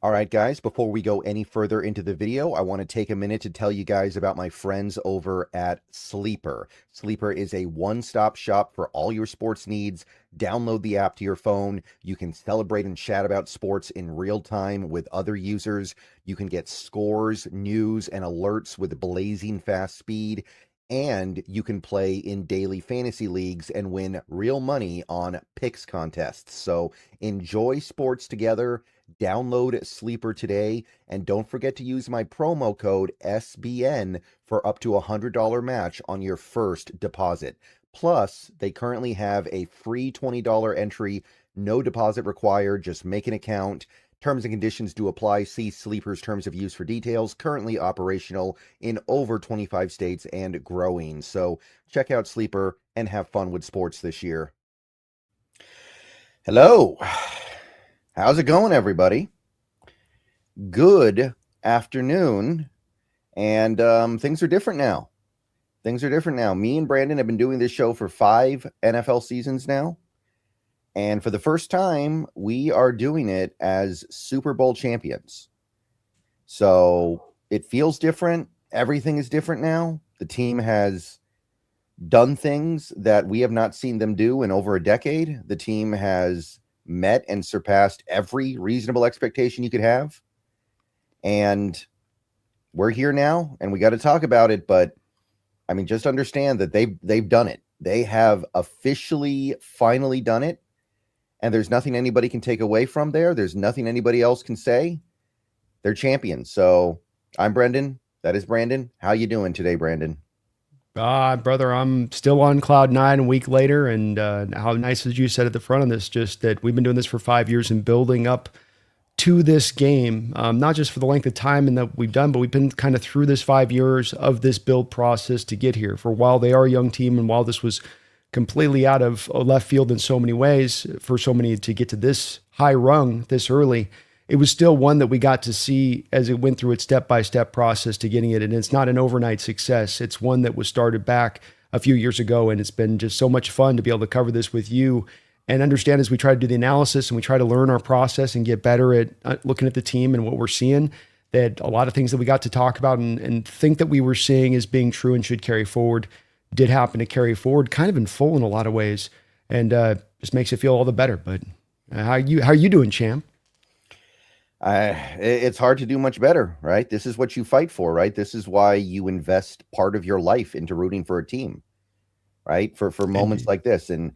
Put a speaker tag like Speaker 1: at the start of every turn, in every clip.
Speaker 1: All right, guys, before we go any further into the video, I want to take a minute to tell you guys about my friends over at Sleeper. Sleeper is a one-stop shop for all your sports needs. Download the app to your phone. You can celebrate and chat about sports in real time with other users. You can get scores, news, and alerts with blazing fast speed. And you can play in daily fantasy leagues and win real money on picks contests. So enjoy sports together. Download Sleeper today, and don't forget to use my promo code SBN for up to $100 match on your first deposit. Plus, they currently have a free $20 entry, no deposit required, just make an account. Terms and conditions do apply. See Sleeper's terms of use for details. Currently operational in over 25 states and growing. So check out Sleeper and have fun with sports this year. Hello. How's it going, everybody? Good afternoon. And things are different now. Me and Brandon have been doing this show for 5 NFL seasons now. And for the first time, we are doing it as Super Bowl champions. So it feels different. Everything is different now. The team has done things that we have not seen them do in over a decade. The team has met and surpassed every reasonable expectation you could have. And we're here now, and we got to talk about it. But I mean, just understand that they've done it. They have officially, finally done it. And there's nothing anybody can take away from there. There's nothing anybody else can say. They're champions. So I'm Brendan. That is Brandon. How you doing today, Brandon?
Speaker 2: Brother, I'm still on cloud nine a week later. And how nice as you said at the front of this, just that we've been doing this for 5 years and building up to this game, not just for the length of time and that we've done, but we've been kind of through this 5 years of this build process to get here. For while they are a young team and while this was completely out of left field in so many ways, for so many to get to this high rung this early, it was still one that we got to see as it went through its step-by-step process to getting it. And it's not an overnight success. It's one that was started back a few years ago. And it's been just so much fun to be able to cover this with you and understand as we try to do the analysis and we try to learn our process and get better at looking at the team and what we're seeing, that a lot of things that we got to talk about and think that we were seeing as being true and should carry forward did happen to carry forward kind of in full in a lot of ways. And just makes it feel all the better. But how are you doing, champ?
Speaker 1: It's hard to do much better, right? This is what you fight for, right? This is why you invest part of your life into rooting for a team, right? For moments
Speaker 2: Indeed.
Speaker 1: like this. And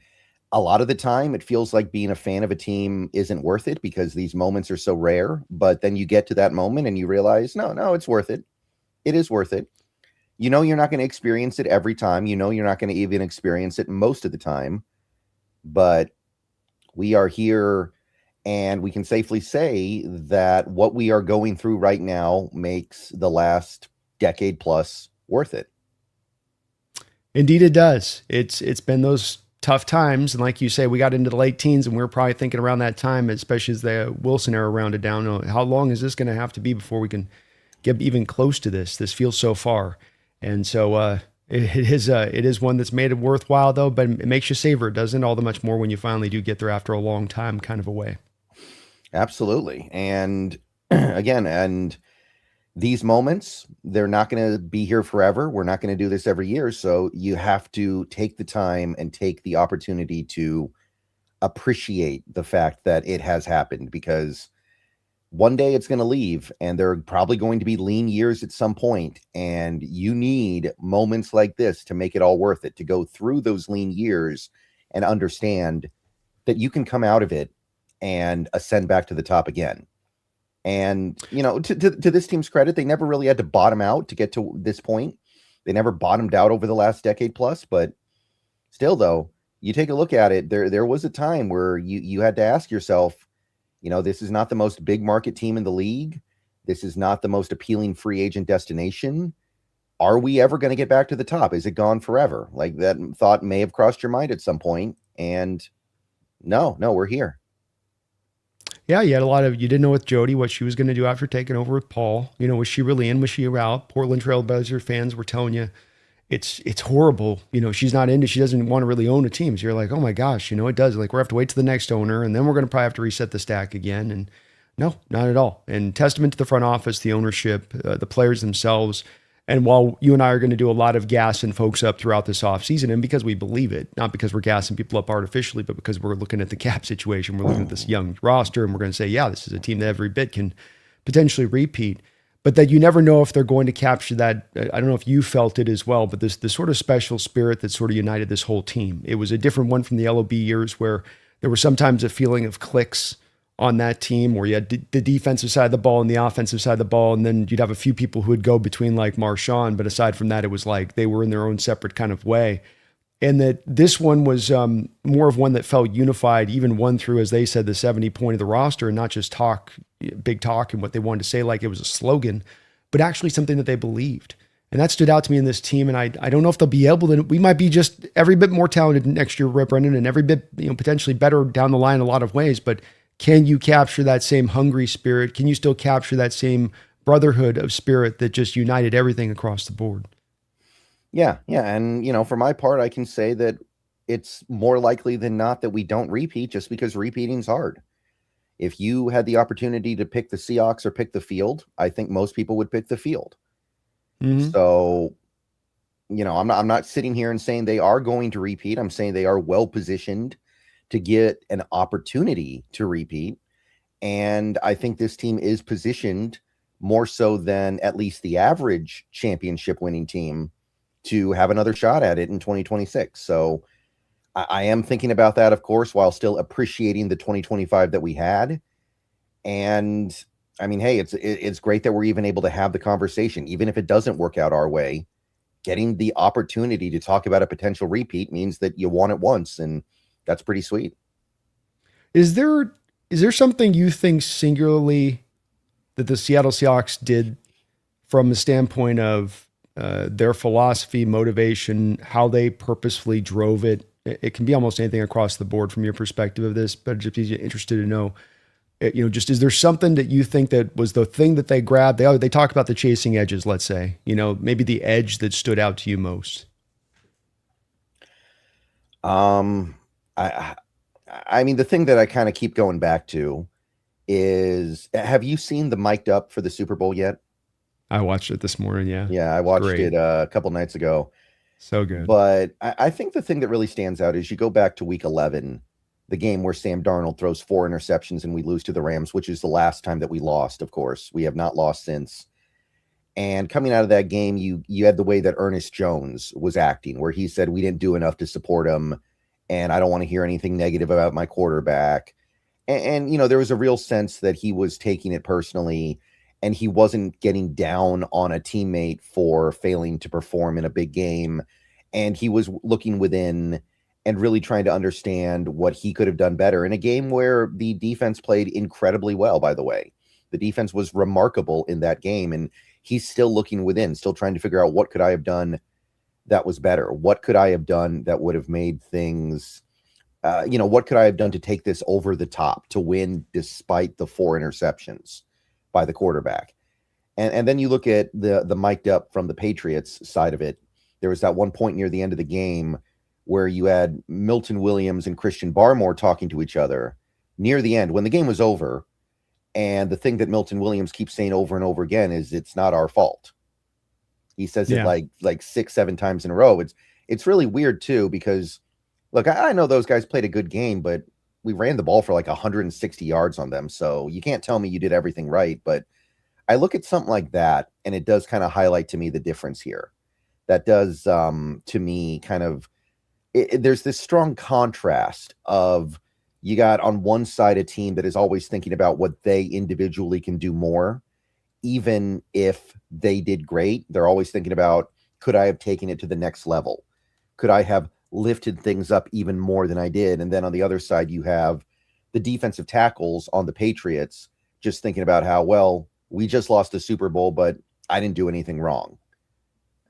Speaker 1: a lot of the time it feels like being a fan of a team isn't worth it because these moments are so rare. But then you get to that moment and you realize, no, it's worth it. It is worth it. You know, you're not going to experience it every time. You know, you're not going to even experience it most of the time. But we are here, and we can safely say that what we are going through right now makes the last decade plus worth it.
Speaker 2: Indeed, it does. It's been those tough times, and like you say, we got into the late teens, and we were probably thinking around that time, especially as the Wilson era rounded down. How long is this going to have to be before we can get even close to this? This feels so far, and so it is one that's made it worthwhile though. But it makes you savor it, doesn't it? All the much more when you finally do get there after a long time, kind of a way.
Speaker 1: Absolutely. And again, and these moments, they're not going to be here forever. We're not going to do this every year. So you have to take the time and take the opportunity to appreciate the fact that it has happened, because one day it's going to leave, and there are probably going to be lean years at some point, and you need moments like this to make it all worth it, to go through those lean years and understand that you can come out of it and ascend back to the top again. And, you know, to this team's credit, they never really had to bottom out to get to this point. They never bottomed out over the last decade plus, but still, though, you take a look at it, there was a time where you had to ask yourself, you know, this is not the most big market team in the league. This is not the most appealing free agent destination. Are we ever going to get back to the top? Is it gone forever? Like, that thought may have crossed your mind at some point, and no, we're here.
Speaker 2: Yeah, you had a lot of, you didn't know with Jody what she was going to do after taking over with Paul. You know, was she really in? Was she out? Portland Trailblazer fans were telling you it's horrible. You know, she's not into, she doesn't want to really own a team. So you're like, oh my gosh, you know, it does. Like, we're have to wait to the next owner, and then we're going to probably have to reset the stack again. And No, not at all. And testament to the front office, the ownership, the players themselves. And while you and I are going to do a lot of gassing folks up throughout this offseason, and because we believe it, not because we're gassing people up artificially, but because we're looking at the cap situation, we're looking at this young roster, and we're going to say, yeah, this is a team that every bit can potentially repeat. But that you never know if they're going to capture that. I don't know if you felt it as well, but this sort of special spirit that sort of united this whole team. It was a different one from the LOB years where there was sometimes a feeling of cliques on that team where you had the defensive side of the ball and the offensive side of the ball. And then you'd have a few people who would go between like Marshawn. But aside from that, it was like they were in their own separate kind of way. And that this one was more of one that felt unified, even one through, as they said, the 70 point of the roster, and not just big talk and what they wanted to say like it was a slogan, but actually something that they believed. And that stood out to me in this team. And I don't know if they'll be able to. We might be just every bit more talented next year, Brendan, and every bit potentially better down the line in a lot of ways. But can you capture that same hungry spirit? Can you still capture that same brotherhood of spirit that just united everything across the board?
Speaker 1: Yeah. And, for my part, I can say that it's more likely than not that we don't repeat just because repeating's hard. If you had the opportunity to pick the Seahawks or pick the field, I think most people would pick the field. Mm-hmm. So, I'm not sitting here and saying they are going to repeat. I'm saying they are well positioned to get an opportunity to repeat. And I think this team is positioned more so than at least the average championship winning team to have another shot at it in 2026. So I am thinking about that, of course, while still appreciating the 2025 that we had. And I mean, hey, it's great that we're even able to have the conversation, even if it doesn't work out our way. Getting the opportunity to talk about a potential repeat means that you won it once, and that's pretty sweet.
Speaker 2: Is there something you think singularly that the Seattle Seahawks did from the standpoint of their philosophy, motivation, how they purposefully drove it? It can be almost anything across the board from your perspective of this, but just be interested to know, just is there something that you think that was the thing that they grabbed? They talk about the chasing edges, let's say, maybe the edge that stood out to you most.
Speaker 1: I mean, the thing that I kind of keep going back to is, have you seen the Mic'd Up for the Super Bowl yet?
Speaker 2: I watched it this morning. Yeah.
Speaker 1: Yeah. I watched it a couple nights ago.
Speaker 2: So good.
Speaker 1: But I think the thing that really stands out is you go back to week 11, the game where Sam Darnold throws 4 interceptions and we lose to the Rams, which is the last time that we lost. Of course, we have not lost since. And coming out of that game, you had the way that Ernest Jones was acting, where he said, we didn't do enough to support him, and I don't want to hear anything negative about my quarterback. And there was a real sense that he was taking it personally, and he wasn't getting down on a teammate for failing to perform in a big game. And he was looking within and really trying to understand what he could have done better in a game where the defense played incredibly well, by the way. The defense was remarkable in that game, and he's still looking within, still trying to figure out what could I have done that was better? What could I have done that would have made things, what could I have done to take this over the top, to win despite the 4 interceptions by the quarterback? And then you look at the mic'd up from the Patriots side of it. There was that one point near the end of the game where you had Milton Williams and Christian Barmore talking to each other near the end when the game was over. And the thing that Milton Williams keeps saying over and over again is, it's not our fault. He says it like 6-7 times in a row. It's really weird too, because look, I know those guys played a good game, but we ran the ball for like 160 yards on them. So you can't tell me you did everything right. But I look at something like that, and it does kind of highlight to me the difference here. That does, to me, kind of, there's this strong contrast of, you got on one side a team that is always thinking about what they individually can do more. Even if they did great, they're always thinking about, could I have taken it to the next level? Could I have lifted things up even more than I did? And then on the other side, you have the defensive tackles on the Patriots just thinking about how, well, we just lost the Super Bowl, but I didn't do anything wrong.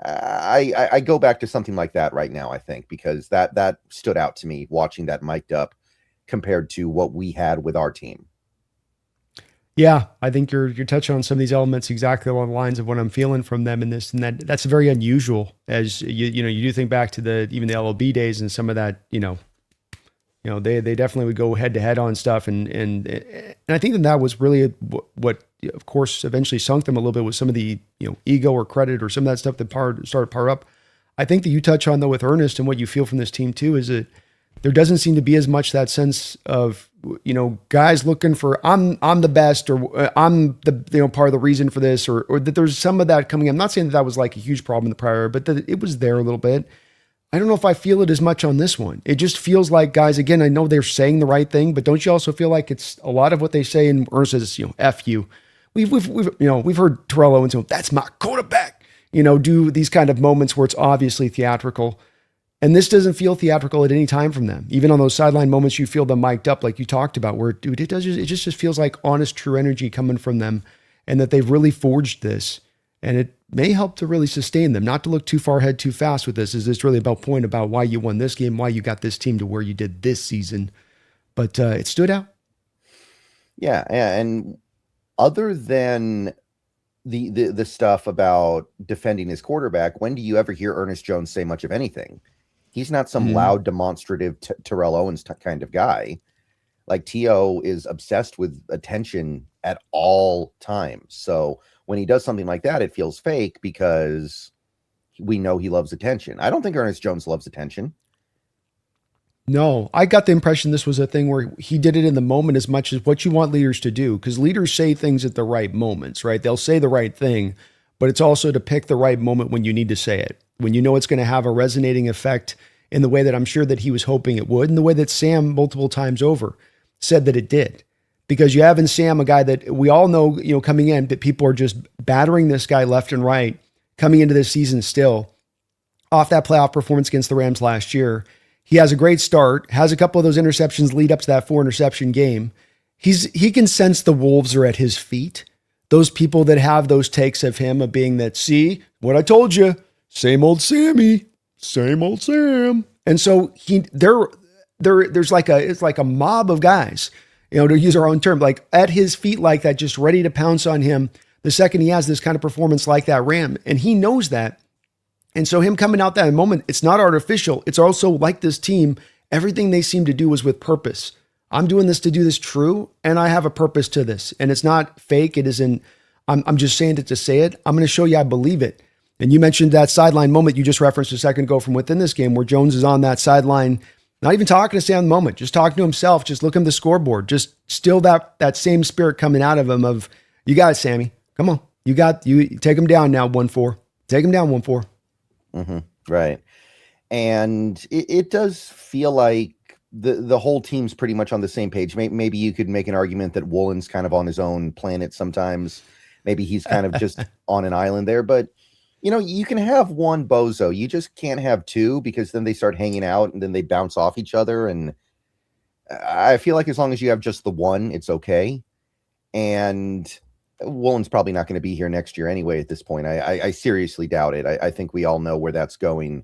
Speaker 1: I go back to something like that right now, I think, because that stood out to me watching that mic'd up compared to what we had with our team.
Speaker 2: Yeah, I think you're touching on some of these elements exactly along the lines of what I'm feeling from them in this, and that's very unusual. As you do think back to even the LOB days and some of that, They definitely would go head to head on stuff, and I think that was really what of course eventually sunk them a little bit with some of the ego or credit or some of that stuff that started to power up. I think that you touch on though with Ernest and what you feel from this team too is that there doesn't seem to be as much that sense of guys looking for I'm the best, or I'm the part of the reason for this, or that there's some of that coming. I'm not saying that was like a huge problem in the prior, but that it was there a little bit. I don't know if I feel it as much on this one. It just feels like guys, again, I know they're saying the right thing, but don't you also feel like it's a lot of what they say, and Ernst says, F you. We've heard Terrell Owens, that's my quarterback, do these kind of moments where it's obviously theatrical. And this doesn't feel theatrical at any time from them. Even on those sideline moments, you feel them mic'd up like you talked about, where, dude, it just feels like honest, true energy coming from them, and that they've really forged this. And it may help to really sustain them, not to look too far ahead too fast with this. Is this really about why you won this game, why you got this team to where you did this season? But it stood out.
Speaker 1: Yeah, and other than the stuff about defending his quarterback, when do you ever hear Ernest Jones say much of anything? He's not some loud, demonstrative Terrell Owens kind of guy. Like, T.O. is obsessed with attention at all times. So when he does something like that, it feels fake because we know he loves attention. I don't think Ernest Jones loves attention.
Speaker 2: No, I got the impression this was a thing where he did it in the moment as much as what you want leaders to do, because leaders say things at the right moments, right? They'll say the right thing, but it's also to pick the right moment when you need to say it, when you know it's going to have a resonating effect in the way that I'm sure that he was hoping it would, and the way that Sam multiple times over said that it did. Because you have in Sam a guy that we all know, coming in, that people are just battering this guy left and right, coming into this season still, off that playoff performance against the Rams last year. He has a great start, has a couple of those interceptions lead up to that 4-interception game. He can sense the wolves are at his feet. Those people that have those takes of him of being that, see, what I told you, same old Sammy, same old Sam. And so there's like a mob of guys, to use our own term, like at his feet like that, just ready to pounce on him the second he has this kind of performance like that Ram. And he knows that. And so him coming out that moment, it's not artificial. It's also like this team, everything they seem to do was with purpose. I'm doing this to do this true, and I have a purpose to this. And it's not fake. It isn't, I'm just saying it to say it. I'm going to show you I believe it. And you mentioned that sideline moment you just referenced a second ago from within this game where Jones is on that sideline, not even talking to Sam in the moment, just talking to himself, just looking at the scoreboard, just still that same spirit coming out of him of, you got it, Sammy. Come on. You take him down now, 1-4. Take him down 1-4.
Speaker 1: Mm-hmm. Right. And it does feel like the whole team's pretty much on the same page. Maybe you could make an argument that Woolen's kind of on his own planet sometimes. Maybe he's kind of just on an island there. But, you can have one bozo. You just can't have two, because then they start hanging out and then they bounce off each other. And I feel like as long as you have just the one, it's okay. And Woolen's probably not going to be here next year anyway at this point. I seriously doubt it. I think we all know where that's going.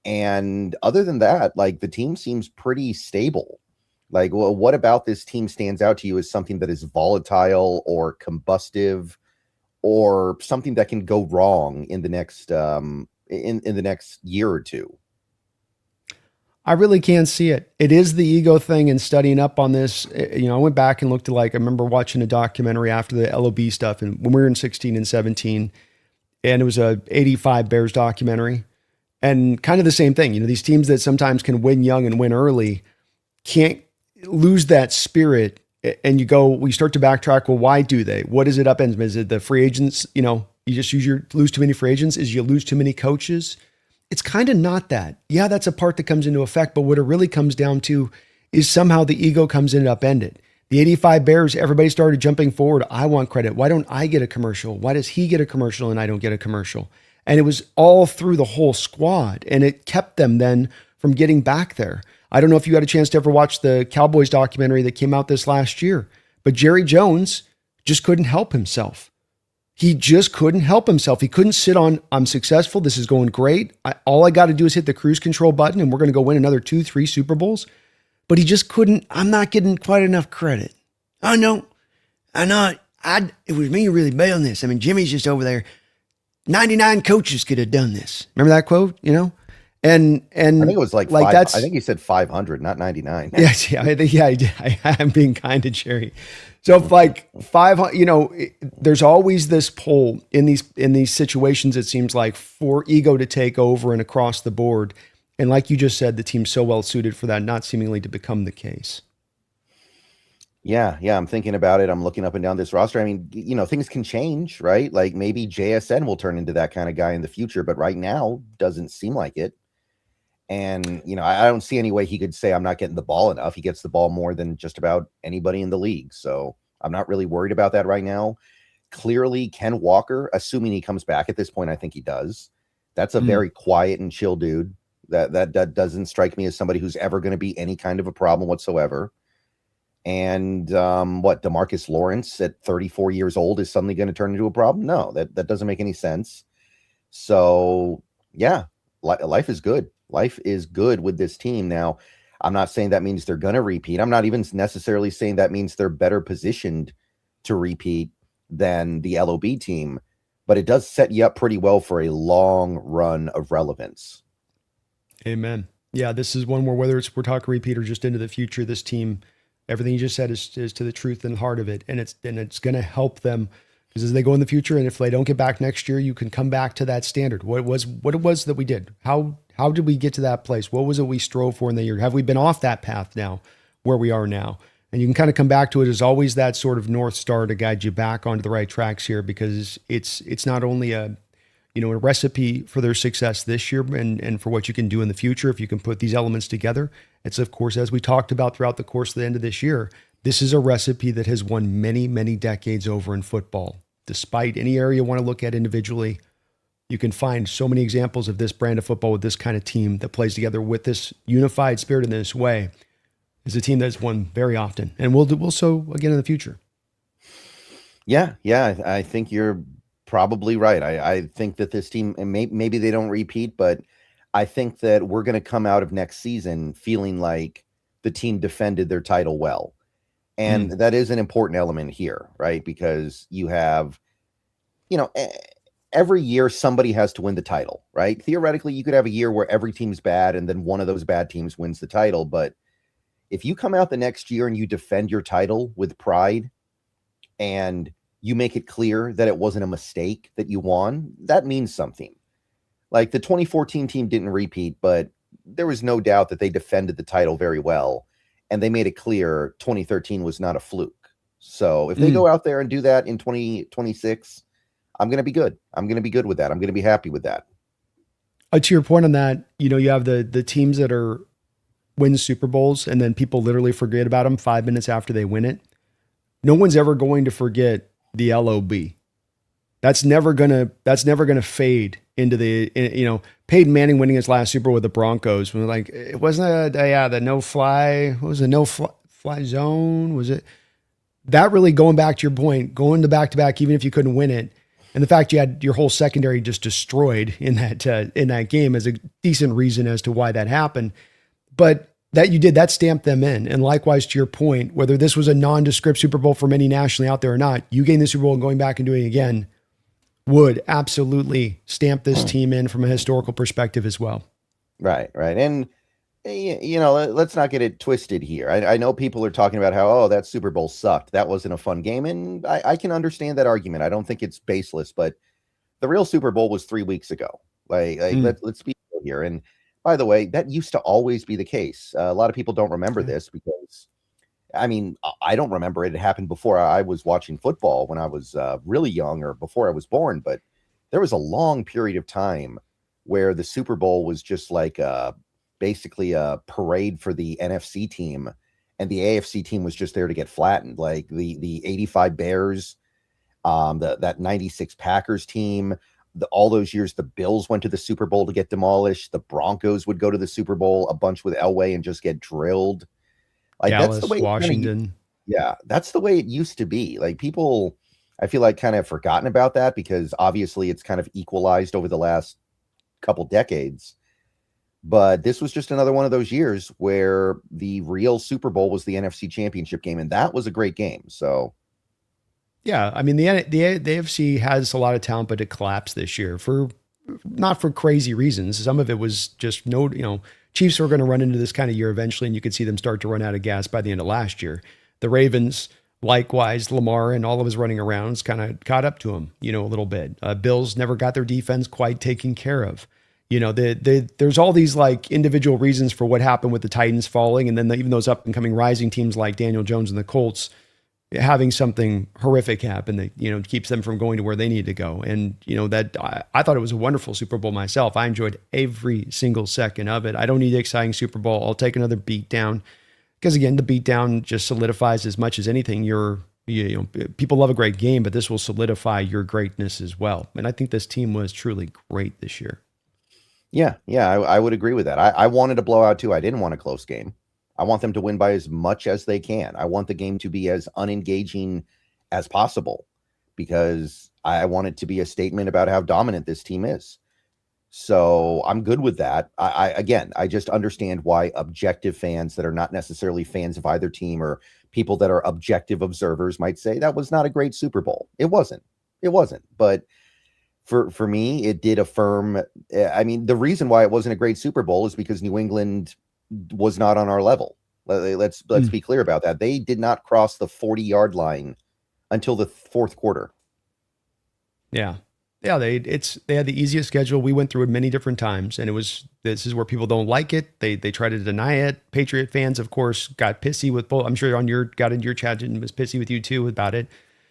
Speaker 1: And other than that, like, the team seems pretty stable. Like, well, what about this team stands out to you as something that is volatile or combustive or something that can go wrong in the next in the next year or two?
Speaker 2: I really can't see it. It is the ego thing, and studying up on this. I went back and looked at, I remember watching a documentary after the LOB stuff, and when we were in 16 and 17, and it was a 85 Bears documentary, and kind of the same thing. These teams that sometimes can win young and win early can't lose that spirit. And you start to backtrack. Well, why do they? What is it upends? Is it the free agents? You just lose too many free agents? Is you lose too many coaches? It's kind of not that. Yeah, that's a part that comes into effect, but what it really comes down to is somehow the ego comes in and upended. The 85 Bears, everybody started jumping forward. I want credit. Why don't I get a commercial? Why does he get a commercial and I don't get a commercial? And it was all through the whole squad, and it kept them then from getting back there. I don't know if you had a chance to ever watch the Cowboys documentary that came out this last year, but Jerry Jones just couldn't help himself. He just couldn't help himself. He couldn't sit on, I'm successful, this is going great. All I got to do is hit the cruise control button and we're going to go win another 2-3 Super Bowls. But he just couldn't, I'm not getting quite enough credit. Oh, no, it was me who really bailed this. Jimmy's just over there. 99 coaches could have done this. Remember that quote,
Speaker 1: I think
Speaker 2: And
Speaker 1: it was like
Speaker 2: like
Speaker 1: five. I
Speaker 2: that's
Speaker 1: think he said 500, not 99.
Speaker 2: yes, yeah, I did. I'm being kind to Jerry. So if like 500, there's always this pull in these situations. It seems like for ego to take over and across the board, and like you just said, the team's so well suited for that, not seemingly to become the case.
Speaker 1: Yeah, yeah. I'm thinking about it. I'm looking up and down this roster. I mean, things can change, right? Like maybe JSN will turn into that kind of guy in the future, but right now doesn't seem like it. And, I don't see any way he could say I'm not getting the ball enough. He gets the ball more than just about anybody in the league. So I'm not really worried about that right now. Clearly, Ken Walker, assuming he comes back at this point, I think he does. That's a
Speaker 2: Mm.
Speaker 1: very quiet and chill dude. That doesn't strike me as somebody who's ever going to be any kind of a problem whatsoever. And Demarcus Lawrence at 34 years old is suddenly going to turn into a problem? No, that doesn't make any sense. So yeah, life is good. Life is good with this team. Now, I'm not saying that means they're going to repeat. I'm not even necessarily saying that means they're better positioned to repeat than the LOB team, but it does set you up pretty well for a long run of relevance.
Speaker 2: Amen. Yeah, this is one where whether we're talking repeat or just into the future, this team, everything you just said is to the truth and heart of it, and it's going to help them because as they go in the future, and if they don't get back next year, you can come back to that standard. What it was that we did? How did we get to that place? What was it we strove for in the year? Have we been off that path now, where we are now? And you can kind of come back to it as always that sort of North Star to guide you back onto the right tracks here, because it's not only a recipe for their success this year and for what you can do in the future if you can put these elements together. It's, of course, as we talked about throughout the course of the end of this year, this is a recipe that has won many, many decades over in football. Despite any area you want to look at individually, you can find so many examples of this brand of football with this kind of team that plays together with this unified spirit in this way. Is a team that's won very often and will do so again in the future.
Speaker 1: Yeah, I think you're probably right. I think that this team, and maybe they don't repeat, but I think that we're going to come out of next season feeling like the team defended their title well. And that is an important element here, right? Because you have, every year somebody has to win the title, right? Theoretically, you could have a year where every team's bad and then one of those bad teams wins the title. But if you come out the next year and you defend your title with pride and you make it clear that it wasn't a mistake that you won, that means something. Like the 2014 team didn't repeat, but there was no doubt that they defended the title very well. And they made it clear 2013 was not a fluke. So if they go out there and do that in 2026, I'm going to be good. I'm going to be good with that. I'm going to be happy with that.
Speaker 2: To your point on that, you have the teams that win Super Bowls and then people literally forget about them 5 minutes after they win it. No one's ever going to forget the LOB. That's never gonna fade into Peyton Manning winning his last Super Bowl with the Broncos. When like it wasn't the no fly. What was it? No fly zone? Was it that really going back to your point, going to back even if you couldn't win it, and the fact you had your whole secondary just destroyed in that game is a decent reason as to why that happened. But that stamped them in. And likewise, to your point, whether this was a nondescript Super Bowl for many nationally out there or not, you getting the Super Bowl and going back and doing it again would absolutely stamp this team in from a historical perspective as well.
Speaker 1: Right. And, let's not get it twisted here. I know people are talking about how, that Super Bowl sucked. That wasn't a fun game. And I can understand that argument. I don't think it's baseless, but the real Super Bowl was 3 weeks ago. Let's be real here. And by the way, that used to always be the case. A lot of people don't remember this because, I don't remember it. It happened before I was watching football when I was really young or before I was born. But there was a long period of time where the Super Bowl was just like basically a parade for the NFC team. And the AFC team was just there to get flattened. Like the 85 Bears, that 96 Packers team. All those years, the Bills went to the Super Bowl to get demolished. The Broncos would go to the Super Bowl a bunch with Elway and just get drilled. Like
Speaker 2: Dallas,
Speaker 1: that's the way
Speaker 2: Washington.
Speaker 1: That's the way it used to be. Like people, I feel like kind of forgotten about that because obviously it's kind of equalized over the last couple decades. But this was just another one of those years where the real Super Bowl was the NFC Championship game, and that was a great game. So.
Speaker 2: Yeah, the AFC has a lot of talent, but it collapsed this year for not for crazy reasons. Some of it was just Chiefs were going to run into this kind of year eventually, and you could see them start to run out of gas by the end of last year. The Ravens, likewise, Lamar and all of his running arounds kind of caught up to him, a little bit. Bills never got their defense quite taken care of. There's all these like individual reasons for what happened with the Titans falling, and then even those up and coming rising teams like Daniel Jones and the Colts having something horrific happen that keeps them from going to where they need to go. And that I thought it was a wonderful Super Bowl myself. I enjoyed every single second of it. I don't need an exciting Super Bowl. I'll take another beat down, because again, the beat down just solidifies as much as anything. People love a great game, but this will solidify your greatness as well. And I think this team was truly great this year.
Speaker 1: Yeah, I would agree with that. I wanted a blowout too. I didn't want a close game. I want them to win by as much as they can. I want the game to be as unengaging as possible, because I want it to be a statement about how dominant this team is. So I'm good with that. I just understand why objective fans that are not necessarily fans of either team, or people that are objective observers, might say that was not a great Super Bowl. It wasn't. But for me, it did affirm. I mean, the reason why it wasn't a great Super Bowl is because New England was not on our level. Let's be clear about that. They did not cross the 40-yard line until the fourth quarter.
Speaker 2: Yeah. They had the easiest schedule. We went through it many different times, and this is where people don't like it. They try to deny it. Patriot fans, of course, got pissy with both. I'm sure got into your chat and was pissy with you too about it.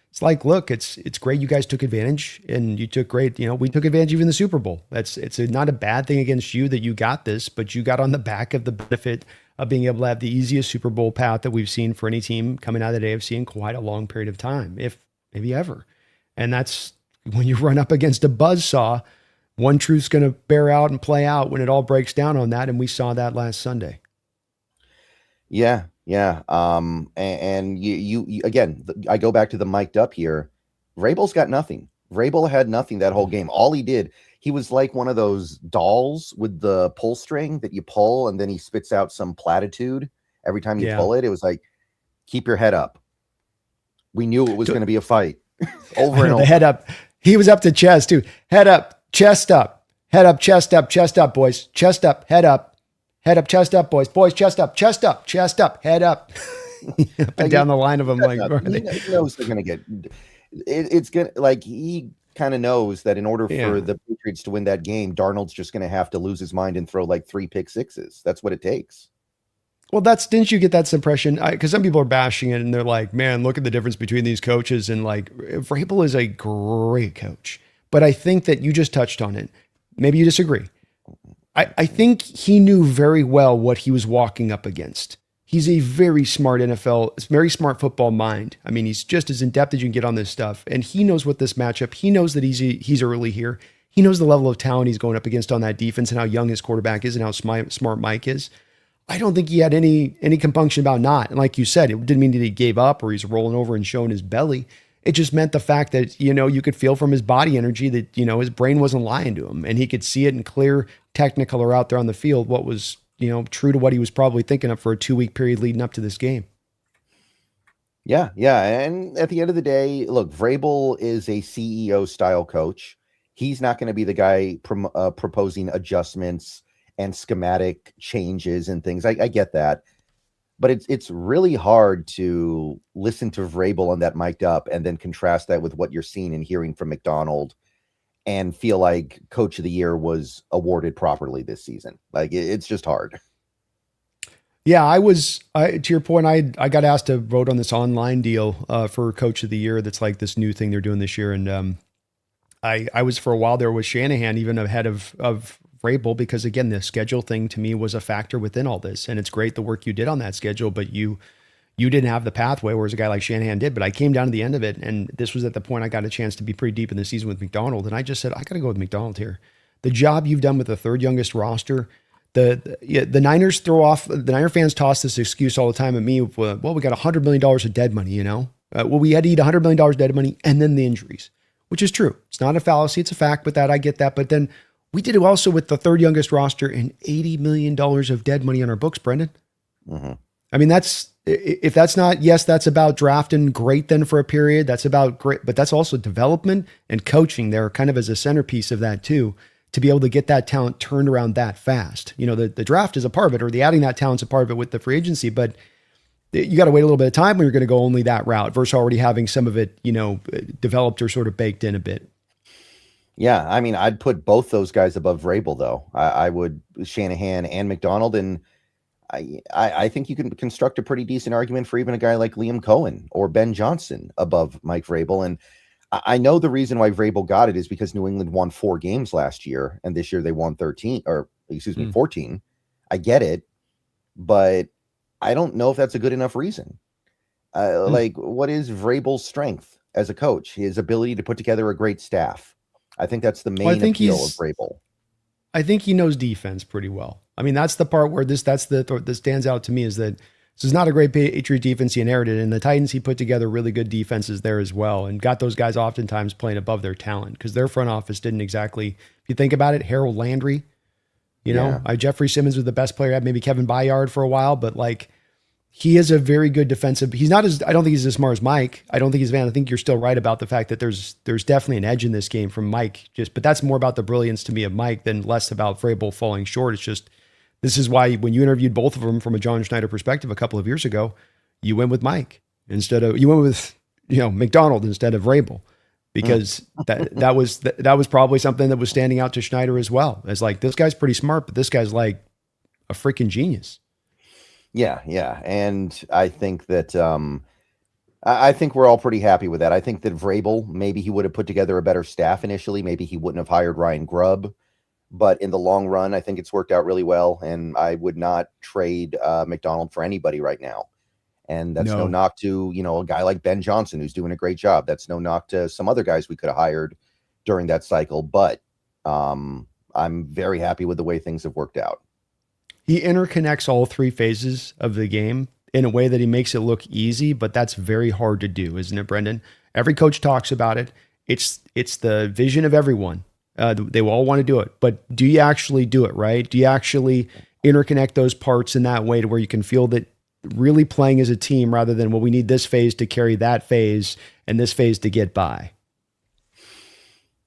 Speaker 2: It's like, look, it's great you guys took advantage, and you took great, we took advantage even in the Super Bowl. It's not a bad thing against you that you got this, but you got on the back of the benefit of being able to have the easiest Super Bowl path that we've seen for any team coming out of the AFC in quite a long period of time, if maybe ever. And that's when you run up against a buzzsaw. One truth's going to bear out and play out when it all breaks down on that. And we saw that last Sunday.
Speaker 1: Yeah. And you again, I go back to the mic'd up here. Vrabel's got nothing. Vrabel had nothing that whole game. All he did, he was like one of those dolls with the pull string that you pull, and then he spits out some platitude every time you pull it. It was like, keep your head up. We knew it was going to be a fight over and over.
Speaker 2: The head up. He was up to chest too. Head up, chest up, head up, chest up, boys. Chest up, head up. Head up, chest up, boys. Boys, chest up, head up. Up and down the line of them. Like,
Speaker 1: he knows they're going to get it's going to, like, he kind of knows that in order for the Patriots to win that game, Darnold's just going to have to lose his mind and throw like 3 pick sixes. That's what it takes.
Speaker 2: Well, didn't you get that impression? Because some people are bashing it and they're like, man, look at the difference between these coaches. And like, Vrabel is a great coach, but I think that you just touched on it. Maybe you disagree. I think he knew very well what he was walking up against. He's a very smart very smart football mind. I mean, he's just as in-depth as you can get on this stuff. And he knows what this matchup, he knows that he's early here. He knows the level of talent he's going up against on that defense and how young his quarterback is and how smart Mike is. I don't think he had any compunction about not. And like you said, it didn't mean that he gave up or he's rolling over and showing his belly. It just meant the fact that, you could feel from his body energy that, his brain wasn't lying to him, and he could see it in clear technicolor out there on the field, what was, true to what he was probably thinking of for a 2-week period leading up to this game.
Speaker 1: Yeah. And at the end of the day, look, Vrabel is a CEO style coach. He's not going to be the guy proposing adjustments and schematic changes and things. I get that. But it's really hard to listen to Vrabel on that mic'd up and then contrast that with what you're seeing and hearing from McDonald and feel like Coach of the Year was awarded properly this season. Like, it's just hard.
Speaker 2: Yeah, to your point, I got asked to vote on this online deal for Coach of the Year. That's like this new thing they're doing this year. And I was, for a while there, with Shanahan even ahead of Vrabel, because again, the schedule thing to me was a factor within all this. And it's great the work you did on that schedule, but you didn't have the pathway, whereas a guy like Shanahan did. But I came down to the end of it, and this was at the point I got a chance to be pretty deep in the season with McDonald. And I just said, I got to go with McDonald here. The job you've done with the third youngest roster, the Niners the Niner fans toss this excuse all the time at me. Well, we got $100 million of dead money, we had to eat $100 million dead money and then the injuries, which is true. It's not a fallacy. It's a fact, but I get that. But then we did it also with the third youngest roster and $80 million of dead money on our books, Brendan. Mm-hmm. I mean, if that's not, yes, that's about drafting great then for a period. That's about great, but that's also development and coaching there kind of as a centerpiece of that too. to be able to get that talent turned around that fast. You know, the draft is a part of it, or the adding that talent's a part of it with the free agency, but you got to wait a little bit of time when you're going to go only that route versus already having some of it, you know, developed or sort of baked in a bit.
Speaker 1: Yeah, I mean, I'd put both those guys above Vrabel, though. I would Shanahan and McDonald, and I think you can construct a pretty decent argument for even a guy like Liam Cohen or Ben Johnson above Mike Vrabel. And I know the reason why Vrabel got it is because New England won 4 games last year, and this year they won 13, or excuse me, 14. I get it, but I don't know if that's a good enough reason. Like, what is Vrabel's strength as a coach? His ability to put together a great staff. I think that's the main appeal of Vrabel.
Speaker 2: I think he knows defense pretty well. I mean, that's the part where that stands out to me, is that this is not a great Patriot defense he inherited, and the Titans, he put together really good defenses there as well, and got those guys oftentimes playing above their talent, because their front office didn't exactly, if you think about it, Harold Landry, you know, Jeffrey Simmons was the best player, maybe Kevin Byard for a while, but like, he is a very good defensive. He's not as, I don't think he's as smart as Mike. I don't think he's van. I think you're still right about the fact that there's definitely an edge in this game from Mike, but that's more about the brilliance to me of Mike than less about Vrabel falling short. It's just, this is why when you interviewed both of them from a John Schneider perspective a couple of years ago, you went with Mike you went with, you know, McDonald instead of Vrabel, because that was probably something that was standing out to Schneider as well, as like, this guy's pretty smart, but this guy's like a freaking genius.
Speaker 1: Yeah. And I think that I think we're all pretty happy with that. I think that Vrabel, maybe he would have put together a better staff initially. Maybe he wouldn't have hired Ryan Grubb. But in the long run, I think it's worked out really well. And I would not trade McDonald for anybody right now. And that's no knock to, you know, a guy like Ben Johnson, who's doing a great job. That's no knock to some other guys we could have hired during that cycle. But I'm very happy with the way things have worked out.
Speaker 2: He interconnects all 3 phases of the game in a way that he makes it look easy, but that's very hard to do, isn't it, Brendan? Every coach talks about it. It's the vision of everyone. They will all want to do it, but do you actually do it, right? Do you actually interconnect those parts in that way to where you can feel that really playing as a team rather than, well, we need this phase to carry that phase and this phase to get by?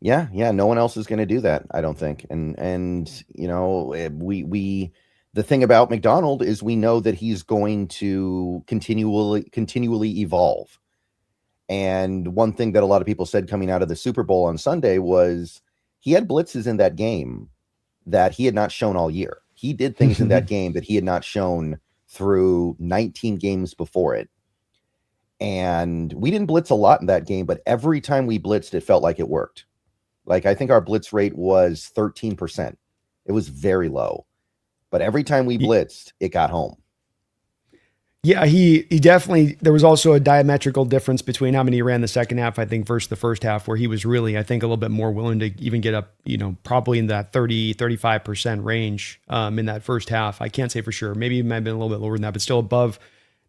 Speaker 1: Yeah. No one else is going to do that, I don't think. And you know, the thing about McDonald is we know that he's going to continually evolve. And one thing that a lot of people said coming out of the Super Bowl on Sunday was he had blitzes in that game that he had not shown all year. He did things in that game that he had not shown through 19 games before it. And we didn't blitz a lot in that game, but every time we blitzed, it felt like it worked. Like, I think our blitz rate was 13%. It was very low. But every time we blitzed, it got home.
Speaker 2: Yeah, he definitely, there was also a diametrical difference between how many he ran the second half, I think, versus the first half, where he was really, I think, a little bit more willing to even get up, you know, probably in that 35% range in that first half. I can't say for sure. Maybe it might have been a little bit lower than that, but still above.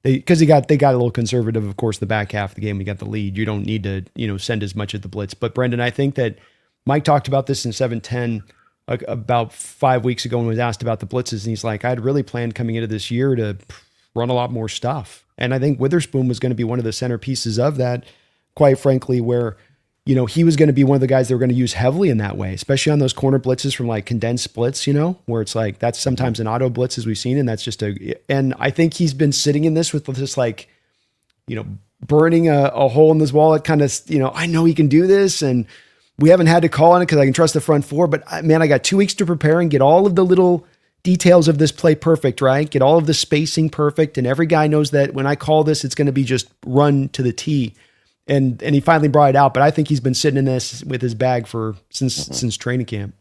Speaker 2: Because they got a little conservative, of course, the back half of the game. We got the lead. You don't need to, you know, send as much at the blitz. But Brendan, I think that Mike talked about this in 710 about 5 weeks ago when he was asked about the blitzes, and he's like, I'd really planned coming into this year to run a lot more stuff. And I think Witherspoon was going to be one of the centerpieces of that, quite frankly, where, you know, he was going to be one of the guys they were going to use heavily in that way, especially on those corner blitzes from like condensed splits, you know, where it's like, that's sometimes an auto blitz as we've seen. And that's just and I think he's been sitting in this with this, like, you know, burning a hole in this wallet kind of, you know, I know he can do this. And we haven't had to call on it because I can trust the front 4, but man, I got 2 weeks to prepare and get all of the little details of this play perfect, right? Get all of the spacing perfect. And every guy knows that when I call this, it's going to be just run to the T. And he finally brought it out, but I think he's been sitting in this with his bag since training camp.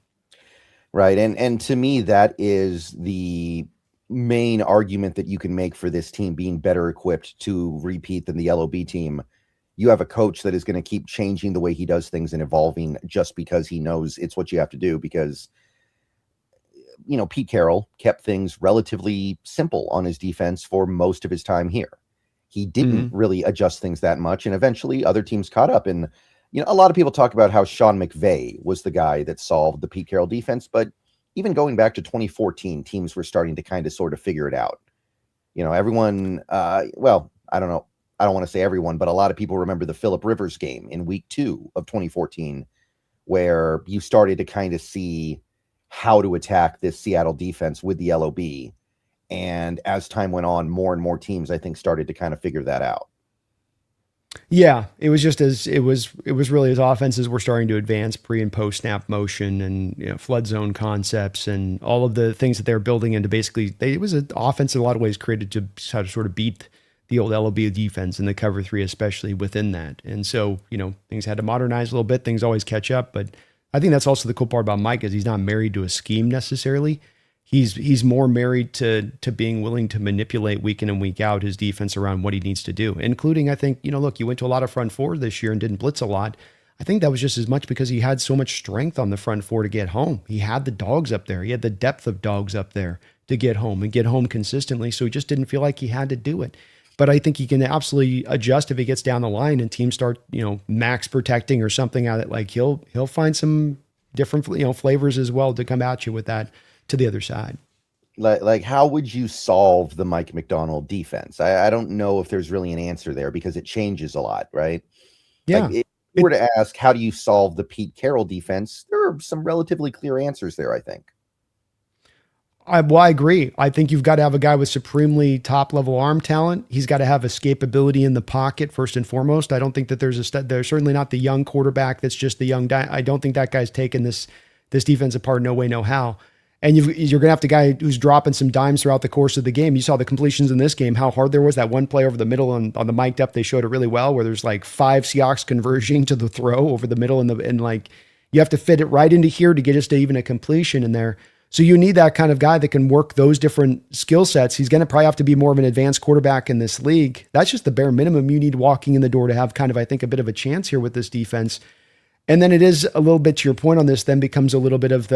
Speaker 1: Right. And to me, that is the main argument that you can make for this team being better equipped to repeat than the LOB team. You have a coach that is going to keep changing the way he does things and evolving just because he knows it's what you have to do. Because, you know, Pete Carroll kept things relatively simple on his defense for most of his time here. He didn't really adjust things that much. And eventually other teams caught up. And, you know, a lot of people talk about how Sean McVay was the guy that solved the Pete Carroll defense. But even going back to 2014, teams were starting to kind of sort of figure it out. You know, everyone, well, I don't know. I don't want to say everyone, but a lot of people remember the Phillip Rivers game in week 2 of 2014, where you started to kind of see how to attack this Seattle defense with the LOB. And as time went on, more and more teams, I think, started to kind of figure that out.
Speaker 2: Yeah, it was just as it was really as offenses were starting to advance pre and post snap motion and flood zone concepts and all of the things that they're building into basically it was an offense in a lot of ways created to how to sort of beat the old LOB defense and the cover three, especially within that. And so, things had to modernize a little bit, things always catch up. But I think that's also the cool part about Mike is he's not married to a scheme necessarily. He's more married to being willing to manipulate week in and week out his defense around what he needs to do, including, I think, look, you went to a lot of front four this year and didn't blitz a lot. I think that was just as much because he had so much strength on the front four to get home. He had the dogs up there. He had the depth of dogs up there to get home and get home consistently. So he just didn't feel like he had to do it. But I think he can absolutely adjust if he gets down the line and teams start, max protecting or something out of it. Like he'll find some different, flavors as well to come at you with that to the other side.
Speaker 1: Like how would you solve the Mike McDonald defense? I don't know if there's really an answer there because it changes a lot, right?
Speaker 2: Yeah.
Speaker 1: Like if you were to ask, how do you solve the Pete Carroll defense? There are some relatively clear answers there, I think.
Speaker 2: I agree. I think you've got to have a guy with supremely top-level arm talent. He's got to have escapability in the pocket first and foremost. I don't think that there's certainly not the young quarterback that's just the young guy. I don't think that guy's taken this defense apart. No way, no how. And you're going to have the guy who's dropping some dimes throughout the course of the game. You saw the completions in this game, how hard there was. That one play over the middle on the mic'd up, they showed it really well, where there's like 5 Seahawks converging to the throw over the middle and like you have to fit it right into here to get us to even a completion in there. So you need that kind of guy that can work those different skill sets. He's going to probably have to be more of an advanced quarterback in this league. That's just the bare minimum you need walking in the door to have kind of, I think, a bit of a chance here with this defense. And then it is a little bit to your point on this, then becomes a little bit of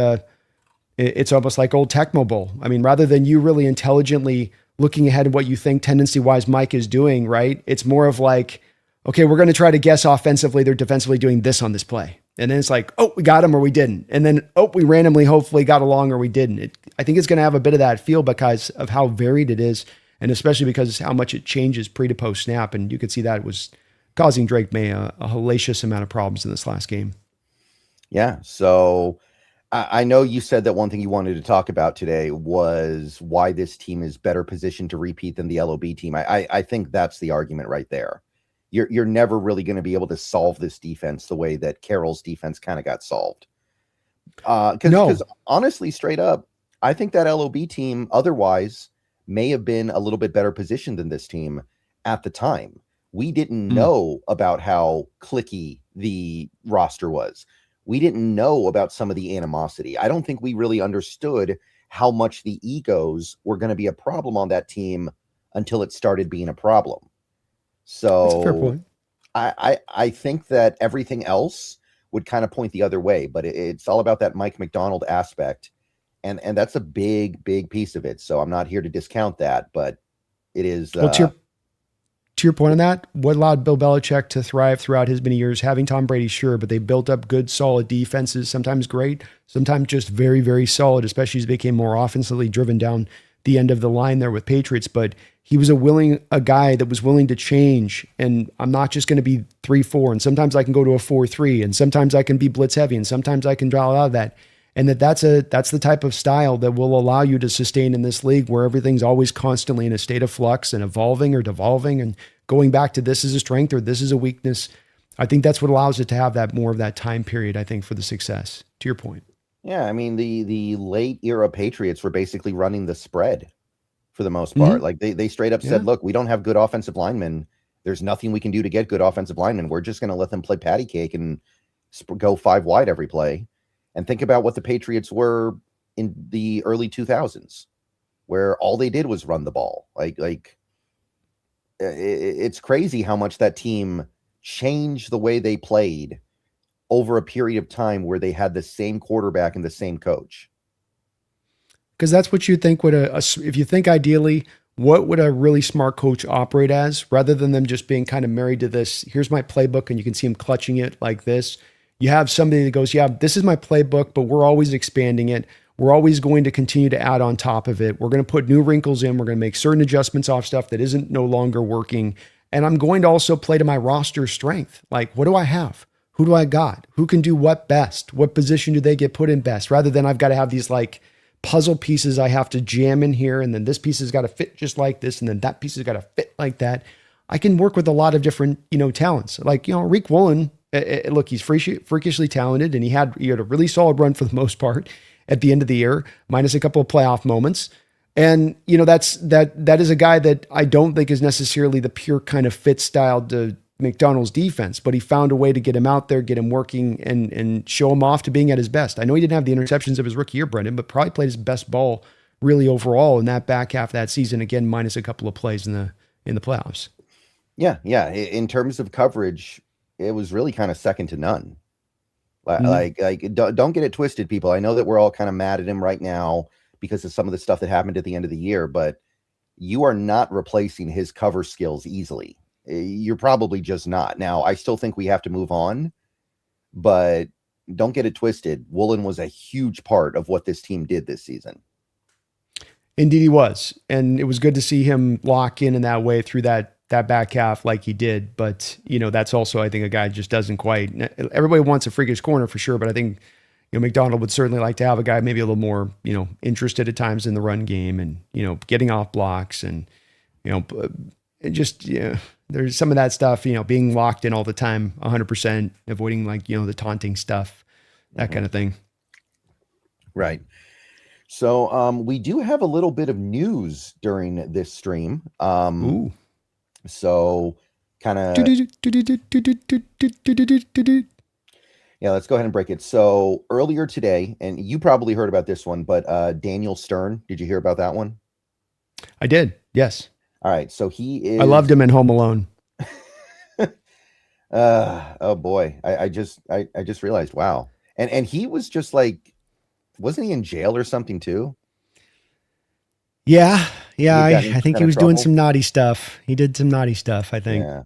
Speaker 2: it's almost like old Tecmo Bowl. I mean, rather than you really intelligently looking ahead at what you think tendency-wise Mike is doing, right? It's more of like, okay, we're going to try to guess offensively, they're defensively doing this on this play. And then it's like, oh, we got him or we didn't. And then, oh, we randomly hopefully got along or we didn't. I think it's going to have a bit of that feel because of how varied it is, and especially because how much it changes pre to post snap. And you could see that it was causing Drake May a hellacious amount of problems in this last game.
Speaker 1: Yeah. So I know you said that one thing you wanted to talk about today was why this team is better positioned to repeat than the LOB team. I think that's the argument right there. You're never really going to be able to solve this defense the way that Carroll's defense kind of got solved. Because honestly, straight up, I think that LOB team otherwise may have been a little bit better positioned than this team at the time. We didn't know about how cliquey the roster was. We didn't know about some of the animosity. I don't think we really understood how much the egos were going to be a problem on that team until it started being a problem. So
Speaker 2: that's a fair point.
Speaker 1: I think that everything else would kind of point the other way, but it's all about that Mike McDonald aspect. And that's a big, big piece of it. So I'm not here to discount that, but it is.
Speaker 2: Well, to your point on that, what allowed Bill Belichick to thrive throughout his many years, having Tom Brady, sure, but they built up good, solid defenses, sometimes great, sometimes just very, very solid, especially as they became more offensively driven down the end of the line there with Patriots. But he was a guy that was willing to change. And I'm not just going to be 3-4. And sometimes I can go to a 4-3, and sometimes I can be blitz heavy, and sometimes I can draw out of that. And that's the type of style that will allow you to sustain in this league where everything's always constantly in a state of flux and evolving or devolving and going back to this is a strength or this is a weakness. I think that's what allows it to have that more of that time period, I think, for the success, to your point.
Speaker 1: Yeah, I mean, the late era Patriots were basically running the spread for the most part. Like they straight up said, look, we don't have good offensive linemen. There's nothing we can do to get good offensive linemen. We're just going to let them play patty cake and go 5 wide every play. And think about what the Patriots were in the early 2000s, where all they did was run the ball. It's crazy how much that team changed the way they played over a period of time where they had the same quarterback and the same coach.
Speaker 2: Because that's what you think would if you think ideally, what would a really smart coach operate as, rather than them just being kind of married to this, here's my playbook, and you can see him clutching it like this. You have somebody that goes, yeah, this is my playbook, but we're always expanding it. We're always going to continue to add on top of it. We're going to put new wrinkles in. We're going to make certain adjustments off stuff that isn't no longer working. And I'm going to also play to my roster strength. Like, what do I have? Who do I got? Who can do what best? What position do they get put in best? Rather than I've got to have these like puzzle pieces I have to jam in here, and then this piece has got to fit just like this, and then that piece has got to fit like that. I can work with a lot of different, talents. Like, Rick Woolen, look, he's freakishly talented, and he had a really solid run for the most part at the end of the year, minus a couple of playoff moments. And, that is a guy that I don't think is necessarily the pure kind of fit style to McDonald's defense, but he found a way to get him out there, get him working, and show him off to being at his best. I know he didn't have the interceptions of his rookie year, Brendan, but probably played his best ball really overall in that back half of that season. Again, minus a couple of plays in the playoffs.
Speaker 1: Yeah. In terms of coverage, it was really kind of second to none. Like don't get it twisted, people. I know that we're all kind of mad at him right now because of some of the stuff that happened at the end of the year, but you are not replacing his cover skills easily. You're probably just not. Now, I still think we have to move on, but don't get it twisted. Woolen was a huge part of what this team did this season.
Speaker 2: Indeed he was. And it was good to see him lock in that way through that back half like he did. But, that's also, I think, a guy just doesn't quite. Everybody wants a freakish corner for sure, but I think, McDonald would certainly like to have a guy maybe a little more, interested at times in the run game and, getting off blocks and, there's some of that stuff, being locked in all the time, 100%, avoiding the taunting stuff, that kind of thing.
Speaker 1: Right. So we do have a little bit of news during this stream.
Speaker 2: Ooh.
Speaker 1: So kind of, yeah, let's go ahead and break it. So earlier today, and you probably heard about this one, but Daniel Stern, did you hear about that one?
Speaker 2: I did. Yes.
Speaker 1: All right. So he is,
Speaker 2: I loved him in Home Alone.
Speaker 1: Oh boy. I just realized, wow. And he was just like, wasn't he in jail or something too?
Speaker 2: Yeah. I think he was doing some naughty stuff. He did some naughty stuff, I think.
Speaker 1: Yeah.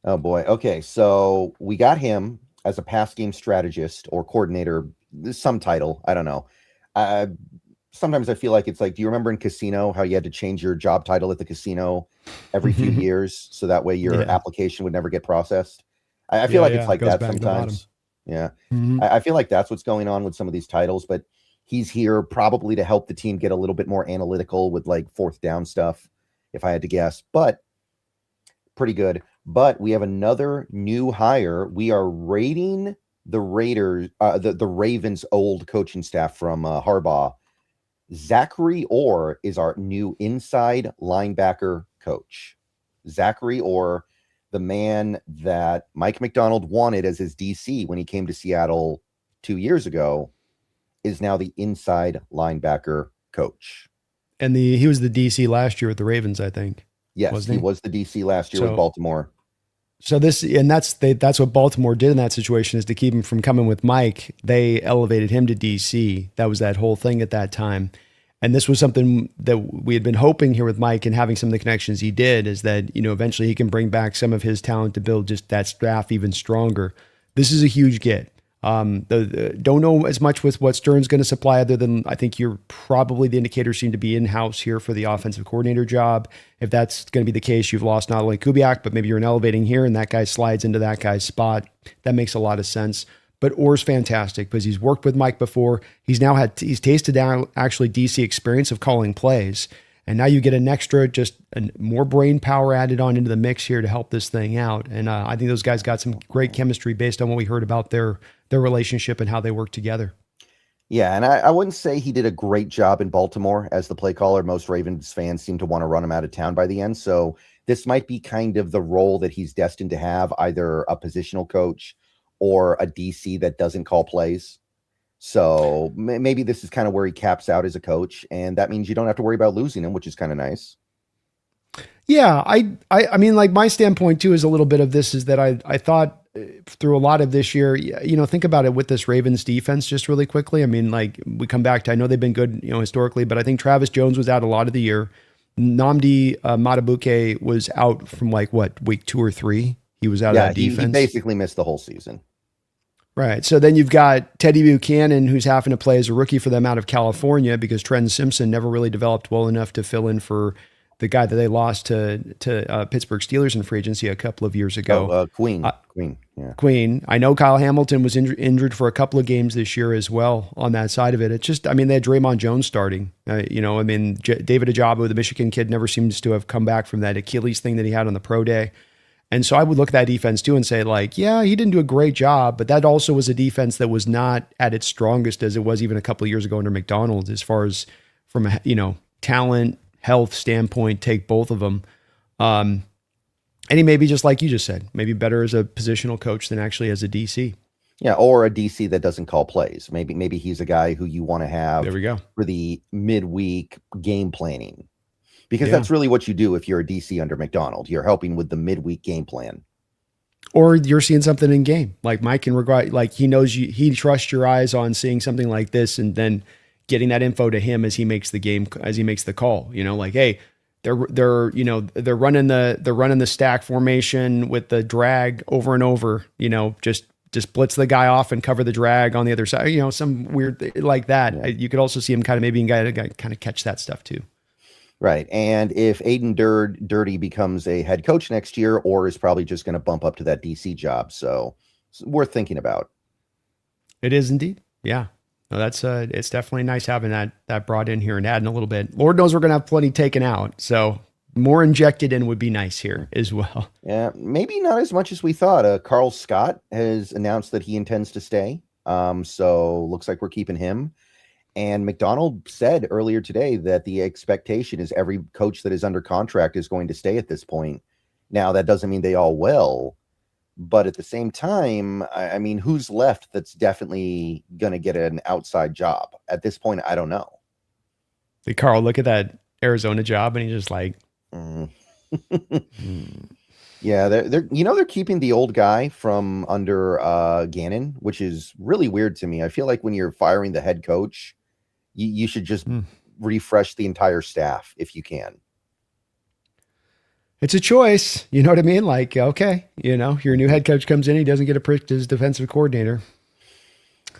Speaker 1: Oh boy. Okay. So we got him as a pass game strategist or coordinator, some title. I don't know. Sometimes I feel like it's like, do you remember in Casino how you had to change your job title at the casino every few years so that way your application would never get processed? I feel like it's like that sometimes. Yeah. I feel like that's what's going on with some of these titles, but he's here probably to help the team get a little bit more analytical with like fourth down stuff, if I had to guess, but pretty good. But we have another new hire. We are raiding the Raiders, the Ravens' old coaching staff from Harbaugh. Zachary Orr is our new inside linebacker coach. Zachary Orr, the man that Mike McDonald wanted as his DC when he came to Seattle 2 years ago, is now the inside linebacker coach.
Speaker 2: And he was the DC last year with the Ravens, I think.
Speaker 1: Yes, he was the DC last year with Baltimore. So
Speaker 2: that's what Baltimore did in that situation, is to keep him from coming with Mike. They elevated him to DC. That was that whole thing at that time. And this was something that we had been hoping here with Mike, and having some of the connections he did, is that, eventually he can bring back some of his talent to build just that staff even stronger. This is a huge get. Don't know as much with what Stern's going to supply, other than I think you're probably, the indicators seem to be in-house here for the offensive coordinator job. If that's going to be the case, you've lost not only Kubiak, but maybe you're an elevating here and that guy slides into that guy's spot. That makes a lot of sense. But Orr's fantastic because he's worked with Mike before. He's tasted actually DC experience of calling plays. And now you get an extra, more brain power added on into the mix here to help this thing out. And I think those guys got some great chemistry based on what we heard about their relationship and how they work together.
Speaker 1: Yeah, and I wouldn't say he did a great job in Baltimore as the play caller. Most Ravens fans seem to want to run him out of town by the end. So this might be kind of the role that he's destined to have, either a positional coach or a DC that doesn't call plays. So maybe this is kind of where he caps out as a coach, and that means you don't have to worry about losing him, which is kind of nice.
Speaker 2: Yeah, I mean, like, my standpoint too is a little bit of this is that I thought through a lot of this year, think about it with this Ravens defense just really quickly. I mean, like, we come back to, I know they've been good, historically, but I think Travis Jones was out a lot of the year. Nnamdi Madubuike was out from week 2 or 3. He was out of that defense. He
Speaker 1: basically missed the whole season.
Speaker 2: Right. So then you've got Teddy Buchanan, who's having to play as a rookie for them out of California because Trent Simpson never really developed well enough to fill in for the guy that they lost to Pittsburgh Steelers in free agency a couple of years ago.
Speaker 1: Queen. Yeah.
Speaker 2: Queen. I know Kyle Hamilton was injured for a couple of games this year as well on that side of it. It's just, I mean, they had Draymond Jones starting. David Ajabu, the Michigan kid, never seems to have come back from that Achilles thing that he had on the pro day. And so I would look at that defense too and say, like, yeah, he didn't do a great job, but that also was a defense that was not at its strongest as it was even a couple of years ago under McDonald, as far as from a, talent, health standpoint, take both of them. And he may be just like you just said, maybe better as a positional coach than actually as a DC.
Speaker 1: Yeah, or a DC that doesn't call plays. Maybe he's a guy who you want to have
Speaker 2: there we go.
Speaker 1: For the midweek game planning. Because that's really what you do if you're a DC under McDonald. You're helping with the midweek game plan.
Speaker 2: Or you're seeing something in game. Like Mike can regard, like he knows you, he trusts your eyes on seeing something like this and then getting that info to him as he makes the game, as he makes the call. Like, hey, they're running the stack formation with the drag over and over, just blitz the guy off and cover the drag on the other side, some weird like that. Yeah. You could also see him kind of maybe a guy to kind of catch that stuff too.
Speaker 1: Right. And if Aiden Dirty becomes a head coach next year, or is probably just going to bump up to that DC job. So it's worth thinking about.
Speaker 2: It is indeed. Yeah. No, that's it's definitely nice having that brought in here and adding a little bit. Lord knows we're going to have plenty taken out. So more injected in would be nice here as well.
Speaker 1: Yeah. Maybe not as much as we thought. Carl Scott has announced that he intends to stay. So looks like we're keeping him. And McDonald said earlier today that the expectation is every coach that is under contract is going to stay at this point. Now, that doesn't mean they all will, but at the same time, I mean, who's left that's definitely going to get an outside job? At this point, I don't know.
Speaker 2: Did Carl look at that Arizona job and he's just like...
Speaker 1: Yeah, they're keeping the old guy from under Gannon, which is really weird to me. I feel like when you're firing the head coach, you should just refresh the entire staff if you can.
Speaker 2: It's a choice. You know what I mean? Like, okay, your new head coach comes in, he doesn't get a pick as defensive coordinator.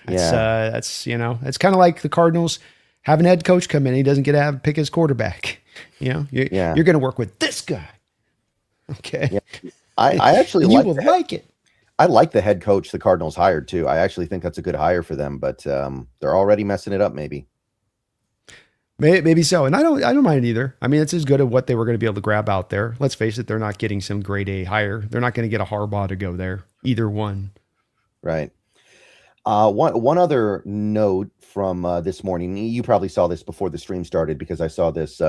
Speaker 2: That's it's kind of like the Cardinals having a head coach come in, he doesn't get to pick his quarterback. You're going to work with this guy. Okay.
Speaker 1: Yeah. I actually
Speaker 2: like it.
Speaker 1: I like the head coach the Cardinals hired too. I actually think that's a good hire for them, but they're already messing it up maybe.
Speaker 2: Maybe so. And I don't mind either. I mean, it's as good as what they were going to be able to grab out there. Let's face it, they're not getting some grade A hire. They're not going to get a Harbaugh to go there. Either one.
Speaker 1: Right. One other note from this morning. You probably saw this before the stream started because I saw this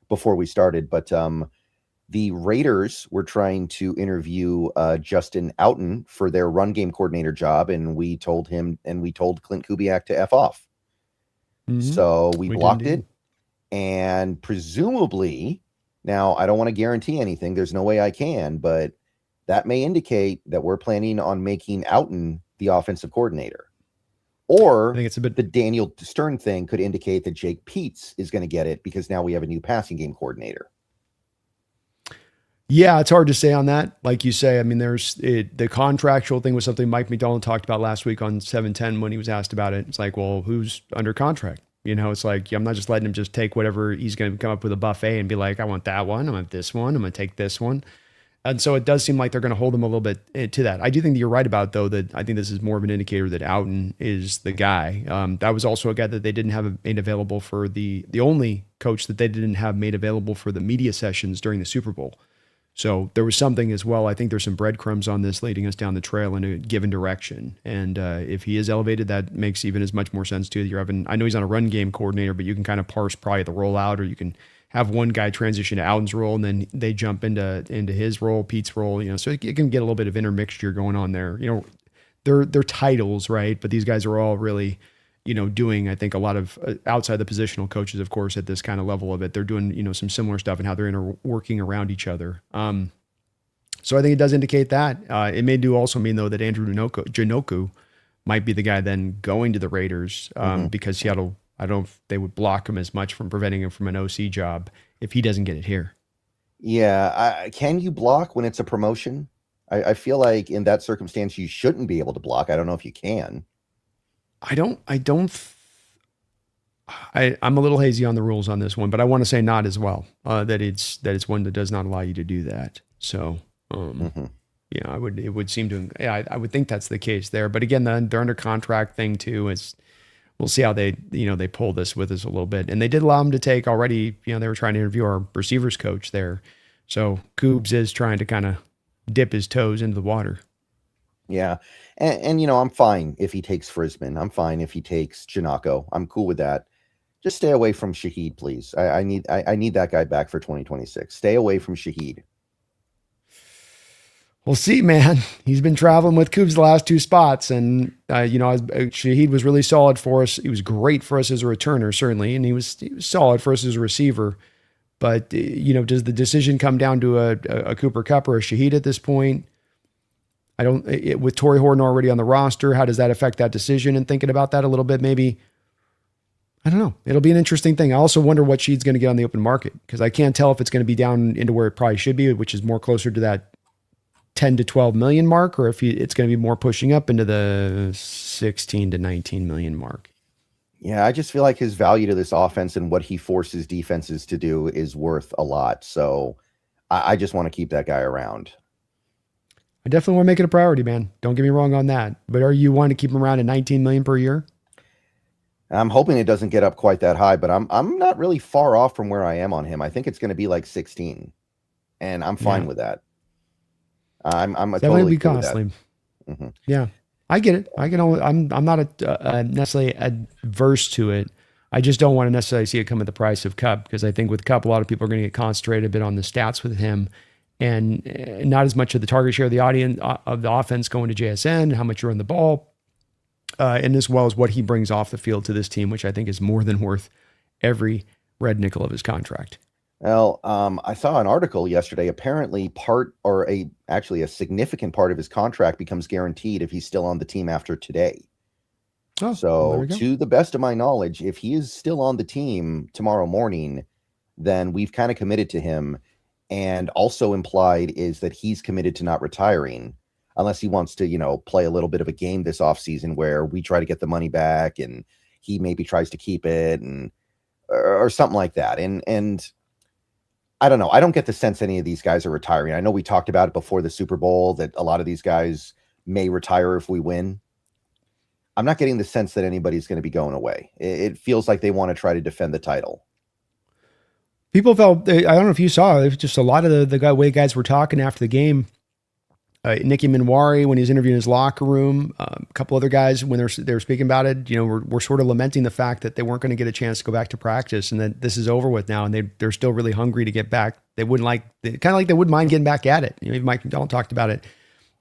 Speaker 1: before we started, but the Raiders were trying to interview Justin Outen for their run game coordinator job, and we told Clint Kubiak to F off. Mm-hmm. So we blocked it, and presumably, now I don't want to guarantee anything. There's no way I can, but that may indicate that we're planning on making Outen the offensive coordinator. Or I think it's the Daniel Stern thing could indicate that Jake Peetz is going to get it because now we have a new passing game coordinator.
Speaker 2: Yeah, it's hard to say on that. Like you say, I mean, the contractual thing was something Mike McDonald talked about last week on 710 when he was asked about it. It's like, well, who's under contract? It's like, I'm not just letting him just take whatever he's going to come up with a buffet and be like, I want that one. I want this one. I'm going to take this one. And so it does seem like they're going to hold him a little bit to that. I do think that you're right about, though, that I think this is more of an indicator that Outen is the guy. That was also a guy that they didn't have made available for the only coach that they didn't have made available for the media sessions during the Super Bowl. So there was something as well. I think there's some breadcrumbs on this leading us down the trail in a given direction. And if he is elevated, that makes even as much more sense too. You're having, I know he's on a run game coordinator, but you can kind of parse probably the rollout, or you can have one guy transition to Outen's role and then they jump into his role, Pete's role, so it can get a little bit of intermixture going on there. They're titles, right? But these guys are all really, doing, I think, a lot of outside the positional coaches, of course, at this kind of level of it. They're doing, some similar stuff and how they're working around each other. So I think it does indicate that. It may also mean, though, that Andrew Janoku might be the guy then going to the Raiders because Seattle, I don't know if they would block him as much from preventing him from an OC job if he doesn't get it here.
Speaker 1: Yeah. Can you block when it's a promotion? I feel like in that circumstance, you shouldn't be able to block. I don't know if you can.
Speaker 2: I'm a little hazy on the rules on this one, but I want to say not as well. That it's one that does not allow you to do that. So,
Speaker 1: Mm-hmm.
Speaker 2: yeah, it would seem to, yeah, I would think that's the case there. But again, they're under contract thing too. Is we'll see how they pull this with us a little bit. And they did allow him to take already. They were trying to interview our receivers coach there, so Coobs is trying to kind of dip his toes into the water.
Speaker 1: Yeah. And I'm fine if he takes Frisman. I'm fine if he takes Janako. I'm cool with that. Just stay away from Shaheed, please. I need that guy back for 2026. Stay away from Shaheed.
Speaker 2: We'll see, man. He's been traveling with Coobs the last two spots, and Shaheed was really solid for us. He was great for us as a returner, certainly, and he was solid for us as a receiver. But does the decision come down to a Cooper Kupp or a Shaheed at this point? I don't. With Torrey Horton already on the roster, how does that affect that decision? And thinking about that a little bit, maybe. I don't know. It'll be an interesting thing. I also wonder what Shaheed's going to get on the open market, because I can't tell if it's going to be down into where it probably should be, which is more closer to that 10 to 12 million mark, or if it's going to be more pushing up into the 16 to 19 million mark.
Speaker 1: Yeah, I just feel like his value to this offense and what he forces defenses to do is worth a lot. So I just want to keep that guy around.
Speaker 2: I definitely want to make it a priority, man. Don't get me wrong on that. But are you wanting to keep him around at 19 million per year?
Speaker 1: I'm hoping it doesn't get up quite that high, but I'm not really far off from where I am on him. I think it's going to be like 16, and I'm fine with that. I'm totally
Speaker 2: be costly. Mm-hmm. Yeah, I get it. I'm not necessarily adverse to it. I just don't want to necessarily see it come at the price of Kupp, because I think with Kupp, a lot of people are going to get concentrated a bit on the stats with him, and not as much of the target share of the audience of the offense going to JSN, how much you're on the ball. And as well as what he brings off the field to this team, which I think is more than worth every red nickel of his contract.
Speaker 1: Well, I saw an article yesterday. Apparently, actually a significant part of his contract becomes guaranteed if he's still on the team after today.
Speaker 2: Oh,
Speaker 1: so, to the best of my knowledge, if he is still on the team tomorrow morning, then we've kind of committed to him. And also implied is that he's committed to not retiring, unless he wants to, play a little bit of a game this offseason where we try to get the money back and he maybe tries to keep it or something like that. And I don't know. I don't get the sense any of these guys are retiring. I know we talked about it before the Super Bowl that a lot of these guys may retire if we win. I'm not getting the sense that anybody's going to be going away. It feels like they want to try to defend the title.
Speaker 2: People felt, I don't know if you saw, it was just a lot of the way guys were talking after the game. Nicky Minwari, when he was interviewing his locker room, a couple other guys, when they were speaking about it, were sort of lamenting the fact that they weren't going to get a chance to go back to practice, and that this is over with now, and they're still really hungry to get back. They wouldn't they wouldn't mind getting back at it. Even Mike McDonald talked about it.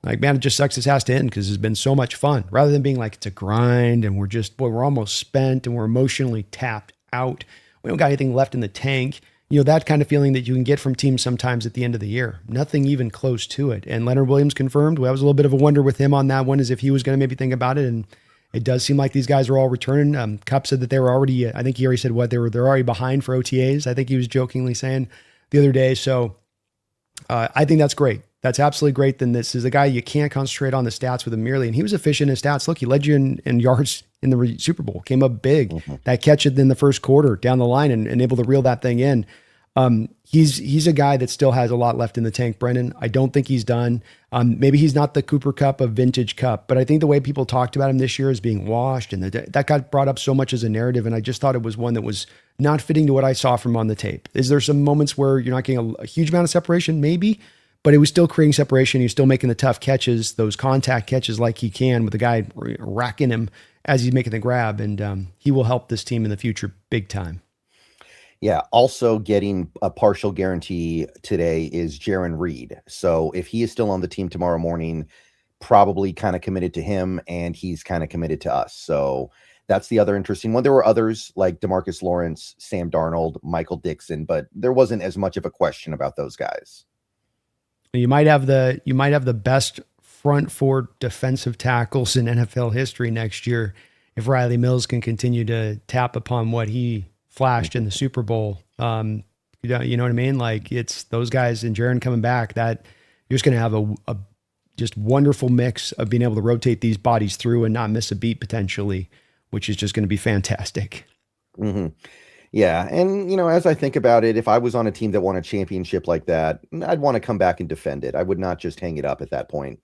Speaker 2: Like, man, it just sucks this has to end because it's been so much fun, rather than being like it's a grind and we're almost spent and we're emotionally tapped out. We don't got anything left in the tank. That kind of feeling that you can get from teams sometimes at the end of the year. Nothing even close to it. And Leonard Williams confirmed. Well, that was a little bit of a wonder with him on that one, as if he was going to maybe think about it. And it does seem like these guys are all returning. Kupp said that they were already, I think he already said they're already behind for OTAs. I think he was jokingly saying the other day. So I think that's great. That's absolutely great. Then this is a guy you can't concentrate on the stats with him merely. And he was efficient in his stats. Look, he led you in yards in the Super Bowl, came up big. Mm-hmm. That catch in the first quarter down the line and able to reel that thing in. He's a guy that still has a lot left in the tank, Brendan. I don't think he's done. Maybe he's not the Cooper Kupp of vintage Kupp, but I think the way people talked about him this year as being washed, and that got brought up so much as a narrative. And I just thought it was one that was not fitting to what I saw from on the tape. Is there some moments where you're not getting a huge amount of separation? Maybe, but it was still creating separation. He's still making the tough catches, those contact catches like he can, with the guy racking him as he's making the grab. And he will help this team in the future big time.
Speaker 1: Yeah, also getting a partial guarantee today is Jaron Reed. So if he is still on the team tomorrow morning, probably kind of committed to him, and he's kind of committed to us. So that's the other interesting one. There were others like DeMarcus Lawrence, Sam Darnold, Michael Dixon, but there wasn't as much of a question about those guys.
Speaker 2: You might have the best front four defensive tackles in NFL history next year if Riley Mills can continue to tap upon what he flashed in the Super Bowl. You know what I mean? Like, it's those guys and Jaron coming back, that you're just going to have a just wonderful mix of being able to rotate these bodies through and not miss a beat potentially, which is just going to be fantastic.
Speaker 1: Hmm. Yeah. And, as I think about it, if I was on a team that won a championship like that, I'd want to come back and defend it. I would not just hang it up at that point.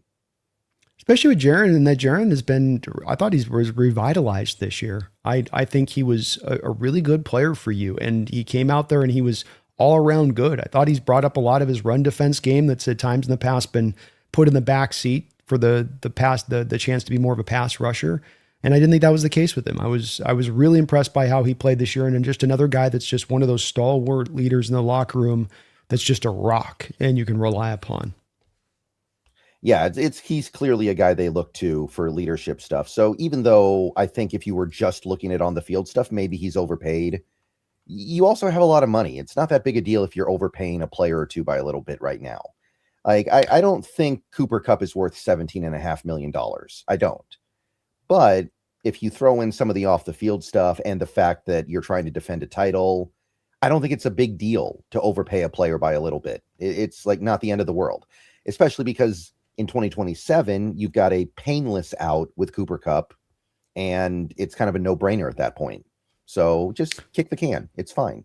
Speaker 2: Especially with Jaron, and that Jaron has been, I thought he was revitalized this year. I think he was a really good player for you, and he came out there and he was all around good. I thought he's brought up a lot of his run defense game that's at times in the past been put in the back seat for the chance to be more of a pass rusher. And I didn't think that was the case with him. I was really impressed by how he played this year, and then just another guy that's just one of those stalwart leaders in the locker room that's just a rock and you can rely upon.
Speaker 1: Yeah, he's clearly a guy they look to for leadership stuff. So even though I think if you were just looking at on the field stuff, maybe he's overpaid. You also have a lot of money. It's not that big a deal if you're overpaying a player or two by a little bit right now. Like I don't think Cooper Kupp is worth $17.5 million. I don't. But if you throw in some of the off the field stuff and the fact that you're trying to defend a title, I don't think it's a big deal to overpay a player by a little bit. It's like not the end of the world, especially because in 2027, you've got a painless out with Cooper Kupp, and it's kind of a no-brainer at that point. So just kick the can. It's fine.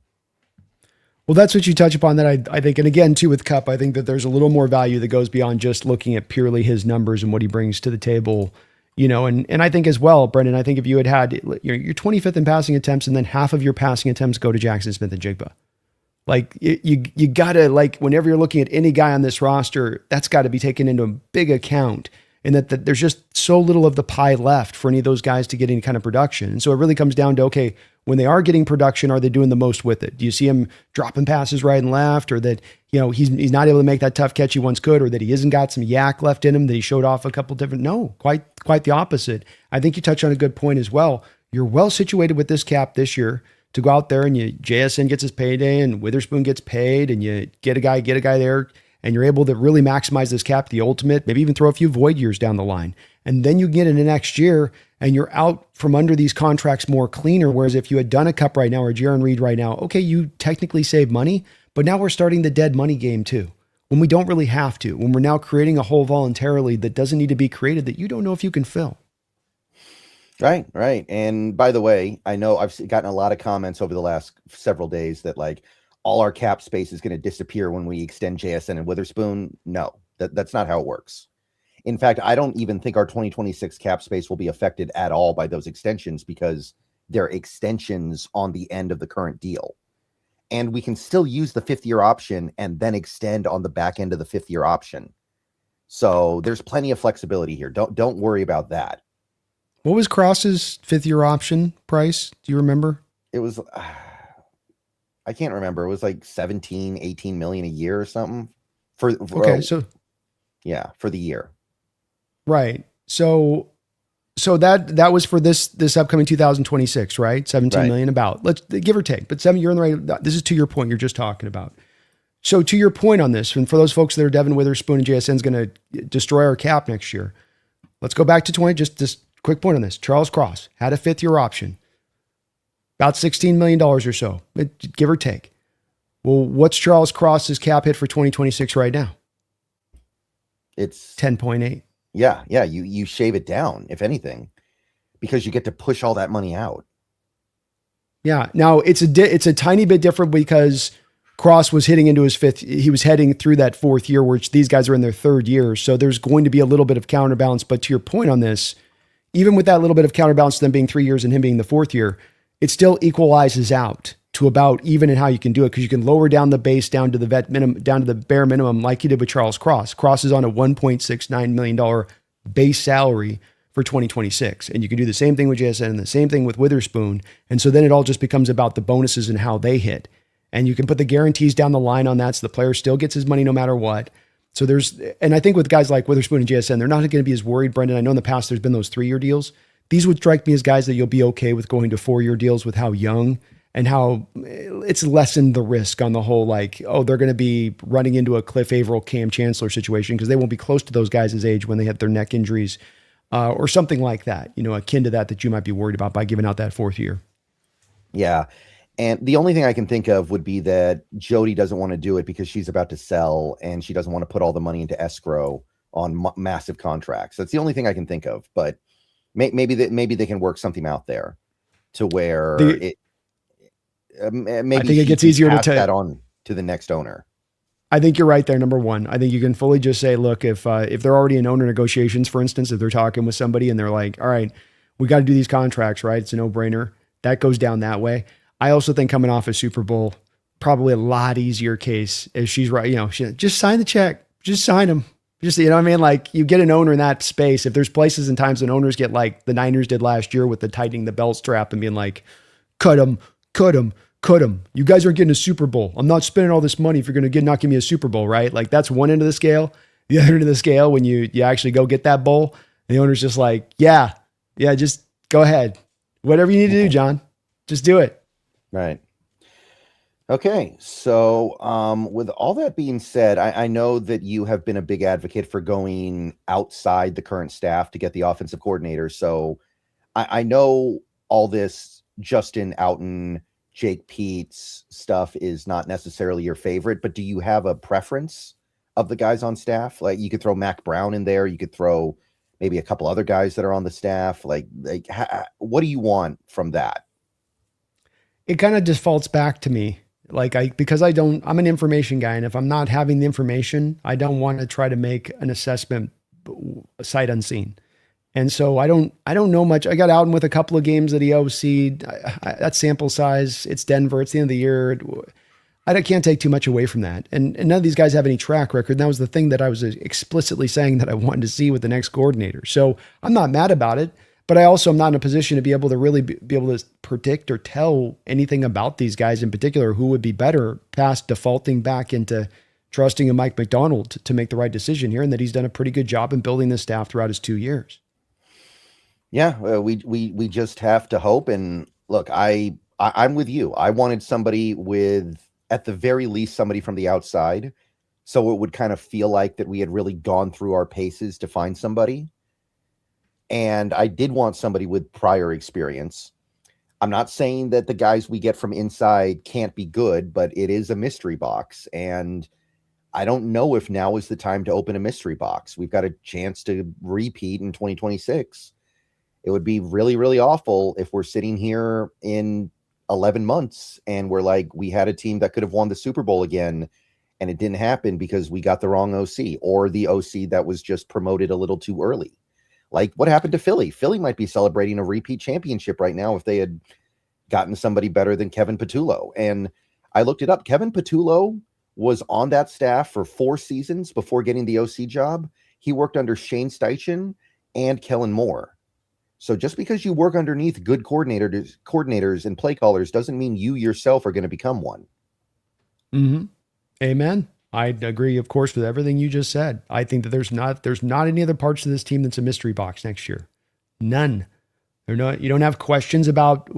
Speaker 2: Well, that's what you touch upon that I think, and again, too, with Kupp, I think that there's a little more value that goes beyond just looking at purely his numbers and what he brings to the table, and I think as well, Brendan, I think if you had your 25th in passing attempts and then half of your passing attempts go to Jackson Smith-Njigba. Like you gotta, like, whenever you're looking at any guy on this roster, that's got to be taken into a big account, and that there's just so little of the pie left for any of those guys to get any kind of production. And so it really comes down to, okay, when they are getting production, are they doing the most with it? Do you see him dropping passes right and left, or that he's not able to make that tough catch he once could, or that he hasn't got some yak left in him that he showed off a couple different? No, quite the opposite. I think you touched on a good point as well. You're well situated with this cap this year to go out there and JSN gets his payday and Witherspoon gets paid, and you get a guy there, and you're able to really maximize this cap to the ultimate, maybe even throw a few void years down the line. And then you get into next year and you're out from under these contracts more cleaner. Whereas if you had done a Kupp right now or Jaron Reed right now, okay, you technically save money, but now we're starting the dead money game too. When we don't really have to, when we're now creating a hole voluntarily that doesn't need to be created, that you don't know if you can fill.
Speaker 1: Right. And by the way, I know I've gotten a lot of comments over the last several days that like all our cap space is going to disappear when we extend JSN and Witherspoon. No, that's not how it works. In fact, I don't even think our 2026 cap space will be affected at all by those extensions because they're extensions on the end of the current deal. And we can still use the 5th-year option and then extend on the back end of the 5th-year option. So there's plenty of flexibility here. Don't worry about that.
Speaker 2: What was Cross's 5th-year option price? Do you remember?
Speaker 1: It was, I can't remember. It was like 17, 18 million a year or something for yeah, for the year. Right.
Speaker 2: So that was for this upcoming 2026, right? 17 million about. Let's give or take. But you're in the right. This is to your point you're just talking about. So to your point on this, and for those folks that are Devin Witherspoon and JSN is going to destroy our cap next year. Let's go back to 20. Just quick point on this. Charles Cross had a 5th-year option, about $16 million or so, give or take. Well, what's Charles Cross's cap hit for 2026 right now?
Speaker 1: It's
Speaker 2: 10.8.
Speaker 1: Yeah. You shave it down, if anything, because you get to push all that money out.
Speaker 2: Yeah. Now it's a tiny bit different because Cross was hitting into his 5th. He was heading through that 4th year, which these guys are in their 3rd year. So there's going to be a little bit of counterbalance. But to your point on this, even with that little bit of counterbalance, them being 3 years and him being the 4th year, it still equalizes out to about even in how you can do it, because you can lower down the base down to the vet minimum, down to the bare minimum, like you did with Charles Cross. Cross is on a $1.69 million base salary for 2026. And you can do the same thing with JSN and the same thing with Witherspoon. And so then it all just becomes about the bonuses and how they hit. And you can put the guarantees down the line on that, so the player still gets his money no matter what. So and I think with guys like Witherspoon and JSN, they're not going to be as worried, Brendan. I know in the past there's been those 3-year deals. These would strike me as guys that you'll be okay with going to 4-year deals with how young and how it's lessened the risk on the whole, like, oh, they're going to be running into a Cliff Averill, Cam Chancellor situation because they won't be close to those guys' age when they have their neck injuries or something like that, akin to that you might be worried about by giving out that 4th year.
Speaker 1: Yeah. And the only thing I can think of would be that Jody doesn't want to do it because she's about to sell and she doesn't want to put all the money into escrow on massive contracts. That's the only thing I can think of. But maybe they can work something out there to where maybe
Speaker 2: I think it
Speaker 1: she
Speaker 2: gets
Speaker 1: can
Speaker 2: easier to
Speaker 1: pass that on to the next owner.
Speaker 2: I think you're right there. Number one, I think you can fully just say, look, if they're already in owner negotiations, for instance, if they're talking with somebody and they're like, all right, we got to do these contracts, right? It's a no brainer. That goes down that way. I also think coming off a Super Bowl, probably a lot easier case if she's right. You know, just sign the check, just sign them. Just, you know what I mean? Like you get an owner in that space. If there's places and times when owners get like the Niners did last year with the tightening the belt strap and being like, cut them, cut them, cut them. You guys aren't getting a Super Bowl. I'm not spending all this money if you're going to not give me a Super Bowl, right? Like that's one end of the scale. The other end of the scale, when you actually go get that bowl, the owner's just like, yeah, just go ahead. Whatever you need to do, John, just do it.
Speaker 1: Right. Okay. So with all that being said, I know that you have been a big advocate for going outside the current staff to get the offensive coordinator. So I know all this Justin Outen, Jake Peets stuff is not necessarily your favorite, but do you have a preference of the guys on staff? Like you could throw Mac Brown in there. You could throw maybe a couple other guys that are on the staff. What do you want from that?
Speaker 2: It kind of defaults back to me. Because I'm an information guy. And if I'm not having the information, I don't want to try to make an assessment sight unseen. And so I don't know much. I got Outen with a couple of games that he OC'd. That sample size, it's Denver. It's the end of the year. I can't take too much away from that. And none of these guys have any track record. And that was the thing that I was explicitly saying that I wanted to see with the next coordinator. So I'm not mad about it, but I also am not in a position to be able to really be able to predict or tell anything about these guys in particular who would be better past defaulting back into trusting in Mike McDonald to make the right decision here, and that he's done a pretty good job in building this staff throughout his 2 years.
Speaker 1: Yeah, we just have to hope. And look, I'm with you. I wanted somebody with, at the very least, somebody from the outside, so it would kind of feel like that we had really gone through our paces to find somebody. And I did want somebody with prior experience. I'm not saying that the guys we get from inside can't be good, but it is a mystery box. And I don't know if now is the time to open a mystery box. We've got a chance to repeat in 2026. It would be really, really awful if we're sitting here in 11 months and we're like, we had a team that could have won the Super Bowl again, and it didn't happen because we got the wrong OC, or the OC that was just promoted a little too early. Like what happened to Philly? Philly might be celebrating a repeat championship right now if they had gotten somebody better than Kevin Patullo. And I looked it up. Kevin Patullo was on that staff for 4 seasons before getting the OC job. He worked under Shane Steichen and Kellen Moore. So just because you work underneath good coordinators and play callers doesn't mean you yourself are going to become one.
Speaker 2: Mm-hmm. Amen. I agree, of course, with everything you just said. I think that there's not any other parts of this team that's a mystery box next year. None. You don't have questions about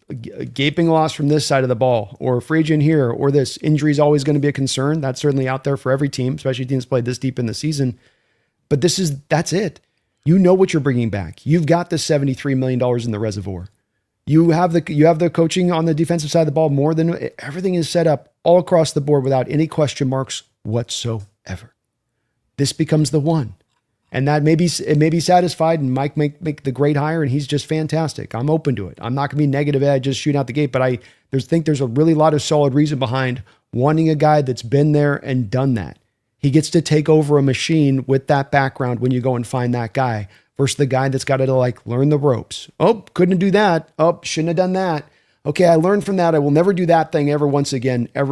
Speaker 2: a gaping loss from this side of the ball, or a free agent here, or this injury is always going to be a concern. That's certainly out there for every team, especially teams played this deep in the season. But that's it. You know what you're bringing back. You've got the $73 million in the reservoir. You have the coaching on the defensive side of the ball more than everything is set up all across the board without any question marks whatsoever. This becomes the one. And that it may be satisfied and Mike make the great hire and he's just fantastic. I'm open to it. I'm not going to be negative at just shooting out the gate, but I think there's a really lot of solid reason behind wanting a guy that's been there and done that. He gets to take over a machine with that background when you go and find that guy versus the guy that's got to learn the ropes. Oh, couldn't do that. Oh, shouldn't have done that. Okay, I learned from that. I will never do that thing ever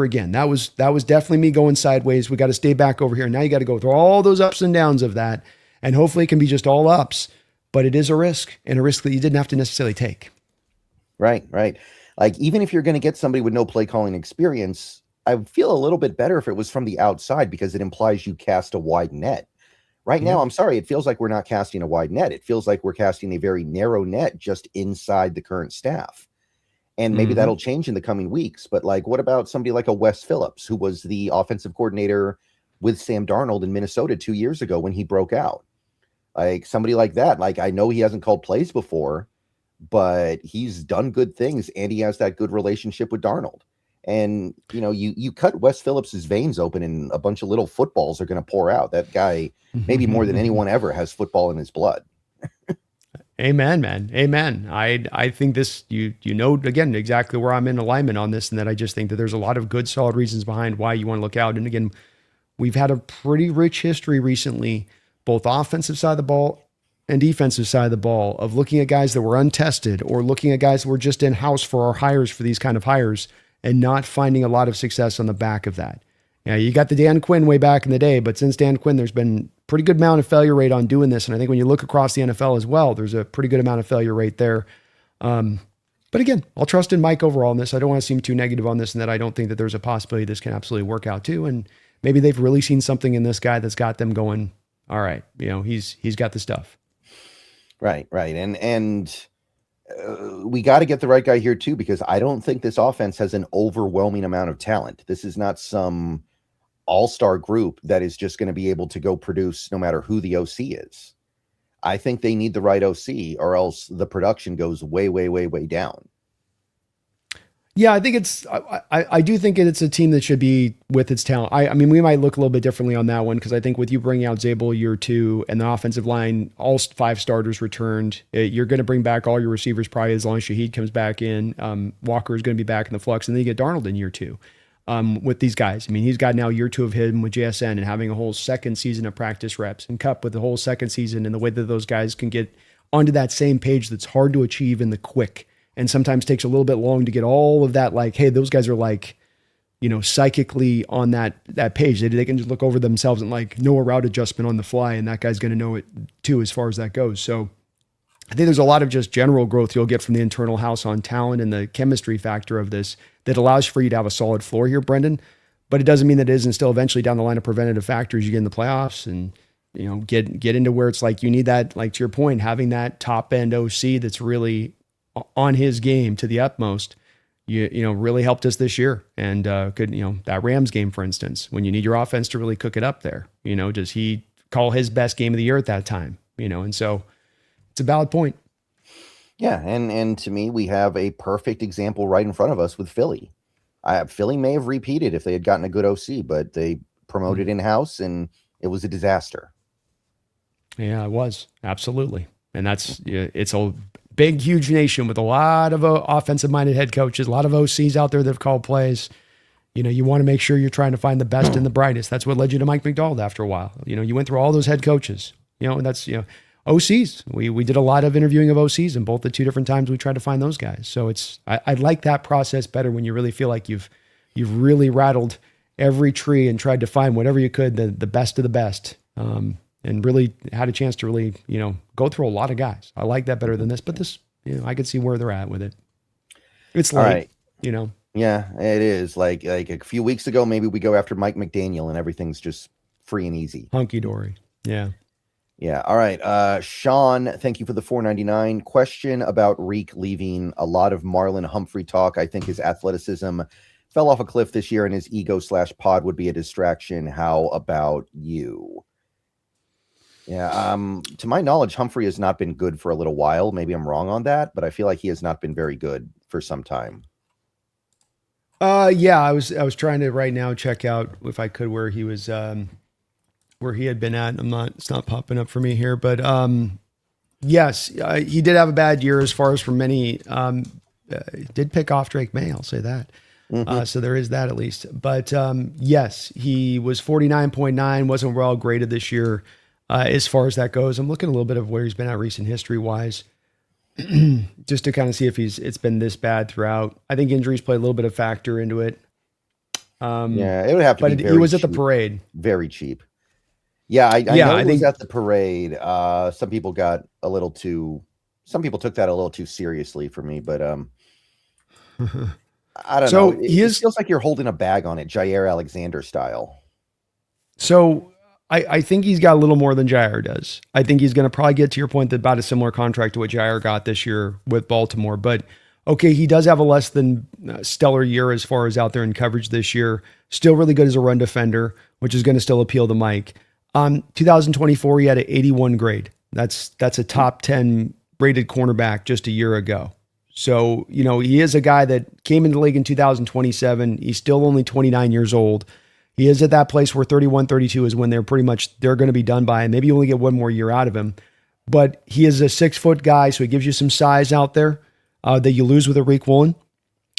Speaker 2: again. That was definitely me going sideways. We got to stay back over here. Now you got to go through all those ups and downs of that. And hopefully it can be just all ups, but it is a risk, and a risk that you didn't have to necessarily take.
Speaker 1: Right. Like even if you're going to get somebody with no play calling experience, I would feel a little bit better if it was from the outside because it implies you cast a wide net. Right now, I'm sorry, it feels like we're not casting a wide net. It feels like we're casting a very narrow net just inside the current staff. And maybe that'll change in the coming weeks. But what about somebody like a Wes Phillips, who was the offensive coordinator with Sam Darnold in Minnesota 2 years ago when he broke out? Like somebody like that. I know he hasn't called plays before, but he's done good things and he has that good relationship with Darnold. And, you cut Wes Phillips's veins open and a bunch of little footballs are going to pour out. That guy, maybe more than anyone ever, has football in his blood.
Speaker 2: Amen, man. Amen. I think this, you know, again, exactly where I'm in alignment on this, and that I just think that there's a lot of good, solid reasons behind why you want to look out. And again, we've had a pretty rich history recently, both offensive side of the ball and defensive side of the ball, of looking at guys that were untested or looking at guys that were just in house for our hires, for these kind of hires, and not finding a lot of success on the back of that. Yeah, you got the Dan Quinn way back in the day, but since Dan Quinn, there's been pretty good amount of failure rate on doing this. And I think when you look across the NFL as well, there's a pretty good amount of failure rate there. But again, I'll trust in Mike overall on this. I don't want to seem too negative on this, and that I don't think that there's a possibility this can absolutely work out too. And maybe they've really seen something in this guy that's got them going, all right, you know, he's got the stuff.
Speaker 1: Right. And we got to get the right guy here too, because I don't think this offense has an overwhelming amount of talent. This is not some all-star group that is just going to be able to go produce no matter who the OC is. I think they need the right OC, or else the production goes way, way, way, way down.
Speaker 2: Yeah, I think I do think it's a team that should be with its talent. I mean, we might look a little bit differently on that one, because I think with you bringing out Zabel year 2 and the offensive line, all 5 starters returned, you're going to bring back all your receivers probably as long as Shaheed comes back in. Walker is going to be back in the flux, and then you get Darnold in year 2 with these guys. I mean, he's got now year 2 of him with JSN and having a whole second season of practice reps, and Kupp with the whole second season, and the way that those guys can get onto that same page that's hard to achieve in the quick. And sometimes takes a little bit long to get all of that, like, hey, those guys are like, you know, psychically on that page. They can just look over themselves and like know a route adjustment on the fly, and that guy's going to know it too as far as that goes. So I think there's a lot of just general growth you'll get from the internal house on talent and the chemistry factor of this that allows for you to have a solid floor here, Brendan. But it doesn't mean that it isn't still eventually down the line of preventative factors. You get in the playoffs and, you know, get into where it's like you need that, like to your point, having that top end OC that's really on his game to the utmost, you know, really helped us this year. And could, you know, that Rams game, for instance, when you need your offense to really cook it up there, you know, does he call his best game of the year at that time? You know, and so it's a valid point.
Speaker 1: Yeah, and to me, we have a perfect example right in front of us with Philly. Philly may have repeated if they had gotten a good OC, but they promoted in-house, and it was a disaster.
Speaker 2: Yeah, it was. Absolutely. And it's a big, huge nation with a lot of offensive-minded head coaches, a lot of OCs out there that have called plays. You know, you want to make sure you're trying to find the best and the brightest. That's what led you to Mike McDonald after a while. You know, you went through all those head coaches, you know, and that's, you know, OCs. We did a lot of interviewing of OCs, and both the 2 different times we tried to find those guys. So I like that process better when you really feel like you've really rattled every tree and tried to find whatever you could, the best of the best. And really had a chance to really, you know, go through a lot of guys. I like that better than this, but this, you know, I could see where they're at with it. It's late, right. You know?
Speaker 1: Yeah, it is. Like a few weeks ago, maybe we go after Mike McDaniel and everything's just free and easy.
Speaker 2: Hunky-dory. Yeah.
Speaker 1: Yeah. All right. Sean, thank you for the $4.99. Question about Reek leaving. A lot of Marlon Humphrey talk. I think his athleticism fell off a cliff this year, and his ego/pod would be a distraction. How about you? Yeah, to my knowledge, Humphrey has not been good for a little while. Maybe I'm wrong on that, but I feel like he has not been very good for some time.
Speaker 2: Yeah, I was trying to right now check out if I could where he was, where he had been at. It's not popping up for me here, but yes, he did have a bad year as far as for many. He did pick off Drake May, I'll say that. Mm-hmm. So there is that at least. But yes, he was 49.9, wasn't well graded this year. As far as that goes, I'm looking a little bit of where he's been at recent history wise, just to kind of see if it's been this bad throughout. I think injuries play a little bit of factor into it.
Speaker 1: Yeah, it would have to be.
Speaker 2: But he was at the parade.
Speaker 1: Very cheap. Yeah, I know he was at the parade. Some people got a little too. Some people took that a little too seriously for me, but I don't know. It feels like you're holding a bag on it, Jair Alexander style.
Speaker 2: So. I think he's got a little more than Jair does. I think he's going to probably get to your point that about a similar contract to what Jair got this year with Baltimore. But okay, he does have a less than stellar year as far as out there in coverage this year. Still really good as a run defender, which is going to still appeal to Mike. 2024, he had an 81 grade. That's a top 10 rated cornerback just a year ago. So, you know, he is a guy that came into the league in 2027. He's still only 29 years old. He is at that place where 31, 32 is when they're going to be done by, and maybe you only get one more year out of him. but he is a 6-foot guy, so he gives you some size out there that you lose with a Riq Woolen.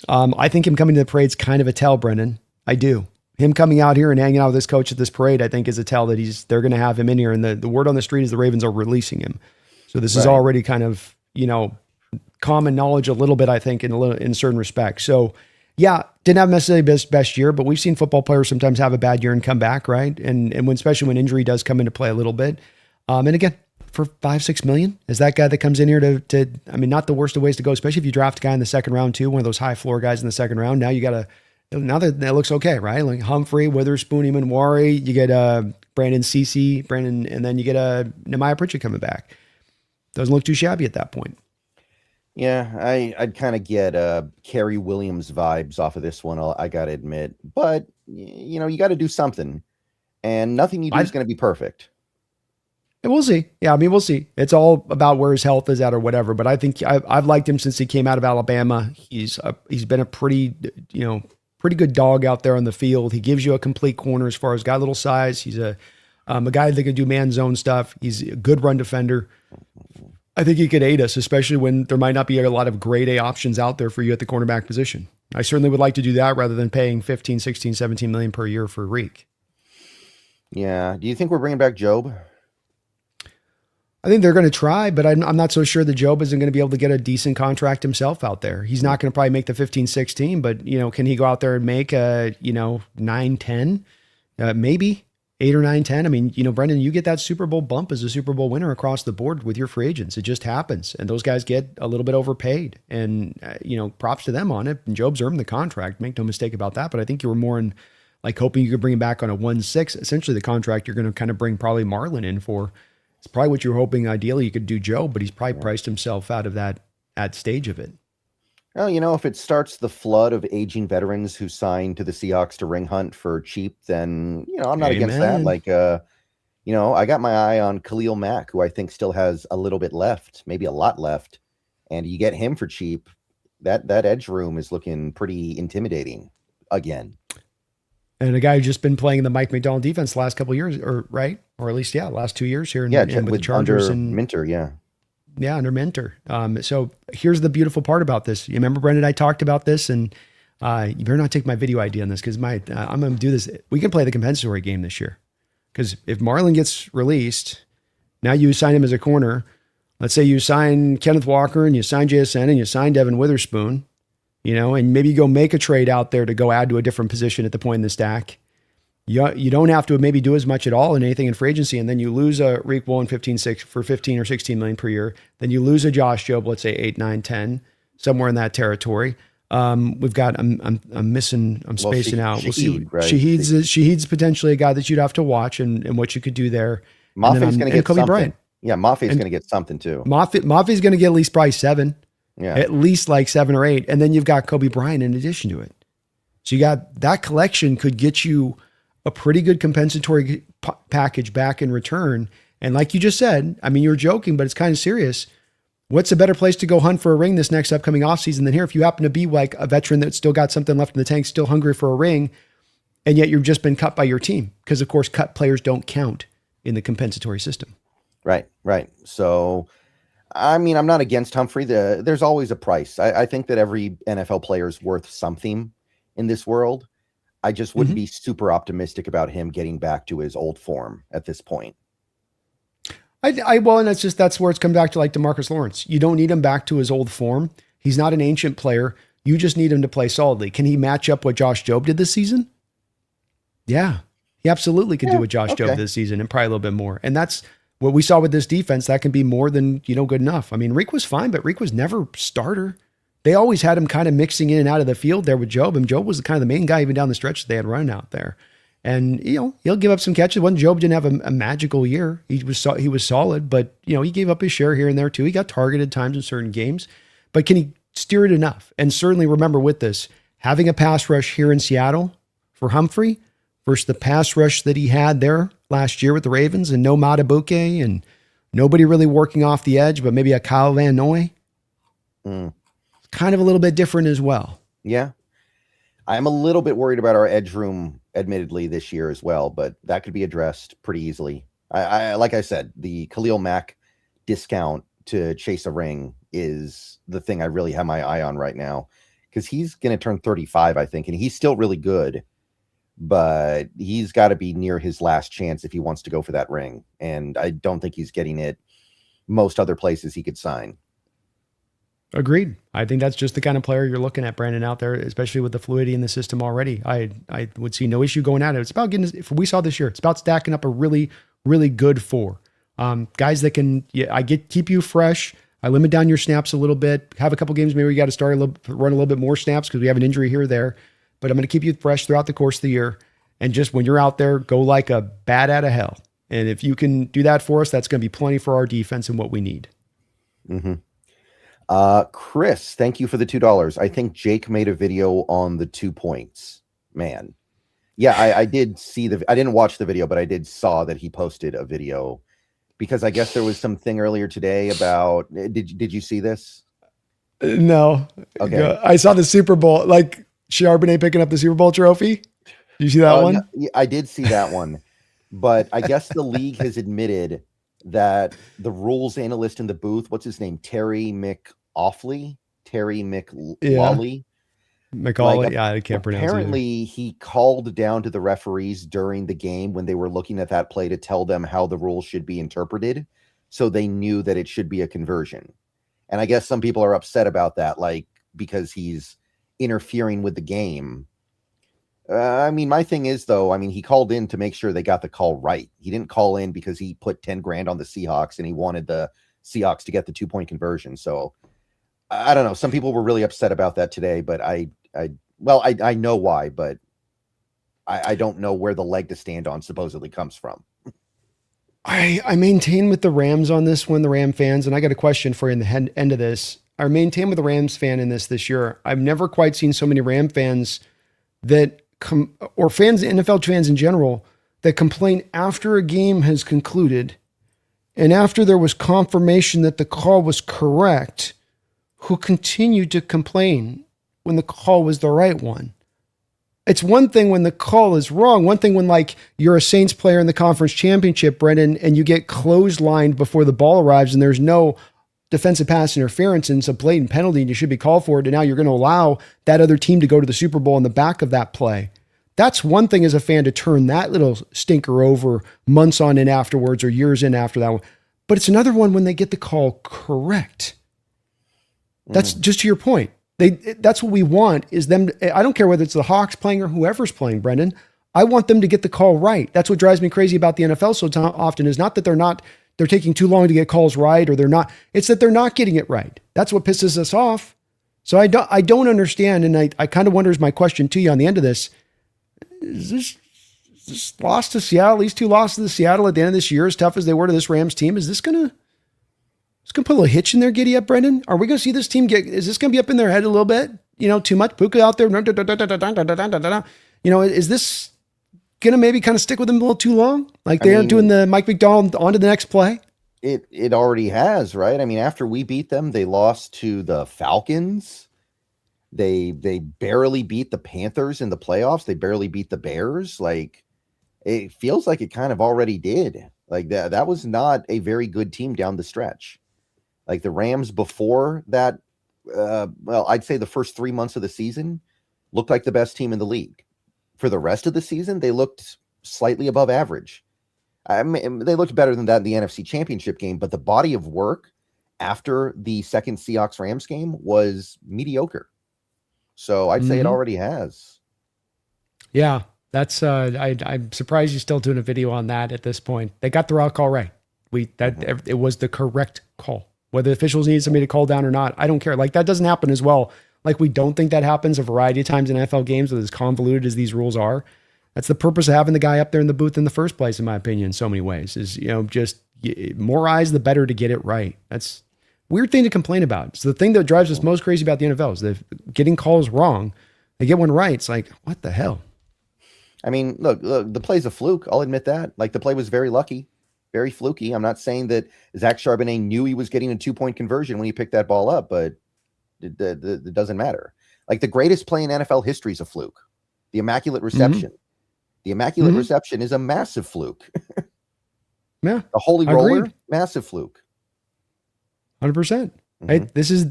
Speaker 2: I think him coming to the parade's kind of a tell, Brendan. I do. Him coming out here and hanging out with this coach at this parade, I think, is a tell that they're going to have him in here. And the word on the street is the Ravens are releasing him. So this is already kind of, common knowledge a little bit, I think, in certain respects. So yeah, didn't have necessarily best year, but we've seen football players sometimes have a bad year and come back, right? And when, especially when injury does come into play a little bit. And again, for $5-6 million, is that guy that comes in here to not the worst of ways to go, especially if you draft a guy in the second round too, one of those high floor guys in the second round. Now that looks okay, right? Like Humphrey, Witherspoon, Emanwari, you get Brandon Cece, and then you get Nehemiah Pritchett coming back. Doesn't look too shabby at that point.
Speaker 1: Yeah, I'd kind of get Kerry Williams vibes off of this one, I got to admit. But, you got to do something. And nothing you do is going to be perfect.
Speaker 2: And we'll see. Yeah, we'll see. It's all about where his health is at or whatever. But I think I've liked him since he came out of Alabama. He's been a pretty good dog out there on the field. He gives you a complete corner as far as got a little size. He's a guy that can do man zone stuff. He's a good run defender. I think he could aid us, especially when there might not be a lot of grade A options out there for you at the cornerback position. I certainly would like to do that rather than paying 15, 16, 17 million per year for Riq.
Speaker 1: Yeah. Do you think we're bringing back Job?
Speaker 2: I think they're going to try, but I'm not so sure that Job isn't going to be able to get a decent contract himself out there. He's not going to probably make the 15, 16, but can he go out there and make 9, 10, maybe 8 or 9, 10? Brendan, you get that Super Bowl bump as a Super Bowl winner across the board with your free agents. It just happens. And those guys get a little bit overpaid and, props to them on it. And Job's earned the contract. Make no mistake about that. But I think you were more in like hoping you could bring him back on a 1-6, essentially the contract you're going to kind of bring probably Marlon in for. It's probably what you're hoping. Ideally, you could do Joe, but he's probably priced himself out of that stage of it.
Speaker 1: Well, if it starts the flood of aging veterans who signed to the Seahawks to ring hunt for cheap, then, I'm not against that. Like, I got my eye on Khalil Mack, who I think still has a little bit left, maybe a lot left. And you get him for cheap. That edge room is looking pretty intimidating again.
Speaker 2: And a guy who's just been playing in the Mike McDonald defense the last couple of years, or at least, last 2 years here with the Chargers and
Speaker 1: Minter, Yeah,
Speaker 2: under Minter. So here's the beautiful part about this. You remember, Brendan, I talked about this, and you better not take my video ID on this because I'm going to do this. We can play the compensatory game this year because if Marlon gets released, now you sign him as a corner. Let's say you sign Kenneth Walker and you sign JSN and you sign Devin Witherspoon, and maybe you go make a trade out there to go add to a different position at the point in the stack. You don't have to maybe do as much at all in anything in free agency, and then you lose a Riq Woolen 15-6 for 15 or 16 million per year. Then you lose a Josh Jobe, let's say 8, 9, 10, somewhere in that territory. We've got I'm spacing out. We'll see. Right? Shahid's potentially a guy that you'd have to watch and what you could do there.
Speaker 1: Maffei's going to get
Speaker 2: Kobe
Speaker 1: something.
Speaker 2: Bryant.
Speaker 1: Yeah, Maffei's going to get something too.
Speaker 2: Maffei's going to get at least probably 7.
Speaker 1: Yeah,
Speaker 2: at least like 7 or 8, and then you've got Kobe Bryant in addition to it. So you got that collection could get you a pretty good compensatory package back in return. And like you just said, you're joking, but it's kind of serious. What's a better place to go hunt for a ring this next upcoming offseason than here? If you happen to be like a veteran that's still got something left in the tank, still hungry for a ring, and yet you've just been cut by your team. Because of course, cut players don't count in the compensatory system.
Speaker 1: Right. So, I'm not against Humphrey. There's always a price. I think that every NFL player is worth something in this world. I just wouldn't be super optimistic about him getting back to his old form at this point.
Speaker 2: And that's where it's come back to like DeMarcus Lawrence. You don't need him back to his old form. He's not an ancient player. You just need him to play solidly. Can he match up what Josh Jobe did this season? Yeah, he absolutely can do what Josh Jobe did this season and probably a little bit more. And that's what we saw with this defense. That can be more than, good enough. Riq was fine, but Riq was never starter. They always had him kind of mixing in and out of the field there with Jobe, and Jobe was kind of the main guy even down the stretch that they had running out there. And, he'll give up some catches. When Jobe didn't have a magical year, he was solid, but, he gave up his share here and there too. He got targeted times in certain games, but can he steer it enough? And certainly remember with this, having a pass rush here in Seattle for Humphrey versus the pass rush that he had there last year with the Ravens and no Matabuke and nobody really working off the edge, but maybe a Kyle Van Noy. Kind of a little bit different as well.
Speaker 1: Yeah. I'm a little bit worried about our edge room, admittedly, this year as well, but that could be addressed pretty easily. I like I said, the Khalil Mack discount to chase a ring is the thing I really have my eye on right now, because he's going to turn 35, I think, and he's still really good, but he's got to be near his last chance if he wants to go for that ring. And I don't think he's getting it most other places he could sign.
Speaker 2: Agreed. I think that's just the kind of player you're looking at, Brandon, out there, especially with the fluidity in the system already. I would see no issue going at it. It's about getting, if we saw this year, it's about stacking up a really, really good four. Guys that can, keep you fresh. I limit down your snaps a little bit, have a couple games, maybe you got to run a little bit more snaps because we have an injury here or there, but I'm going to keep you fresh throughout the course of the year. And just when you're out there, go like a bat out of hell. And if you can do that for us, that's going to be plenty for our defense and what we need.
Speaker 1: Mm-hmm. Chris, thank you for the $2. I think Jake made a video on the 2 points. Man. Yeah, I did see I didn't watch the video, but I saw that he posted a video, because I guess there was something earlier today about, did you see this?
Speaker 2: No.
Speaker 1: Okay.
Speaker 2: I saw the Super Bowl, like Charbonnet picking up the Super Bowl trophy. Did you see that one?
Speaker 1: No, I did see that one, but I guess the league has admitted that the rules analyst in the booth, what's his name? Terry McLaughlin?
Speaker 2: McCauley. I can't pronounce it.
Speaker 1: Apparently, he called down to the referees during the game when they were looking at that play to tell them how the rules should be interpreted, so they knew that it should be a conversion. And I guess some people are upset about that, like, because he's interfering with the game. I mean, my thing is, though, I mean, he called in to make sure they got the call right. He didn't call in because he put 10 grand on the Seahawks and he wanted the Seahawks to get the 2-point conversion. So I don't know. Some people were really upset about that today, but I know why, but I don't know where the leg to stand on supposedly comes from.
Speaker 2: I maintain with the Rams on this one, the Ram fans, and I got a question for you in the end of this. I maintain with the Rams fan in this year. I've never quite seen so many Ram fans or fans, NFL fans in general, that complain after a game has concluded and after there was confirmation that the call was correct, who continued to complain when the call was the right one. It's one thing when the call is wrong. One thing when, like, you're a Saints player in the conference championship, Brendan, and you get clotheslined before the ball arrives and there's no defensive pass interference and it's a blatant penalty and you should be called for it. And now you're going to allow that other team to go to the Super Bowl on the back of that play. That's one thing as a fan to turn that little stinker over months on in afterwards or years in after that one. But it's another one when they get the call correct. That's just to your point. That's what we want is them. I don't care whether it's the Hawks playing or whoever's playing, Brendan. I want them to get the call right. That's what drives me crazy about the NFL so often is not that they're taking too long to get calls right, or it's that they're not getting it right. That's what pisses us off. So I don't understand. And I kind of wonder, is my question to you on the end of this, is this loss to Seattle, these two losses to Seattle at the end of this year, as tough as they were to this Rams team, is this going to put a little hitch in their giddy up, Brendan? Are we going to see this team is this going to be up in their head a little bit? Too much Puka out there. Is this going to maybe kind of stick with them a little too long? Like they aren't doing the Mike McDonald on to the next play?
Speaker 1: It already has, right? I mean, after we beat them, they lost to the Falcons. They barely beat the Panthers in the playoffs. They barely beat the Bears. Like, it feels like it kind of already did. Like that was not a very good team down the stretch. Like the Rams before that, I'd say the first 3 months of the season looked like the best team in the league. For the rest of the season, they looked slightly above average. I mean, they looked better than that in the NFC Championship game, but the body of work after the second Seahawks-Rams game was mediocre. So I'd say it already has.
Speaker 2: Yeah, that's I'm surprised you're still doing a video on that at this point. They got the route call right. It was the correct call. Whether officials need somebody to call down or not, I don't care. Like that doesn't happen as well. Like we don't think that happens a variety of times in NFL games with as convoluted as these rules are. That's the purpose of having the guy up there in the booth in the first place, in my opinion, in so many ways, is, just more eyes, the better to get it right. That's a weird thing to complain about. So the thing that drives us most crazy about the NFL is that getting calls wrong, they get one right. It's like, what the hell?
Speaker 1: I mean, look, the play's a fluke. I'll admit that. Like the play was very lucky, very fluky. I'm not saying that Zach Charbonnet knew he was getting a 2-point conversion when he picked that ball up, but it doesn't matter. Like the greatest play in NFL history is a fluke. The Immaculate Reception. The Immaculate Reception is a massive fluke.
Speaker 2: Yeah.
Speaker 1: The Holy Roller, massive fluke.
Speaker 2: 100%. Hey,
Speaker 1: Mhm.
Speaker 2: this is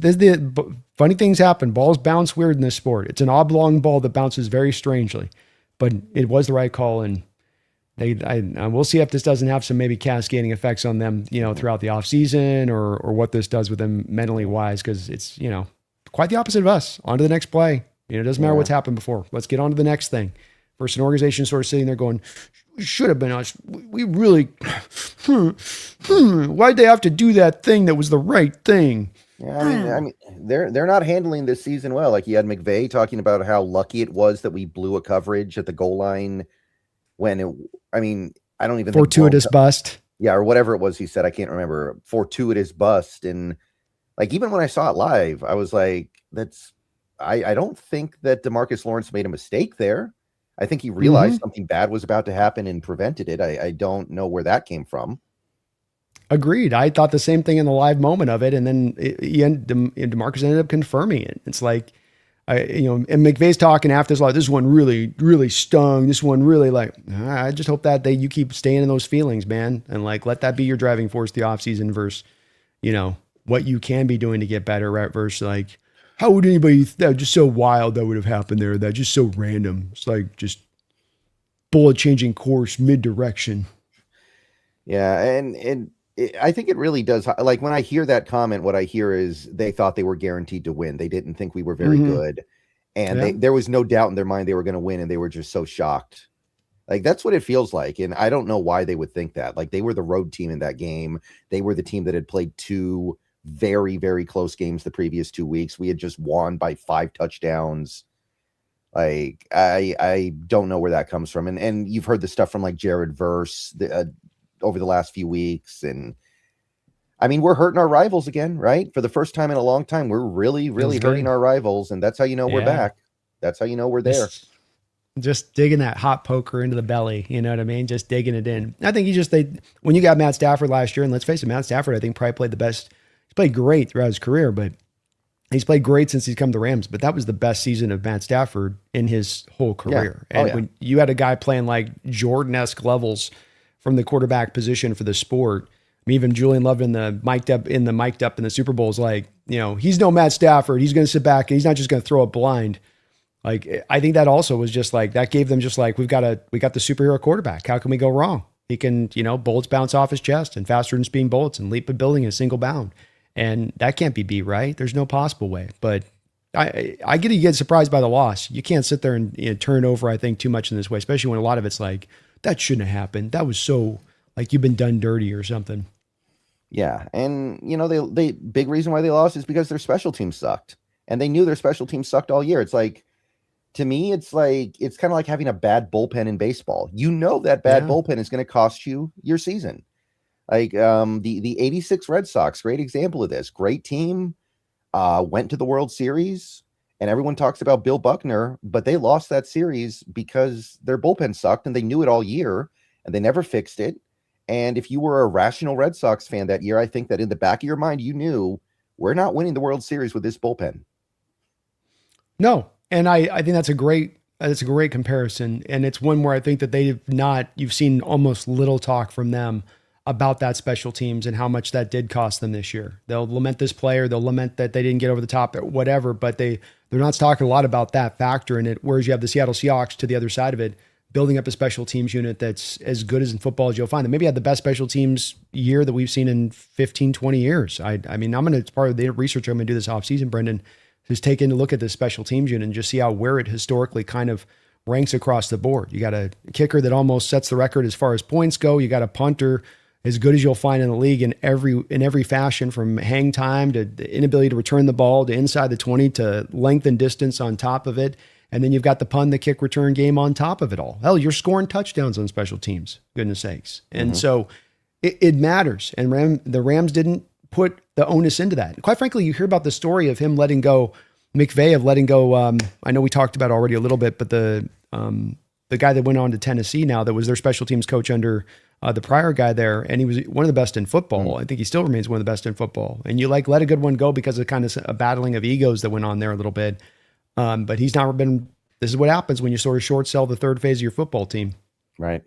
Speaker 2: funny things happen. Balls bounce weird in this sport. It's an oblong ball that bounces very strangely, but it was the right call. And we'll see if this doesn't have some maybe cascading effects on them, throughout the off season or what this does with them mentally wise. Cause it's, quite the opposite of us. On to the next play. It doesn't matter
Speaker 1: Yeah.
Speaker 2: what's happened before. Let's get on to the next thing. Versus an organization sort of sitting there going, should have been us. We really, why'd they have to do that thing that was the right thing?
Speaker 1: Yeah, I mean, they're not handling this season well. Like you had McVay talking about how lucky it was that we blew a coverage at the goal line when it. I mean, I don't even think
Speaker 2: Fortuitous bust.
Speaker 1: yeah, or whatever it was he said. I can't remember. Fortuitous bust, and like even when I saw it live, I was like, "That's." I don't think that DeMarcus Lawrence made a mistake there. I think he realized something bad was about to happen and prevented it. I don't know where that came from.
Speaker 2: Agreed. I thought the same thing in the live moment of it, and then DeMarcus ended up confirming it. It's like, and McVay's talking after this, like, this one really, really stung. This one really, like, I just hope that you keep staying in those feelings, man, and like let that be your driving force the offseason versus, what you can be doing to get better, right? Versus like, how would anybody that just so wild that would have happened there? That just so random. It's like just bullet changing course mid direction.
Speaker 1: Yeah, and I think it really does. Like when I hear that comment, what I hear is they thought they were guaranteed to win. They didn't think we were very good, and there was no doubt in their mind they were going to win, and they were just so shocked. Like that's what it feels like, and I don't know why they would think that. Like they were the road team in that game. They were the team that had played two very, very close games the previous 2 weeks. We had just won by 5 touchdowns. Like I don't know where that comes from, and you've heard the stuff from like Jared Verse over the last few weeks, and I mean we're hurting our rivals again, right? For the first time in a long time, we're really, really hurting our rivals, and that's how you know we're back. That's how you know we're there.
Speaker 2: Just digging that hot poker into the belly, you know what I mean? Just digging it in. I think when you got Matt Stafford last year, and let's face it, Matt Stafford, I think probably played the best. He's played great throughout his career, but he's played great since he's come to the Rams. But that was the best season of Matt Stafford in his whole career.
Speaker 1: Yeah.
Speaker 2: And when you had a guy playing like Jordan-esque levels from the quarterback position for the sport, I mean, even Julian Love in the mic'd up in the Super Bowl is like, he's no Matt Stafford. He's going to sit back and he's not just going to throw it blind. Like, I think that also was just like, that gave them just like, we got the superhero quarterback. How can we go wrong? He can, bullets bounce off his chest and faster than speeding bullets and leap a building in a single bound. And that can't be beat, right? There's no possible way. But I get surprised by the loss. You can't sit there and turn over, I think, too much in this way, especially when a lot of it's like, that shouldn't have happened. That was so like you've been done dirty or something.
Speaker 1: Yeah. And, they big reason why they lost is because their special teams sucked. And they knew their special teams sucked all year. It's like, to me, it's kind of like having a bad bullpen in baseball. That bad bullpen is going to cost you your season. Like the 86 Red Sox, great example of this. Great team, went to the World Series, and everyone talks about Bill Buckner, but they lost that series because their bullpen sucked, and they knew it all year, and they never fixed it. And if you were a rational Red Sox fan that year, I think that in the back of your mind, you knew we're not winning the World Series with this bullpen.
Speaker 2: No. And I think that's a great comparison. And it's one where I think that you've seen almost little talk from them about that special teams and how much that did cost them this year. They'll lament this player. They'll lament that they didn't get over the top or whatever, but they're not talking a lot about that factor in it. Whereas you have the Seattle Seahawks to the other side of it, building up a special teams unit that's as good as in football as you'll find. They maybe had the best special teams year that we've seen in 15, 20 years. I mean, it's part of the research I'm going to do this offseason, Brendan, who's taken a look at this special teams unit and just see where it historically kind of ranks across the board. You got a kicker that almost sets the record as far as points go. You got a punter as good as you'll find in the league in every fashion, from hang time to the inability to return the ball to inside the 20 to length and distance on top of it. And then you've got the punt, the kick return game on top of it all. Hell, you're scoring touchdowns on special teams, goodness sakes. And so it matters. And the Rams didn't put the onus into that. Quite frankly, you hear about the story of him letting go, McVay of letting go. I know we talked about it already a little bit, but the guy that went on to Tennessee now, that was their special teams coach under the prior guy there, and he was one of the best in football. I think he still remains one of the best in football. And you let a good one go because of kind of a battling of egos that went on there a little bit. But he's not been. This is what happens when you sort of short sell the third phase of your football team.
Speaker 1: Right.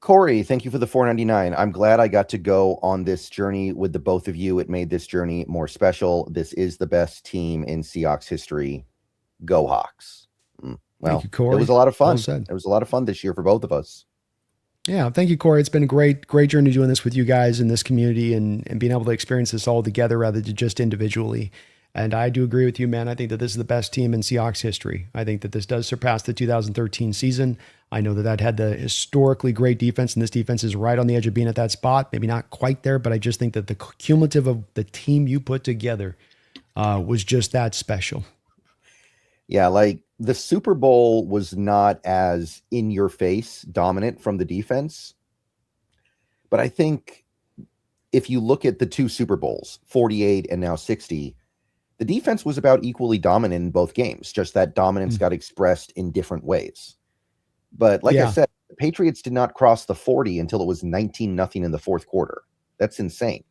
Speaker 1: Corey, thank you for the 4.99. I'm glad I got to go on this journey with the both of you. It made this journey more special. This is the best team in Seahawks history. Go Hawks.
Speaker 2: Thank
Speaker 1: Well,
Speaker 2: you,
Speaker 1: it was
Speaker 2: Corey.
Speaker 1: a lot of
Speaker 2: Well
Speaker 1: fun.
Speaker 2: said.
Speaker 1: It was a lot of fun this year for both of us.
Speaker 2: Yeah, thank you, Corey. It's been a great journey doing this with you guys in this community and being able to experience this all together rather than just individually. And I do agree with you, man. I think that this is the best team in Seahawks history. I think that this does surpass the 2013 season. I know that that had the historically great defense, and this defense is right on the edge of being at that spot. Maybe not quite there, but I just think that the cumulative of the team you put together was just that special.
Speaker 1: Yeah, like the Super Bowl was not as in your face dominant from the defense. But I think if you look at the two Super Bowls, 48 and now 60, the defense was about equally dominant in both games. Just that dominance got expressed in different ways. But like I
Speaker 2: Yeah.
Speaker 1: said, the Patriots did not cross the 40 until it was 19-0 in the fourth quarter. That's insane.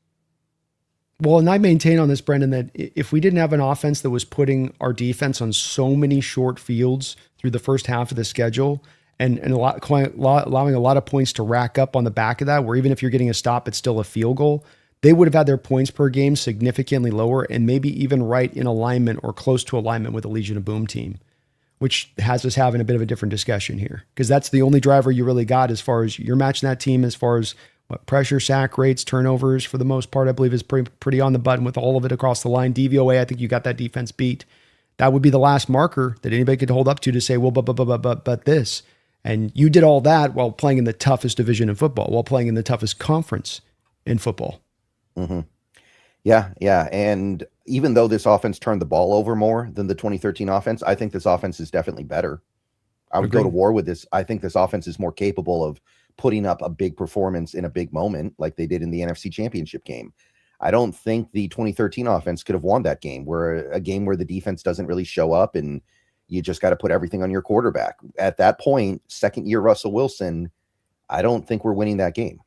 Speaker 2: Well, and I maintain on this, Brendan, that if we didn't have an offense that was putting our defense on so many short fields through the first half of the schedule and allowing a lot of points to rack up on the back of that, where even if you're getting a stop, it's still a field goal, they would have had their points per game significantly lower and maybe even right in alignment or close to alignment with the Legion of Boom team, which has us having a bit of a different discussion here because that's the only driver you really got as far as you're matching that team as far as what pressure, sack rates, turnovers for the most part, I believe is pretty on the button with all of it across the line. DVOA, I think you got that defense beat. That would be the last marker that anybody could hold up to say, well, but this. And you did all that while playing in the toughest division in football, while playing in the toughest conference in football.
Speaker 1: Mm-hmm. Yeah. And even though this offense turned the ball over more than the 2013 offense, I think this offense is definitely better. I would go to war with this. I think this offense is more capable of putting up a big performance in a big moment like they did in the NFC Championship game. I don't think the 2013 offense could have won that game, where a game where the defense doesn't really show up and you just got to put everything on your quarterback. At that point, second year Russell Wilson, I don't think we're winning that game.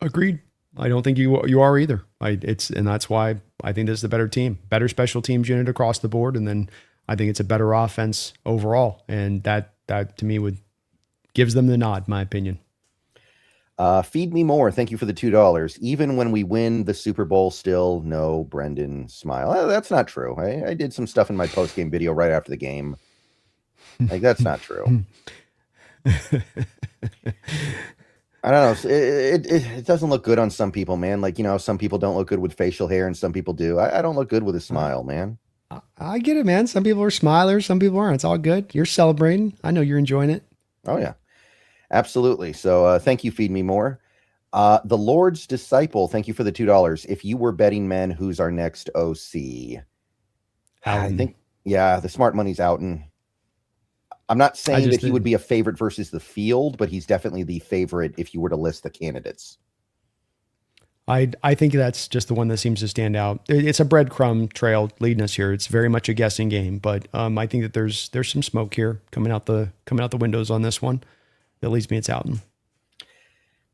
Speaker 2: Agreed. I don't think you are either. And that's why I think this is a better team, better special teams unit across the board, and then I think it's a better offense overall, and that to me gives them the nod, in my opinion.
Speaker 1: Feed me more. Thank you for the $2. Even when we win the Super Bowl, still no Brendan smile. That's not true. I did some stuff in my post game video right after the game. Like that's not true. I don't know. It doesn't look good on some people, man. Like, some people don't look good with facial hair and some people do. I don't look good with a smile, man.
Speaker 2: I get it, man. Some people are smilers, some people aren't. It's all good. You're celebrating. I know you're enjoying it.
Speaker 1: Oh, yeah. Absolutely. So thank you, Feed Me More. The Lord's Disciple, thank you for the $2. If you were betting men, who's our next OC? I think, the smart money's out. And I'm not saying that he would be a favorite versus the field, but he's definitely the favorite if you were to list the candidates.
Speaker 2: I think that's just the one that seems to stand out. It's a breadcrumb trail leading us here. It's very much a guessing game, but I think that there's some smoke here coming out the windows on this one. That leads me it's Houghton.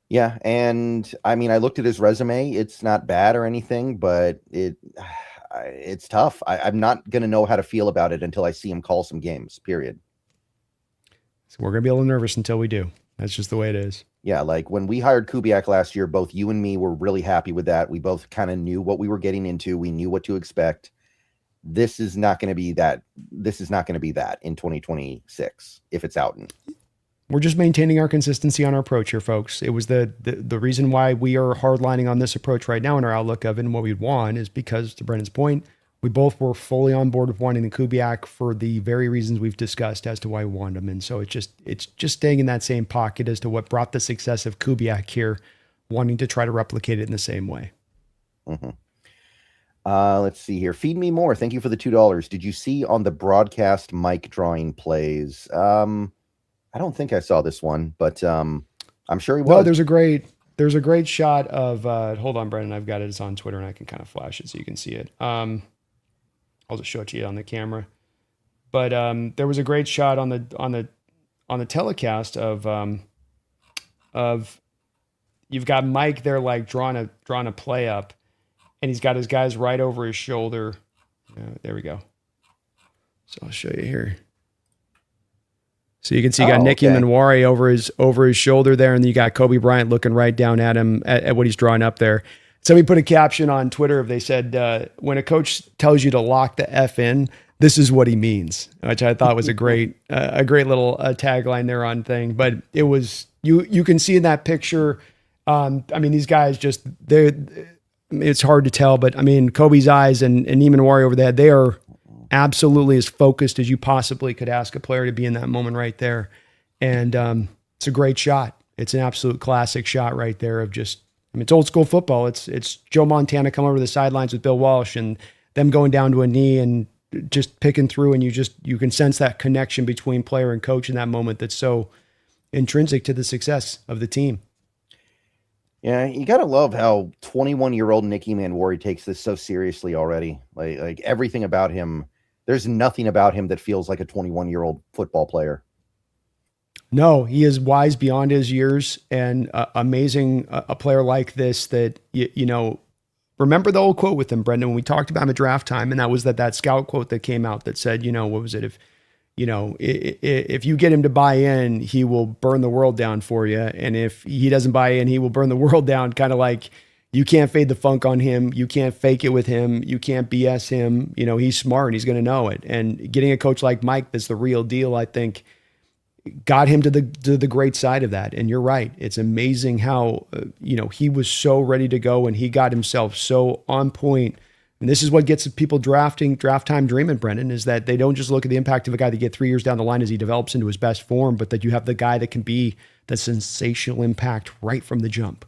Speaker 1: Yeah, and I mean, I looked at his resume. It's not bad or anything, but it's tough. I'm not going to know how to feel about it until I see him call some games, period.
Speaker 2: So we're going to be a little nervous until we do. That's just the way it is.
Speaker 1: Yeah, like when we hired Kubiak last year, both you and me were really happy with that. We both kind of knew what we were getting into. We knew what to expect. This is not going to be that. This is not going to be that in 2026 if it's Houghton.
Speaker 2: We're just maintaining our consistency on our approach here, folks. It was the reason why we are hardlining on this approach right now in our outlook of it and what we'd want is because, to Brendan's point, we both were fully on board with wanting the Kubiak for the very reasons we've discussed as to why we wanted him. And so it's just staying in that same pocket as to what brought the success of Kubiak here, wanting to try to replicate it in the same way.
Speaker 1: Mm-hmm. Let's see here. Feed Me More. Thank you for the $2. Did you see on the broadcast mic drawing plays? I don't think I saw this one, but I'm sure he was.
Speaker 2: No, there's a great shot of hold on, Brendan. I've got it. It's on Twitter and I can kind of flash it so you can see it. I'll just show it to you on the camera. But there was a great shot on the telecast of you've got Mike there like drawing a play up, and he's got his guys right over his shoulder. There we go. So I'll show you here. So you can see you got Nicky Manwari over his shoulder there, and then you got Kobe Bryant looking right down at him at what he's drawing up there. Somebody put a caption on Twitter. They said, when a coach tells you to lock the F in, this is what he means, which I thought was a great little tagline there on thing. But it was, you can see in that picture. I mean, these guys it's hard to tell, but I mean, Kobe's eyes and Neiman Manwari over there, they are absolutely as focused as you possibly could ask a player to be in that moment right there. And it's a great shot. It's an absolute classic shot right there of just, I mean, it's old school football. It's Joe Montana come over to the sidelines with Bill Walsh and them going down to a knee and just picking through. And you can sense that connection between player and coach in that moment that's so intrinsic to the success of the team.
Speaker 1: Yeah, you got to love how 21-year-old Nicky Manwari takes this so seriously already. Like everything about him, there's nothing about him that feels like a 21-year-old football player.
Speaker 2: No, he is wise beyond his years and amazing. A player like this that, you know, remember the old quote with him, Brendan, when we talked about him at draft time, and that was that scout quote that came out that said, you know, what was it? If you get him to buy in, he will burn the world down for you. And if he doesn't buy in, he will burn the world down. Kind of like you can't fade the funk on him. You can't fake it with him. You can't BS him. You know, he's smart and he's going to know it. And getting a coach like Mike, that's the real deal, I think, got him to the great side of that. And you're right. It's amazing how, he was so ready to go and he got himself so on point. And this is what gets people draft time dreaming, Brendan, is that they don't just look at the impact of a guy that get 3 years down the line as he develops into his best form, but that you have the guy that can be the sensational impact right from the jump.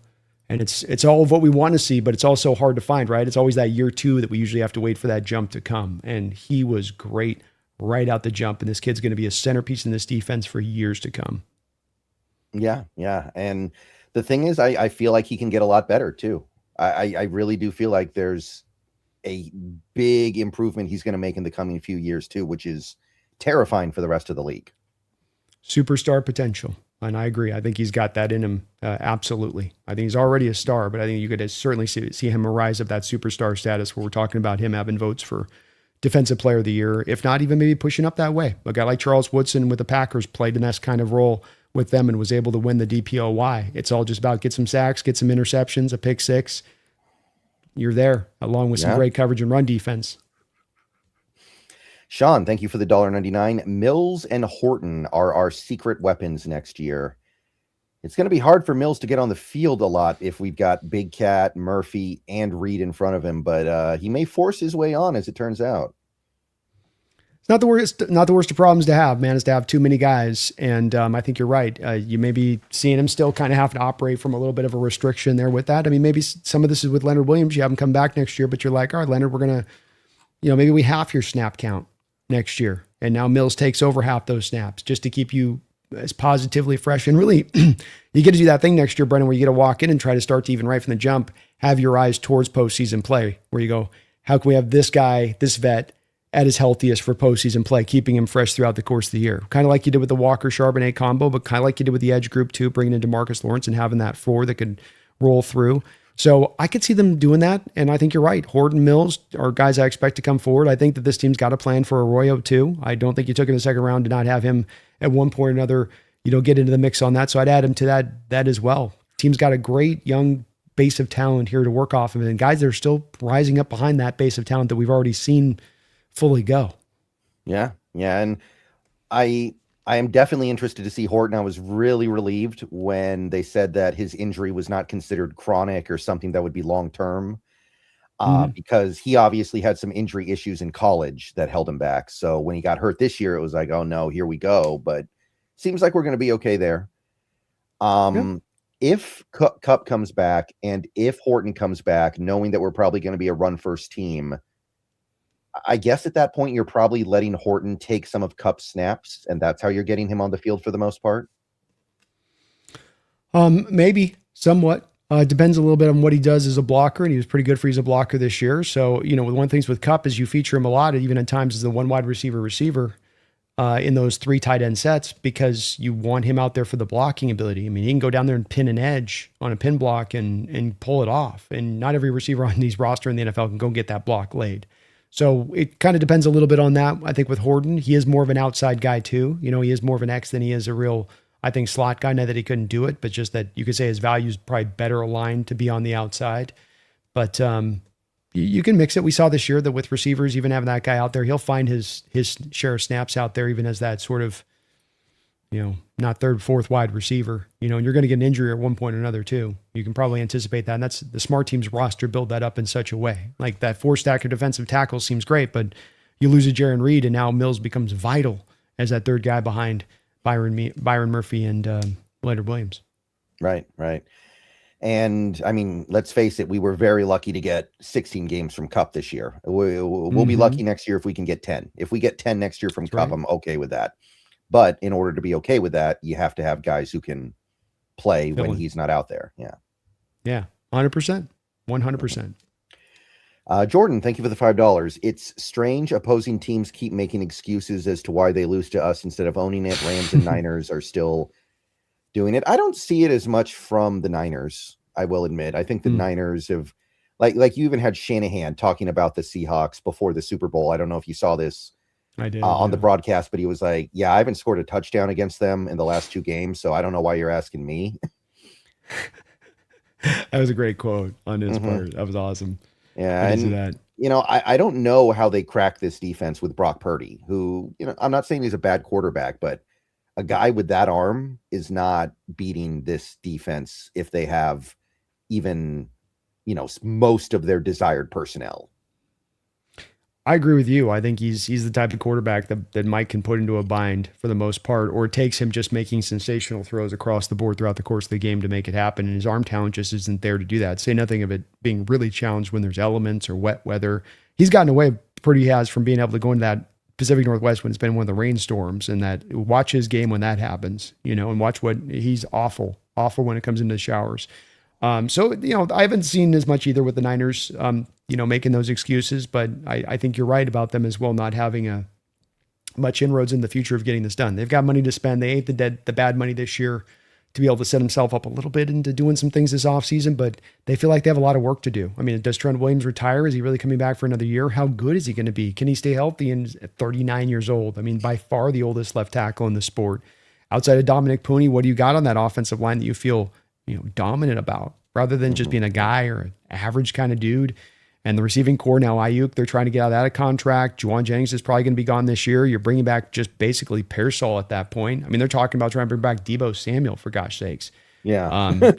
Speaker 2: And it's all of what we want to see, but it's also hard to find, right? It's always that year 2 that we usually have to wait for that jump to come. And he was great right out the jump. And this kid's going to be a centerpiece in this defense for years to come.
Speaker 1: Yeah. And the thing is, I feel like he can get a lot better too. I really do feel like there's a big improvement he's going to make in the coming few years too, which is terrifying for the rest of the league.
Speaker 2: Superstar potential. And I agree. I think he's got that in him. Absolutely. I think he's already a star, but I think you could certainly see him rise up that superstar status where we're talking about him having votes for defensive player of the year, if not even maybe pushing up that way. A guy like Charles Woodson with the Packers played in that kind of role with them and was able to win the DPOY. It's all just about get some sacks, get some interceptions, a pick six. You're there, along with some great coverage and run defense.
Speaker 1: Sean, thank you for the $1.99. Mills and Horton are our secret weapons next year. It's going to be hard for Mills to get on the field a lot if we've got Big Cat, Murphy, and Reed in front of him, but he may force his way on, as it turns out.
Speaker 2: It's not the worst of problems to have, man, is to have too many guys. And I think you're right. You may be seeing him still kind of have to operate from a little bit of a restriction there with that. I mean, maybe some of this is with Leonard Williams. You have him come back next year, but you're like, all right, Leonard, we're going to, maybe we half your snap count next year. And now Mills takes over half those snaps just to keep you as positively fresh. And really, you get to do that thing next year, Brendan, where you get to walk in and try to start to even right from the jump, have your eyes towards postseason play, where you go, how can we have this guy, this vet, at his healthiest for postseason play, keeping him fresh throughout the course of the year. Kind of like you did with the Walker-Charbonnet combo, but kind of like you did with the edge group too, bringing in DeMarcus Lawrence and having that floor that could roll through. So I could see them doing that, and I think you're right. Horton, Mills are guys I expect to come forward. I think that this team's got a plan for Arroyo too. I don't think you took in the second round to not have him at one point or another, get into the mix on that. So I'd add him to that as well. Team's got a great young base of talent here to work off of, and guys that are still rising up behind that base of talent that we've already seen fully go.
Speaker 1: Yeah. And I am definitely interested to see Horton. I was really relieved when they said that his injury was not considered chronic or something that would be long-term, because he obviously had some injury issues in college that held him back. So when he got hurt this year, it was like, oh no, here we go. But seems like we're going to be okay there. If Kupp comes back and if Horton comes back, knowing that we're probably going to be a run-first team, I guess at that point, you're probably letting Horton take some of Kupp's snaps, and that's how you're getting him on the field for the most part?
Speaker 2: Maybe, somewhat. Depends a little bit on what he does as a blocker, and he was pretty good as a blocker this year. So, one of the things with Kupp is you feature him a lot, even at times as the one wide receiver in those 3 tight end sets, because you want him out there for the blocking ability. I mean, he can go down there and pin an edge on a pin block and pull it off. And not every receiver on these roster in the NFL can go get that block laid. So it kind of depends a little bit on that. I think with Horton, he is more of an outside guy too. He is more of an X than he is a real, I think, slot guy. Not that he couldn't do it, but just that you could say his value is probably better aligned to be on the outside. But you can mix it. We saw this year that with receivers, even having that guy out there, he'll find his share of snaps out there, even as that sort of, not third, fourth wide receiver, and you're going to get an injury at one point or another too. You can probably anticipate that. And that's the smart team's roster build that up in such a way. Like that 4-stacker defensive tackle seems great, but you lose a Jaron Reed and now Mills becomes vital as that third guy behind Byron Murphy and Leonard Williams.
Speaker 1: Right. And I mean, let's face it, we were very lucky to get 16 games from Cup this year. We'll be lucky next year if we can get 10. If we get 10 next year from Cup, I'm okay with that. But in order to be okay with that, you have to have guys who can play when he's not out there.
Speaker 2: Yeah. 100%. 100%.
Speaker 1: Jordan, thank you for the $5. It's strange opposing teams keep making excuses as to why they lose to us instead of owning it. Rams and Niners are still doing it. I don't see it as much from the Niners, I will admit. I think the Niners have, like you even had Shanahan talking about the Seahawks before the Super Bowl. I don't know if you saw this.
Speaker 2: I did
Speaker 1: on the broadcast, but he was like, yeah, I haven't scored a touchdown against them in the last 2 games, so I don't know why you're asking me.
Speaker 2: That was a great quote on his part. That was awesome.
Speaker 1: Yeah, and I don't know how they crack this defense with Brock Purdy, who, I'm not saying he's a bad quarterback, but a guy with that arm is not beating this defense if they have even, most of their desired personnel.
Speaker 2: I agree with you. I think he's the type of quarterback that Mike can put into a bind for the most part, or it takes him just making sensational throws across the board throughout the course of the game to make it happen. And his arm talent just isn't there to do that. Say nothing of it being really challenged when there's elements or wet weather. He's gotten away pretty has from being able to go into that Pacific Northwest when it's been one of the rainstorms, and that watch his game when that happens, and watch what he's awful when it comes into the showers. So I haven't seen as much either with the Niners, making those excuses, but I think you're right about them as well, not having much inroads in the future of getting this done. They've got money to spend. They ate the bad money this year to be able to set himself up a little bit into doing some things this offseason, but they feel like they have a lot of work to do. I mean, does Trent Williams retire? Is he really coming back for another year? How good is he going to be? Can he stay healthy at 39 years old? I mean, by far the oldest left tackle in the sport. Outside of Dominic Pooney, what do you got on that offensive line that you feel dominant about, rather than just being a guy or an average kind of dude? And the receiving core now, Ayuk, they're trying to get out of that contract. Juwan Jennings is probably going to be gone this year. You're bringing back just basically Pearsall at that point. I mean, they're talking about trying to bring back Deebo Samuel, for gosh sakes.
Speaker 1: Yeah.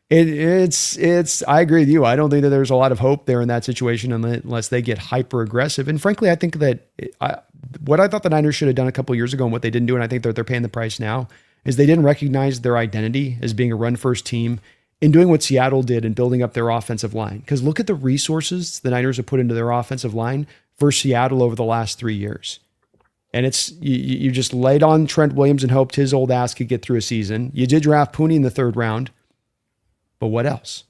Speaker 2: It's. I agree with you. I don't think that there's a lot of hope there in that situation unless they get hyper aggressive. And frankly, I think that what I thought the Niners should have done a couple of years ago and what they didn't do, and I think that they're paying the price now, is they didn't recognize their identity as being a run-first team in doing what Seattle did in building up their offensive line. Because look at the resources the Niners have put into their offensive line for Seattle over the last 3 years. And it's you just laid on Trent Williams and hoped his old ass could get through a season. You did draft Pooney in the 3rd round, but what else?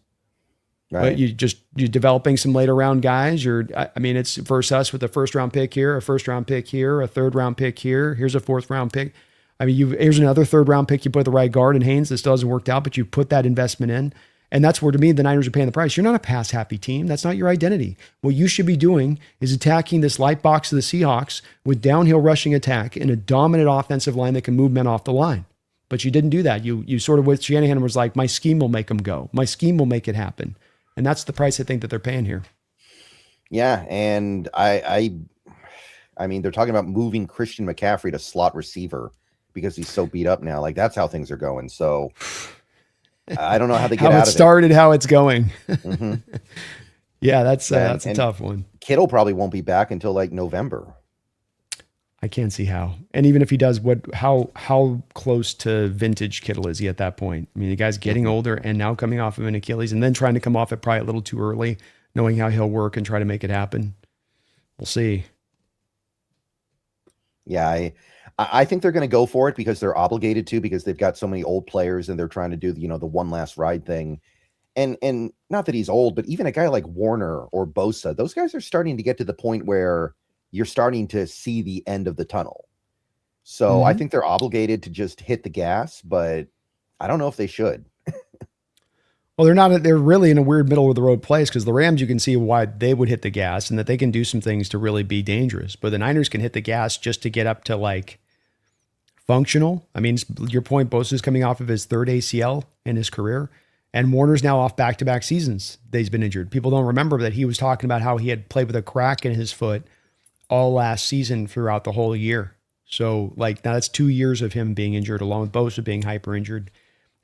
Speaker 2: Right. But you're developing some later round guys. It's versus us with a 1st round pick here, a 1st round pick here, a 3rd round pick here. Here's a 4th round pick. I mean, here's another 3rd round pick you put the right guard in Haynes. This still hasn't worked out, but you put that investment in. And that's where, to me, the Niners are paying the price. You're not a pass-happy team. That's not your identity. What you should be doing is attacking this light box of the Seahawks with downhill rushing attack and a dominant offensive line that can move men off the line. But you didn't do that. You sort of, with Shanahan, was like, my scheme will make them go. My scheme will make it happen. And that's the price I think that they're paying here.
Speaker 1: Yeah, and I mean, they're talking about moving Christian McCaffrey to slot receiver because he's so beat up now. Like, that's how things are going. So I don't know how they get out of it.
Speaker 2: How it started, how it's going. Yeah, that's a tough one.
Speaker 1: Kittle probably won't be back until like November.
Speaker 2: I can't see how. And even if he does, how close to vintage Kittle is he at that point? I mean, the guy's getting older and now coming off of an Achilles and then trying to come off it probably a little too early, knowing how he'll work and try to make it happen. We'll see.
Speaker 1: Yeah, I think they're going to go for it because they're obligated to, because they've got so many old players and they're trying to do the one last ride thing. And not that he's old, but even a guy like Warner or Bosa, those guys are starting to get to the point where you're starting to see the end of the tunnel. So I think they're obligated to just hit the gas, but I don't know if they should.
Speaker 2: Well, they're really in a weird middle of the road place because the Rams, you can see why they would hit the gas and that they can do some things to really be dangerous. But the Niners can hit the gas just to get up to like functional. I mean, your point, Bosa's coming off of his third ACL in his career, and Warner's now off back-to-back seasons that he's been injured. People don't remember that he was talking about how he had played with a crack in his foot all last season throughout the whole year. So, like, now that's 2 years of him being injured, along with Bosa being hyper-injured.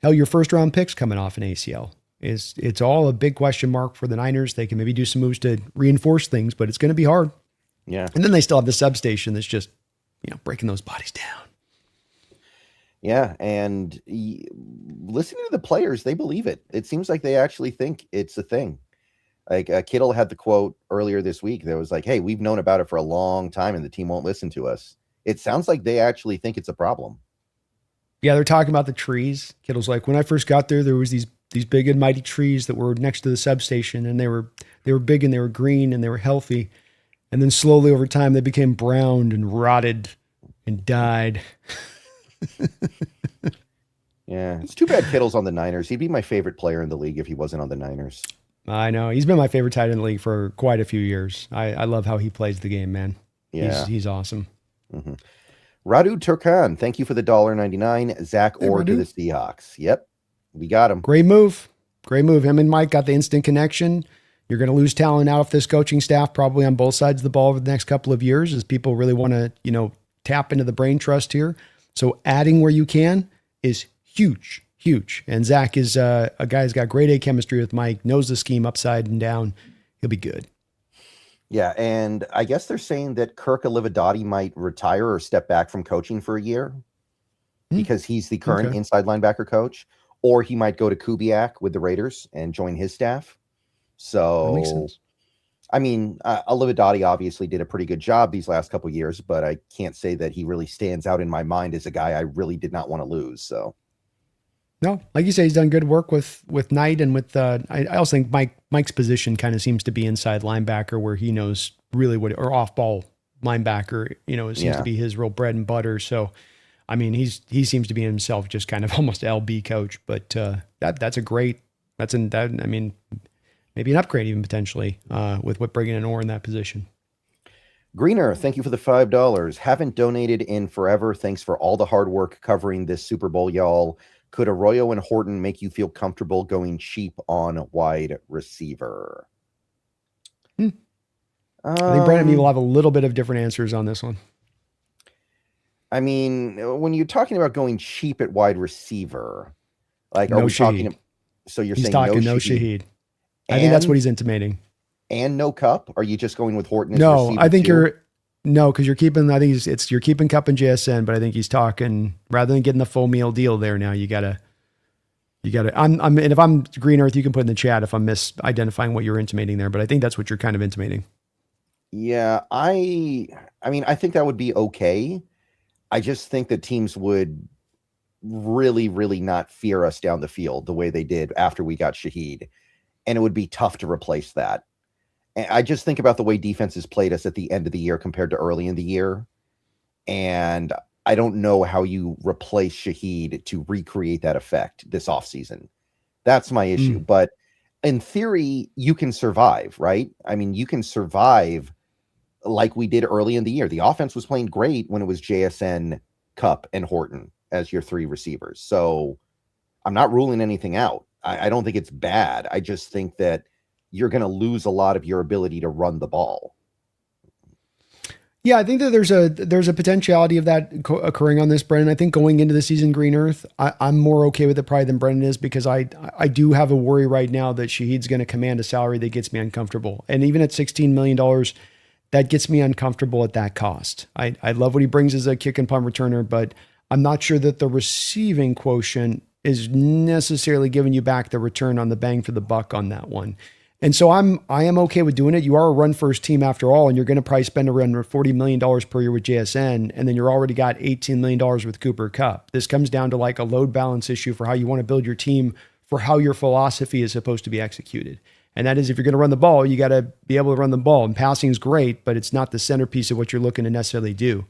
Speaker 2: Hell, your first-round pick's coming off an ACL. It's all a big question mark for the Niners. They can maybe do some moves to reinforce things, but it's going to be hard.
Speaker 1: Yeah.
Speaker 2: And then they still have the substation that's just, breaking those bodies down.
Speaker 1: Yeah, and listening to the players, they believe it. It seems like they actually think it's a thing. Like Kittle had the quote earlier this week that was like, hey, we've known about it for a long time and the team won't listen to us. It sounds like they actually think it's a problem.
Speaker 2: Yeah, they're talking about the trees. Kittle's like, when I first got there was these big and mighty trees that were next to the substation, and they were big and they were green and they were healthy. And then slowly over time, they became browned and rotted and died.
Speaker 1: Yeah, it's too bad Kittle's on the Niners. He'd be my favorite player in the league if he wasn't on the Niners.
Speaker 2: I know. He's been my favorite tight end in the league for quite a few years. I love how he plays the game, man.
Speaker 1: Yeah.
Speaker 2: He's awesome.
Speaker 1: Mm-hmm. Radu Turkan, thank you for the $1.99. Zach Orr to the Seahawks. Yep, we got him.
Speaker 2: Great move. Him and Mike got the instant connection. You're going to lose talent out of this coaching staff probably on both sides of the ball over the next couple of years as people really want to, tap into the brain trust here. So adding where you can is huge. And Zach is a guy who's got grade A chemistry with Mike, knows the scheme upside and down. He'll be good.
Speaker 1: Yeah, and I guess they're saying that Kirk Olivadotti might retire or step back from coaching for a year because he's the current inside linebacker coach, or he might go to Kubiak with the Raiders and join his staff. So,
Speaker 2: that makes sense.
Speaker 1: I mean, Olivadotti obviously did a pretty good job these last couple of years, but I can't say that he really stands out in my mind as a guy I really did not want to lose. So,
Speaker 2: no, like you say, he's done good work with Knight and with. I also think Mike's position kind of seems to be inside linebacker, where he knows really or off ball linebacker. It seems to be his real bread and butter. So, I mean, he seems to be himself just kind of almost LB coach. But that's a great. I mean, maybe an upgrade even potentially with what bringing in Orr in that position.
Speaker 1: Greener, thank you for the $5. Haven't donated in forever. Thanks for all the hard work covering this Super Bowl, y'all. Could Arroyo and Horton make you feel comfortable going cheap on wide receiver?
Speaker 2: I think Brandon and me will have a little bit of different answers on this one.
Speaker 1: I mean, when you're talking about going cheap at wide receiver, like,
Speaker 2: no
Speaker 1: are we
Speaker 2: Shaheed.
Speaker 1: talking? So he's saying
Speaker 2: talking
Speaker 1: no
Speaker 2: Shaheed. I think that's what he's intimating.
Speaker 1: And no Cup? Are you just going with Horton as
Speaker 2: No,
Speaker 1: receiver
Speaker 2: I think
Speaker 1: too?
Speaker 2: because you're keeping. I think you're keeping Cup and JSN, but I think he's talking rather than getting the full meal deal there. Now you gotta. And if I'm Green Earth, you can put in the chat if I'm misidentifying what you're intimating there, but I think that's what you're kind of intimating.
Speaker 1: Yeah, I mean, I think that would be okay. I just think that teams would really, really not fear us down the field the way they did after we got Shaheed, and it would be tough to replace that. And I just think about the way defenses played us at the end of the year compared to early in the year, and I don't know how you replace Shaheed to recreate that effect this offseason. That's my issue. But in theory, you can survive, right? I mean, you can survive like we did early in the year. The offense was playing great when it was JSN, Cup, and Horton as your three receivers. So I'm not ruling anything out. I don't think it's bad. I just think that you're going to lose a lot of your ability to run the ball.
Speaker 2: Yeah, I think that there's a potentiality of that occurring on this, Brendan. I think going into the season, Green Earth, I'm more okay with it probably than Brendan is because I do have a worry right now that Shaheed's going to command a salary that gets me uncomfortable. And even at $16 million, that gets me uncomfortable at that cost. I love what he brings as a kick and punt returner, but I'm not sure that the receiving quotient is necessarily giving you back the return on the bang for the buck on that one. And so I am okay with doing it. You are a run first team after all, and you're going to probably spend around $40 million per year with JSN, and then you're already got $18 million with Cooper Kupp. This comes down to like a load balance issue for how you want to build your team for how your philosophy is supposed to be executed. And that is, if you're going to run the ball, you got to be able to run the ball. And passing is great, but it's not the centerpiece of what you're looking to necessarily do.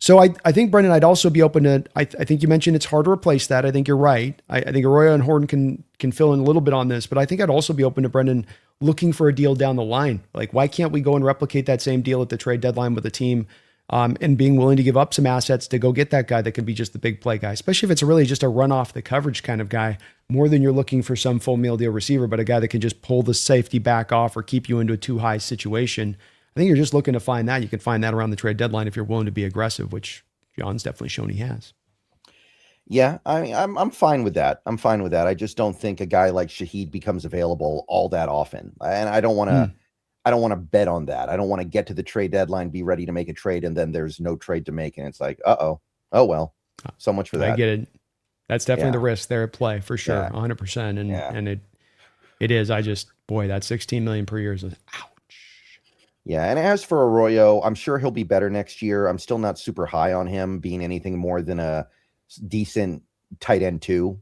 Speaker 2: So I think, Brendan, I'd also be open to, I think you mentioned it's hard to replace that. I think you're right. I think Arroyo and Horton can fill in a little bit on this, but I think I'd also be open to Brendan looking for a deal down the line. Like, why can't we go and replicate that same deal at the trade deadline with the team, and being willing to give up some assets to go get that guy that can be just the big play guy, especially if it's really just a run off the coverage kind of guy, more than you're looking for some full meal deal receiver, but a guy that can just pull the safety back off or keep you into a too high situation. I think you're just looking to find that. You can find that around the trade deadline if you're willing to be aggressive, which John's definitely shown he has.
Speaker 1: Yeah, I mean, I'm fine with that. I'm fine with that. I just don't think a guy like Shaheed becomes available all that often, and I don't want to. I don't want to bet on that. I don't want to get to the trade deadline, be ready to make a trade, and then there's no trade to make, and it's like, oh well, so much for that.
Speaker 2: I get it. That's definitely the risk there at play for sure, 100%. And it is. I just, boy, that $16 million per year is ouch.
Speaker 1: Yeah, and as for Arroyo, I'm sure he'll be better next year. I'm still not super high on him being anything more than a decent tight end 2,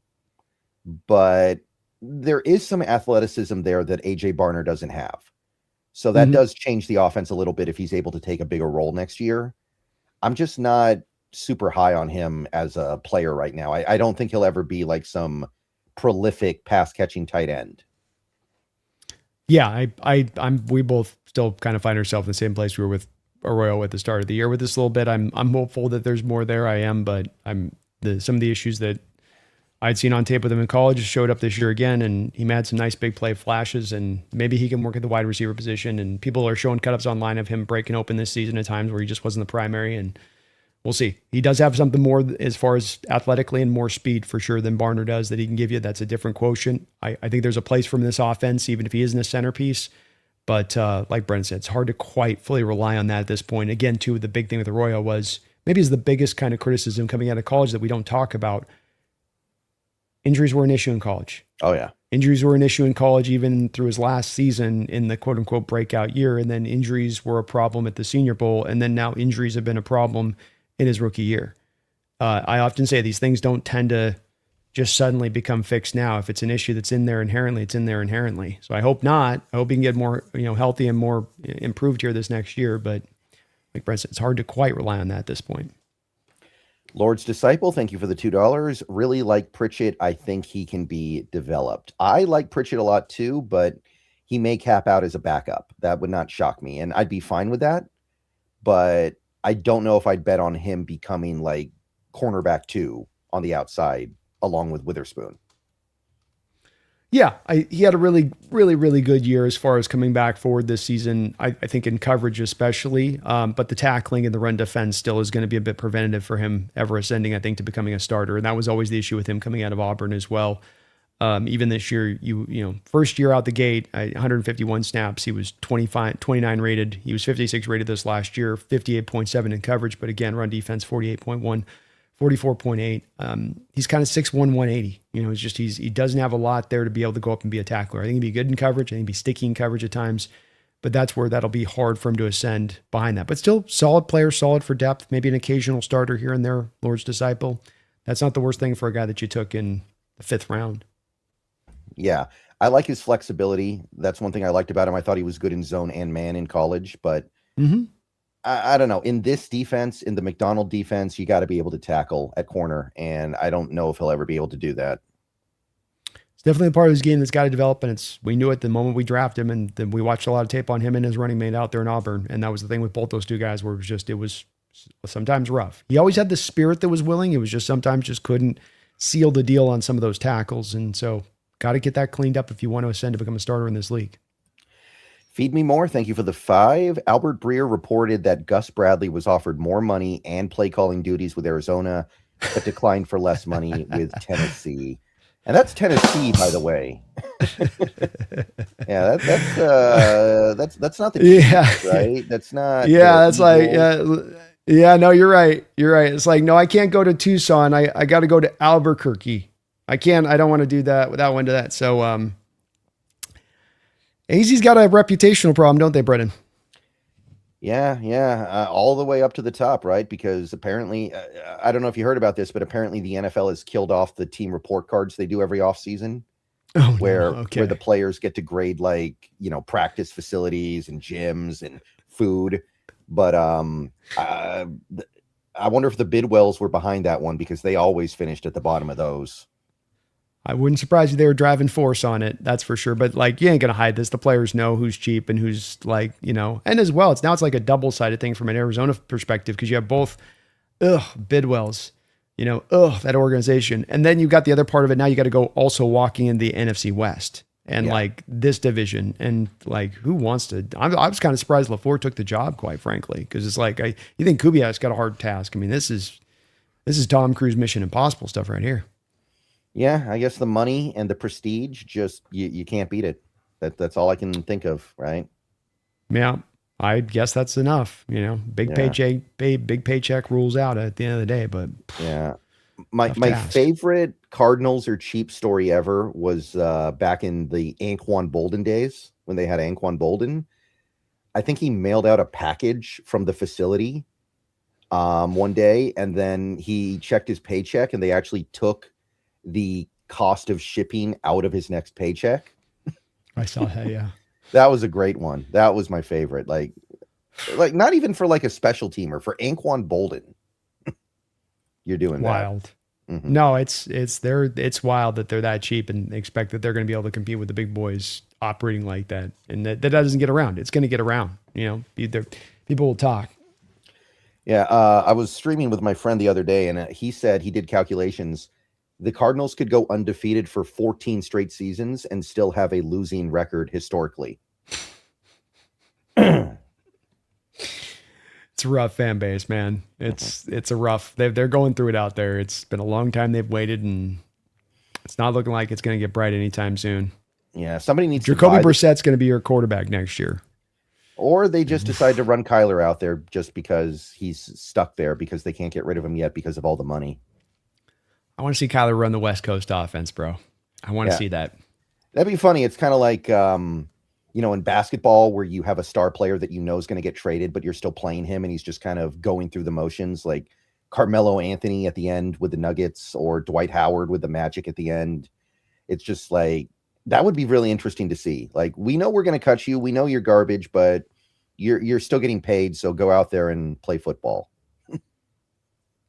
Speaker 1: but there is some athleticism there that AJ Barner doesn't have. So that does change the offense a little bit if he's able to take a bigger role next year. I'm just not super high on him as a player right now. I don't think he'll ever be like some prolific pass catching tight end.
Speaker 2: Yeah, we both still kind of find ourselves in the same place we were with Arroyo at the start of the year with this a little bit. I'm hopeful that there's more there. I am, but some of the issues that I'd seen on tape with him in college showed up this year again, and he had some nice big play flashes, and maybe he can work at the wide receiver position. And people are showing cut-ups online of him breaking open this season at times where he just wasn't the primary, and we'll see. He does have something more as far as athletically and more speed for sure than Barner does that he can give you. That's a different quotient. I think there's a place for him in this offense, even if he isn't a centerpiece. But like Brendan said, it's hard to quite fully rely on that at this point. Again, too, the big thing with Arroyo was maybe is the biggest kind of criticism coming out of college that we don't talk about. Injuries were an issue in college.
Speaker 1: Oh, yeah.
Speaker 2: Injuries were an issue in college, even through his last season in the quote unquote breakout year. And then injuries were a problem at the Senior Bowl. And then now injuries have been a problem in his rookie year. I often say these things don't tend to just suddenly become fixed now. If it's an issue that's in there inherently, it's in there inherently. So I hope not. I hope he can get more, healthy and more improved here this next year. But like Brent said, it's hard to quite rely on that at this point.
Speaker 1: Lord's Disciple, thank you for the $2. Really like Pritchett. I think he can be developed. I like Pritchett a lot too, but he may cap out as a backup. That would not shock me, and I'd be fine with that. But I don't know if I'd bet on him becoming like cornerback 2 on the outside along with Witherspoon.
Speaker 2: Yeah, he had a really, really, really good year as far as coming back forward this season. I think in coverage especially, but the tackling and the run defense still is going to be a bit preventative for him ever ascending, I think, to becoming a starter. And that was always the issue with him coming out of Auburn as well. Even this year, first year out the gate, 151 snaps, he was 29 rated. He was 56 rated this last year, 58.7 in coverage. But again, run defense, 48.1. 44.8. He's kind of 6'1", 180. It's just he doesn't have a lot there to be able to go up and be a tackler. I think he'd be good in coverage. I think he'd be sticky in coverage at times, but that's where that'll be hard for him to ascend behind that. But still, solid player, solid for depth, maybe an occasional starter here and there, Lord's Disciple. That's not the worst thing for a guy that you took in the 5th round.
Speaker 1: Yeah, I like his flexibility. That's one thing I liked about him. I thought he was good in zone and man in college, but I don't know. In this defense, in the McDonald defense, you got to be able to tackle at corner, and I don't know if he'll ever be able to do that.
Speaker 2: It's definitely a part of his game that's got to develop, and we knew it the moment we drafted him, and then we watched a lot of tape on him and his running mate out there in Auburn, and that was the thing with both those two guys where it was sometimes rough. He always had the spirit that was willing. It was just sometimes just couldn't seal the deal on some of those tackles, and so got to get that cleaned up if you want to ascend to become a starter in this league.
Speaker 1: Feed Me More, thank you for the 5. Albert Breer reported that Gus Bradley was offered more money and play calling duties with Arizona, but declined for less money with Tennessee. And that's Tennessee, by the way. Yeah, that's not the Chiefs, right? That's not.
Speaker 2: Yeah, that's Eagles. No, you're right. You're right. It's like, no, I can't go to Tucson. I got to go to Albuquerque. I don't want to do that without one to that. So, AZ's got a reputational problem, don't they, Brendan?
Speaker 1: Yeah. All the way up to the top, right? Because apparently, I don't know if you heard about this, but apparently the NFL has killed off the team report cards they do every offseason, where the players get to grade practice facilities and gyms and food. But I wonder if the Bidwells were behind that one because they always finished at the bottom of those.
Speaker 2: I wouldn't surprise you they were driving force on it, that's for sure. But like, you ain't gonna hide this. The players know who's cheap and who's like, and as well, it's like a double-sided thing from an Arizona perspective because you have both, Bidwells, that organization, and then you got the other part of it. Now you got to go also walking in the NFC West and like this division, and like who wants to? I was kind of surprised LaFleur took the job, quite frankly, because it's like you think Kubiak's got a hard task. I mean, this is Tom Cruise Mission Impossible stuff right here.
Speaker 1: Yeah, I guess the money and the prestige, just you can't beat it. That's all I can think of, right?
Speaker 2: Yeah, I guess that's enough. Big paycheck rules out at the end of the day. But
Speaker 1: yeah, my favorite Cardinals are cheap story ever was back in the Anquan Bolden days when they had Anquan Bolden. I think he mailed out a package from the facility one day, and then he checked his paycheck, and they actually took the cost of shipping out of his next paycheck.
Speaker 2: I saw that. Yeah.
Speaker 1: That was a great one. That was my favorite. Like not even for like a special teamer, for Anquan Bolden. You're doing
Speaker 2: wild.
Speaker 1: That. Mm-hmm.
Speaker 2: No, it's wild that they're that cheap and expect that they're going to be able to compete with the big boys operating like that. And that doesn't get around. It's going to get around, people will talk.
Speaker 1: Yeah. I was streaming with my friend the other day, and he said he did calculations. The Cardinals could go undefeated for 14 straight seasons and still have a losing record historically.
Speaker 2: It's a rough fan base, man. It's a rough. They're going through it out there. It's been a long time they've waited, and it's not looking like it's going to get bright anytime soon.
Speaker 1: Yeah, somebody needs
Speaker 2: Jacoby Brissett's going to be your quarterback next year.
Speaker 1: Or they just decide to run Kyler out there just because he's stuck there because they can't get rid of him yet because of all the money.
Speaker 2: I want to see Kyler run the West Coast offense, bro. I want to see that.
Speaker 1: That'd be funny. It's kind of like, in basketball where you have a star player that is going to get traded, but you're still playing him and he's just kind of going through the motions, like Carmelo Anthony at the end with the Nuggets or Dwight Howard with the Magic at the end. It's just like, that would be really interesting to see. Like, we know we're going to cut you. We know you're garbage, but you're still getting paid. So go out there and play football.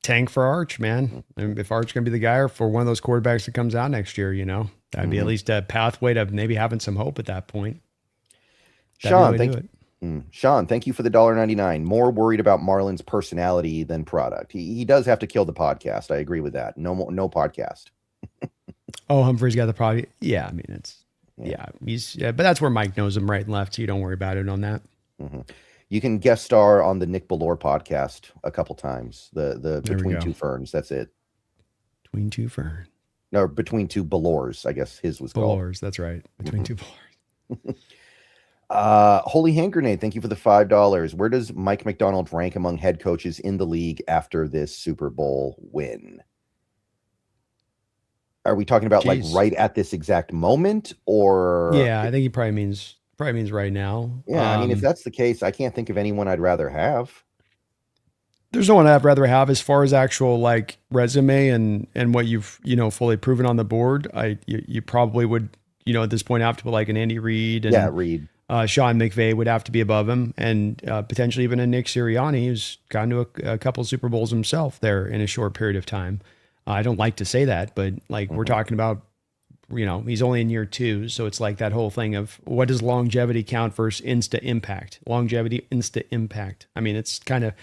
Speaker 2: Tank for Arch, man. And if Arch going to be the guy or for one of those quarterbacks that comes out next year, that'd be at least a pathway to maybe having some hope at that point.
Speaker 1: Sean, thank you for the $1.99. More worried about Marlon's personality than product. He does have to kill the podcast. I agree with that. No podcast.
Speaker 2: Oh, Humphrey's got the product. Yeah, I mean but that's where Mike knows him right and left. So you don't worry about it on that.
Speaker 1: Mm-hmm. You can guest star on the Nick Ballore podcast a couple times. The Between Two Ferns. That's it.
Speaker 2: Between Two Ferns.
Speaker 1: No, Between Two Ballores. I guess his was called.
Speaker 2: Ballores. That's right. Between Two Ballores.
Speaker 1: Holy Hand Grenade. Thank you for the $5. Where does Mike McDonald rank among head coaches in the league after this Super Bowl win? Are we talking about like right at this exact moment, or?
Speaker 2: Yeah, I think he probably means right now.
Speaker 1: Yeah, I mean, if that's the case, I can't think of anyone I'd rather have.
Speaker 2: There's no one I'd rather have as far as actual like resume and what you've fully proven on the board. You probably would at this point have to put like an Andy Reid and
Speaker 1: Reid.
Speaker 2: Sean McVay would have to be above him, and potentially even a Nick Sirianni, who's gotten to a couple Super Bowls himself there in a short period of time. I don't like to say that, but like we're talking about, he's only in year 2. So it's like that whole thing of what does longevity count versus insta impact? Longevity, insta impact. I mean, it's kind of,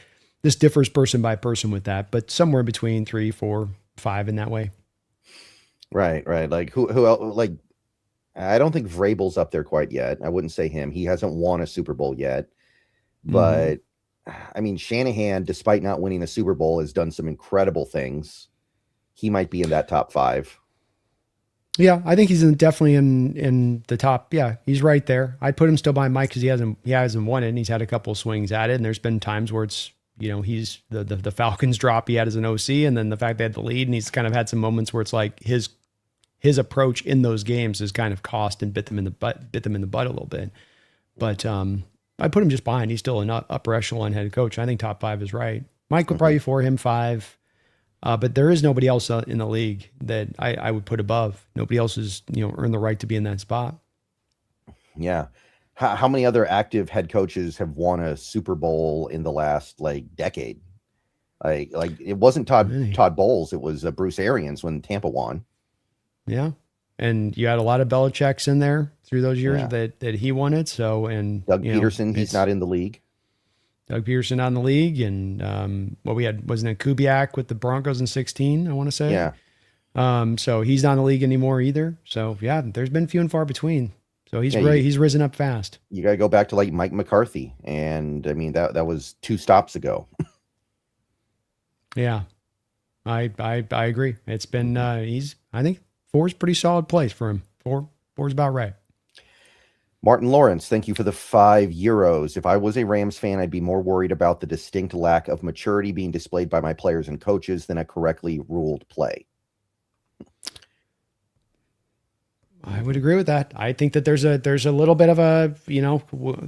Speaker 2: this differs person by person with that, but somewhere between 3, 4, 5 in that way.
Speaker 1: Right. Like who else? Like, I don't think Vrabel's up there quite yet. I wouldn't say him. He hasn't won a Super Bowl yet, but I mean, Shanahan, despite not winning a Super Bowl, has done some incredible things. He might be in that top 5.
Speaker 2: Yeah, I think he's definitely in the top. Yeah, he's right there. I'd put him still behind Mike because he hasn't won it, and he's had a couple of swings at it. And there's been times where it's he's the Falcons drop he had as an OC, and then the fact they had the lead, and he's kind of had some moments where it's like his approach in those games has kind of cost and bit them in the butt a little bit. But I put him just behind. He's still an upper echelon head coach. I think top 5 is right. Mike would probably 4, him 5. But there is nobody else in the league that I would put above. Nobody else has, earned the right to be in that spot.
Speaker 1: Yeah. How many other active head coaches have won a Super Bowl in the last decade? Like it wasn't Todd Bowles, it was Bruce Arians when Tampa won.
Speaker 2: Yeah. And you had a lot of Belichick's in there through those years that he won it. So, and
Speaker 1: Doug Peterson, he's not in the league.
Speaker 2: Doug Peterson not in the league. And what we had, wasn't it Kubiak with the Broncos in 16, I want to say.
Speaker 1: Yeah.
Speaker 2: So he's not in the league anymore either. So yeah, there's been few and far between. So he's risen up fast.
Speaker 1: You got to go back to like Mike McCarthy. And I mean, that was 2 stops ago.
Speaker 2: Yeah, I agree. It's been, I think 4 is pretty solid place for him. 4 is about right.
Speaker 1: Martin Lawrence, thank you for the €5. If I was a Rams fan, I'd be more worried about the distinct lack of maturity being displayed by my players and coaches than a correctly ruled play.
Speaker 2: I would agree with that. I think that there's a little bit of a,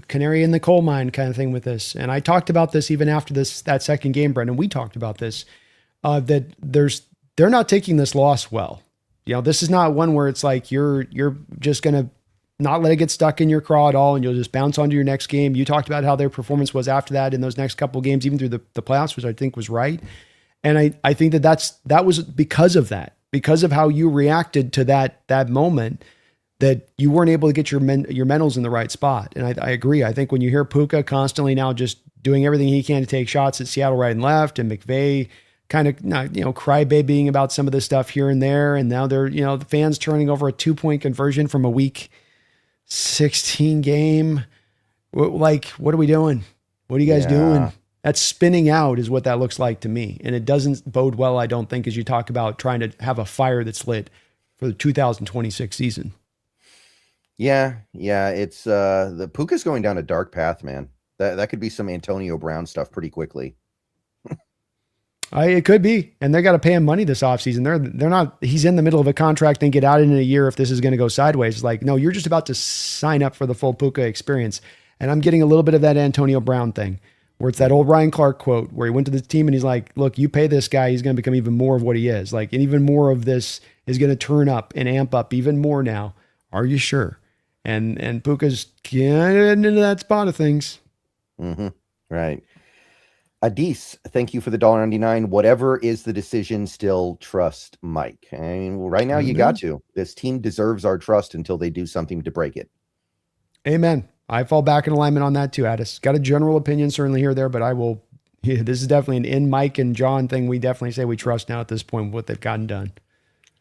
Speaker 2: canary in the coal mine kind of thing with this. And I talked about this even after that second game, Brendan. We talked about this, that they're not taking this loss well. This is not one where it's like you're just going to not let it get stuck in your craw at all, and you'll just bounce onto your next game. You talked about how their performance was after that in those next couple of games, even through the playoffs, which I think was right. And I think that was because of that. Because of how you reacted to that moment, that you weren't able to get your mentals in the right spot. And I agree. I think when you hear Puka constantly now just doing everything he can to take shots at Seattle right and left, and McVay kind of crybabying about some of this stuff here and there, and now they're the fans turning over a 2-point conversion from a week 16 game. Like, what are we doing? What are you guys doing? That's spinning out is what that looks like to me. And it doesn't bode well, I don't think, as you talk about trying to have a fire that's lit for the 2026 season.
Speaker 1: Yeah. It's the Puka's going down a dark path, man. That could be some Antonio Brown stuff pretty quickly.
Speaker 2: It could be. And they got to pay him money this offseason. They're not, he's in the middle of a contract and get out in a year if this is going to go sideways. It's like, no, you're just about to sign up for the full Puka experience. And I'm getting a little bit of that Antonio Brown thing, where it's that old Ryan Clark quote where he went to the team and he's like, look, you pay this guy, he's going to become even more of what he is. Like, and even more of this is going to turn up and amp up even more now. Are you sure? And Puka's getting into that spot of things.
Speaker 1: Mm-hmm. Right. Adis, thank you for the $1.99. Whatever is the decision, still trust Mike. I mean, right now you got to. This team deserves our trust until they do something to break it.
Speaker 2: Amen. I fall back in alignment on that too, Addis. Got a general opinion certainly here or there, but I will. Yeah, this is definitely an in Mike and John thing. We definitely say we trust now at this point what they've gotten done.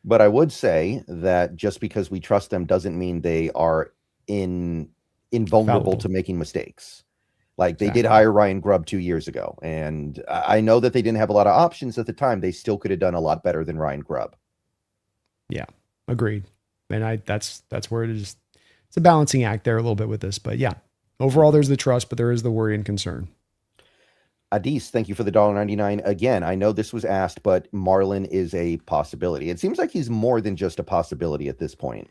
Speaker 1: But I would say that just because we trust them doesn't mean they are invulnerable to making mistakes. Like they did hire Ryan Grubb 2 years ago. And I know that they didn't have a lot of options at the time. They still could have done a lot better than Ryan Grubb.
Speaker 2: Yeah, agreed. And that's where it is. It's a balancing act there a little bit with this, but yeah, overall there's the trust, but there is the worry and concern.
Speaker 1: Adis, thank you for the $1.99. Again, I know this was asked, but Marlon is a possibility. It seems like he's more than just a possibility at this point.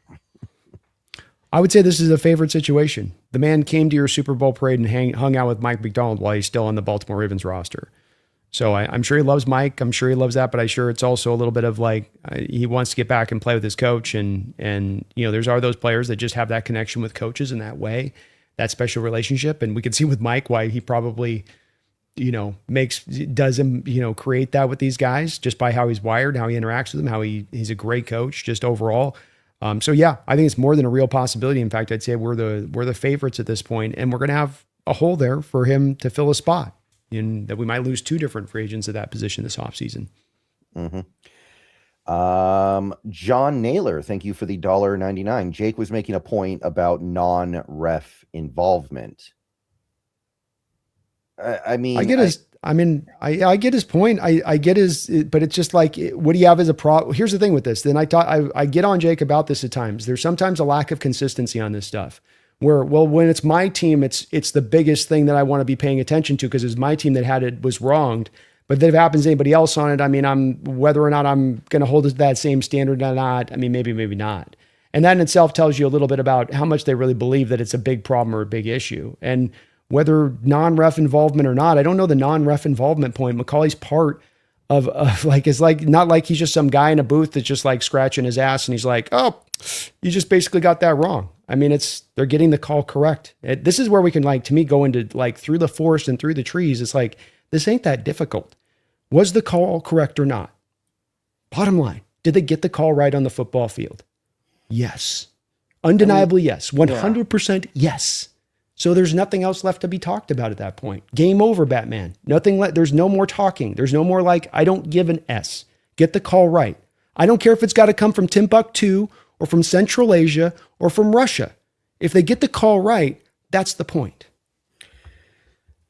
Speaker 2: I would say this is a favorite situation. The man came to your Super Bowl parade and hung out with Mike McDonald while he's still on the Baltimore Ravens roster. So I'm sure he loves Mike. I'm sure he loves that, but I'm sure it's also a little bit of like, he wants to get back and play with his coach. And there's those players that just have that connection with coaches in that way, that special relationship. And we can see with Mike why he probably, does him, create that with these guys just by how he's wired, how he interacts with them, how he's a great coach just overall. So yeah, I think it's more than a real possibility. In fact, I'd say we're the favorites at this point, and we're going to have a hole there for him to fill a spot. In that we might lose 2 different free agents at that position this offseason.
Speaker 1: Mm-hmm. John Naylor, thank you for the $1.99. Jake was making a point about non-ref involvement. I get his point. I get his, but it's just like, what do you have as a problem? Here's the thing with this. Then I get on Jake about this at times. There's sometimes a lack of consistency on this stuff. Where, well, when it's my team, it's the biggest thing that I want to be paying attention to because it's my team that had it was wronged. But if it happens to anybody else on it, I mean, whether or not I'm going to hold it to that same standard or not, I mean, maybe not. And that in itself tells you a little bit about how much they really believe that it's a big problem or a big issue. And whether non-ref involvement or not, I don't know the non-ref involvement point. McCauley's part of it's like, not like he's just some guy in a booth that's just like scratching his ass and he's like, oh, you just basically got that wrong. I mean, they're getting the call correct. This is where we can, like, to me, go into like through the forest and through the trees. It's like, this ain't that difficult.
Speaker 2: Was the call correct or not? Bottom line, did they get the call right on the football field? Yes. Undeniably, yes. 100% yes. So there's nothing else left to be talked about at that point. Game over, Batman. There's no more talking. There's no more like, I don't give an S. Get the call right. I don't care if it's got to come from Timbuktu or from Central Asia or from Russia. If they get the call right, that's the point.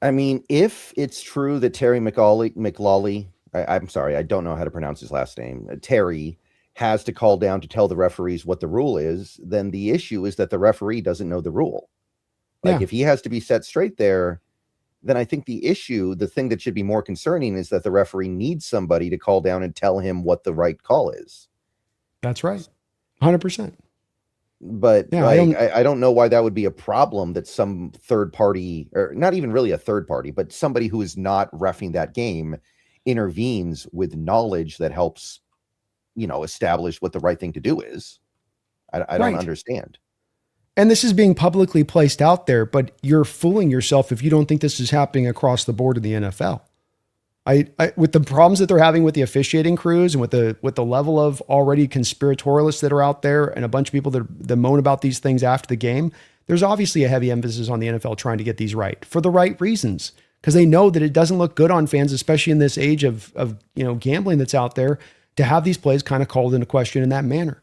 Speaker 1: I mean, if it's true that Terry McLawley, I'm sorry, I don't know how to pronounce his last name, Terry, has to call down to tell the referees what the rule is, then the issue is that the referee doesn't know the rule. Like, if he has to be set straight there, then I think the thing that should be more concerning is that the referee needs somebody to call down and tell him what the right call is.
Speaker 2: That's right. 100%.
Speaker 1: But yeah, I don't know why that would be a problem that some third party, or not even really a third party, but somebody who is not reffing that game intervenes with knowledge that helps, establish what the right thing to do is. I don't understand.
Speaker 2: And this is being publicly placed out there, but you're fooling yourself if you don't think this is happening across the board in the NFL. I with the problems that they're having with the officiating crews and with the level of already conspiratorialists that are out there and a bunch of people that moan about these things after the game, there's obviously a heavy emphasis on the NFL trying to get these right for the right reasons, because they know that it doesn't look good on fans, especially in this age of gambling that's out there, to have these plays kind of called into question in that manner.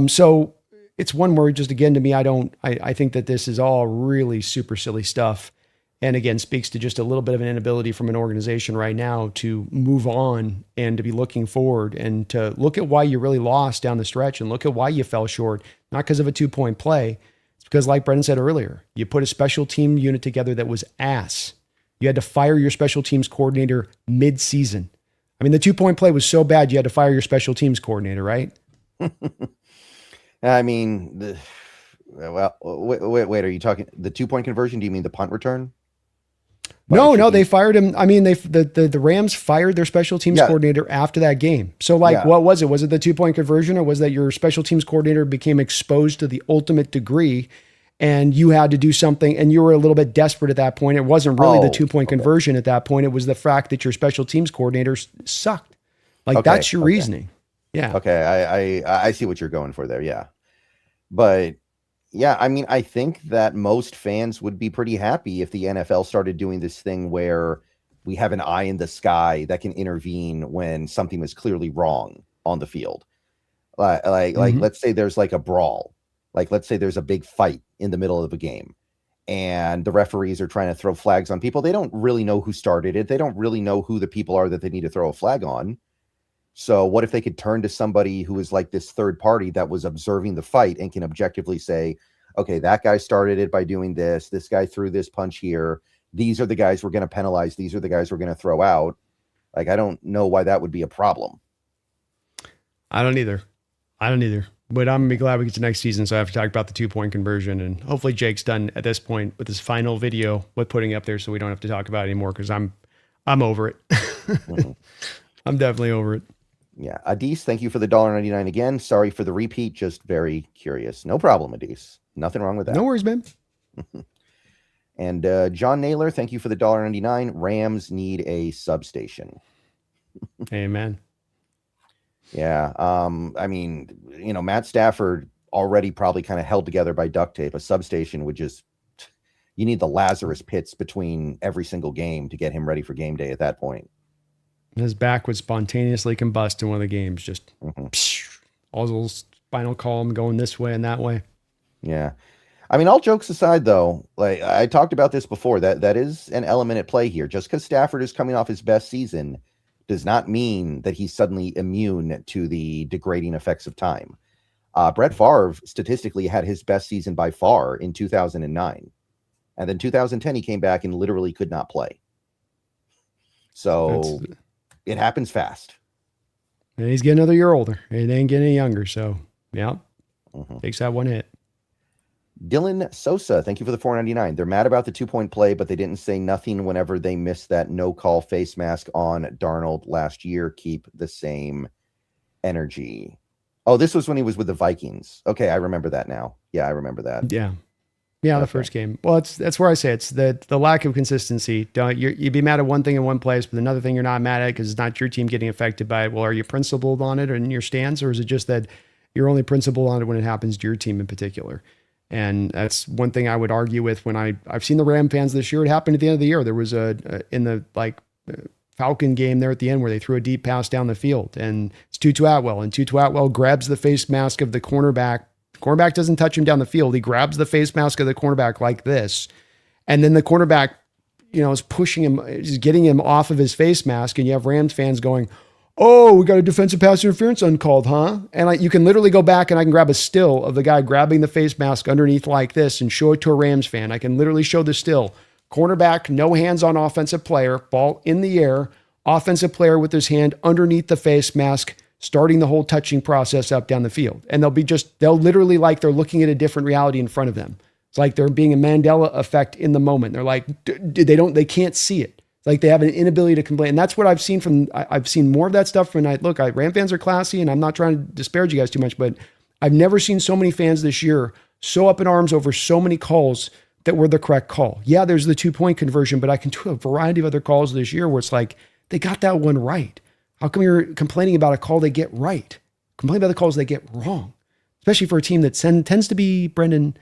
Speaker 2: So it's one word, just again, to me, I think that this is all really super silly stuff. And again, speaks to just a little bit of an inability from an organization right now to move on and to be looking forward and to look at why you really lost down the stretch and look at why you fell short, not because of a 2-point play. It's because, like Brendan said earlier, you put a special team unit together that was ass. You had to fire your special teams coordinator mid-season. I mean, the 2-point play was so bad, you had to fire your special teams coordinator, right?
Speaker 1: I mean, wait, are you talking the 2-point conversion? Do you mean the punt return?
Speaker 2: No, they fired him. I mean, the Rams fired their special teams coordinator after that game. So what was it? Was it the 2-point conversion, or was that your special teams coordinator became exposed to the ultimate degree and you had to do something and you were a little bit desperate at that point? It wasn't really the 2-point conversion at that point. It was the fact that your special teams coordinator sucked. That's your reasoning. Yeah.
Speaker 1: Okay. I see what you're going for there. Yeah. But yeah, I mean, I think that most fans would be pretty happy if the NFL started doing this thing where we have an eye in the sky that can intervene when something is clearly wrong on the field. Like let's say there's like a brawl. Like, let's say there's a big fight in the middle of a game and the referees are trying to throw flags on people. They don't really know who started it. They don't really know who the people are that they need to throw a flag on. So what if they could turn to somebody who is like this third party that was observing the fight and can objectively say, okay, that guy started it by doing this. This guy threw this punch here. These are the guys we're going to penalize. These are the guys we're going to throw out. Like, I don't know why that would be a problem.
Speaker 2: I don't either. But I'm going to be glad we get to next season, so I have to talk about the 2-point conversion. And hopefully Jake's done at this point with his final video with putting up there so we don't have to talk about it anymore, because I'm over it. Mm-hmm. I'm definitely over it.
Speaker 1: Yeah. Adis, thank you for the $1.99 again. Sorry for the repeat. Just very curious. No problem, Adis. Nothing wrong with that.
Speaker 2: No worries, man.
Speaker 1: And John Naylor, thank you for the $1.99. Rams need a substation.
Speaker 2: Amen.
Speaker 1: Yeah. I mean, Matt Stafford already probably kind of held together by duct tape. A substation would just, you need the Lazarus pits between every single game to get him ready for game day at that point.
Speaker 2: His back would spontaneously combust in one of the games. Just all those spinal column going this way and that way.
Speaker 1: Yeah. I mean, all jokes aside, though, like I talked about this before, that is an element at play here. Just because Stafford is coming off his best season does not mean that he's suddenly immune to the degrading effects of time. Brett Favre statistically had his best season by far in 2009. And then 2010, he came back and literally could not play. So it happens fast.
Speaker 2: And he's getting another year older. It ain't getting any younger. So, yeah, takes that one hit.
Speaker 1: Dylan Sosa, thank you for the $4.99. They're mad about the 2-point play, but they didn't say nothing whenever they missed that no-call face mask on Darnold last year. Keep the same energy. Oh, this was when he was with the Vikings. Okay, I remember that now. Yeah, I remember that.
Speaker 2: Yeah. Yeah, the
Speaker 1: Okay.
Speaker 2: first game. Well, that's where I say it's the lack of consistency. Don't you'd be mad at one thing in one place, but another thing you're not mad at because it's not your team getting affected by it. Well, are you principled on it in your stance, or is it just that you're only principled on it when it happens to your team in particular? And that's one thing I would argue with when I've seen the Ram fans this year. It happened at the end of the year. There was in the Falcon game there at the end where they threw a deep pass down the field, and it's Tutu Atwell, and Tutu Atwell grabs the face mask of the cornerback. The cornerback doesn't touch him down the field. He grabs the face mask of the cornerback like this, and then the cornerback, is pushing him, is getting him off of his face mask, and you have Rams fans going, "Oh, we got a defensive pass interference uncalled, huh?" And you can literally go back and I can grab a still of the guy grabbing the face mask underneath like this and show it to a Rams fan. I can literally show the still. Cornerback, no hands on offensive player, ball in the air, offensive player with his hand underneath the face mask, starting the whole touching process up down the field. And they'll literally like they're looking at a different reality in front of them. It's like they're being a Mandela effect in the moment. They're like, they can't see it. It's like they have an inability to complain. And that's what I've seen I've seen more of that stuff from Ram fans are classy, and I'm not trying to disparage you guys too much, but I've never seen so many fans this year so up in arms over so many calls that were the correct call. Yeah, there's the 2-point conversion, but I can do a variety of other calls this year where it's like, they got that one right. How come you're complaining about a call they get right? Complain about the calls they get wrong, especially for a team that tends to be, Brendan,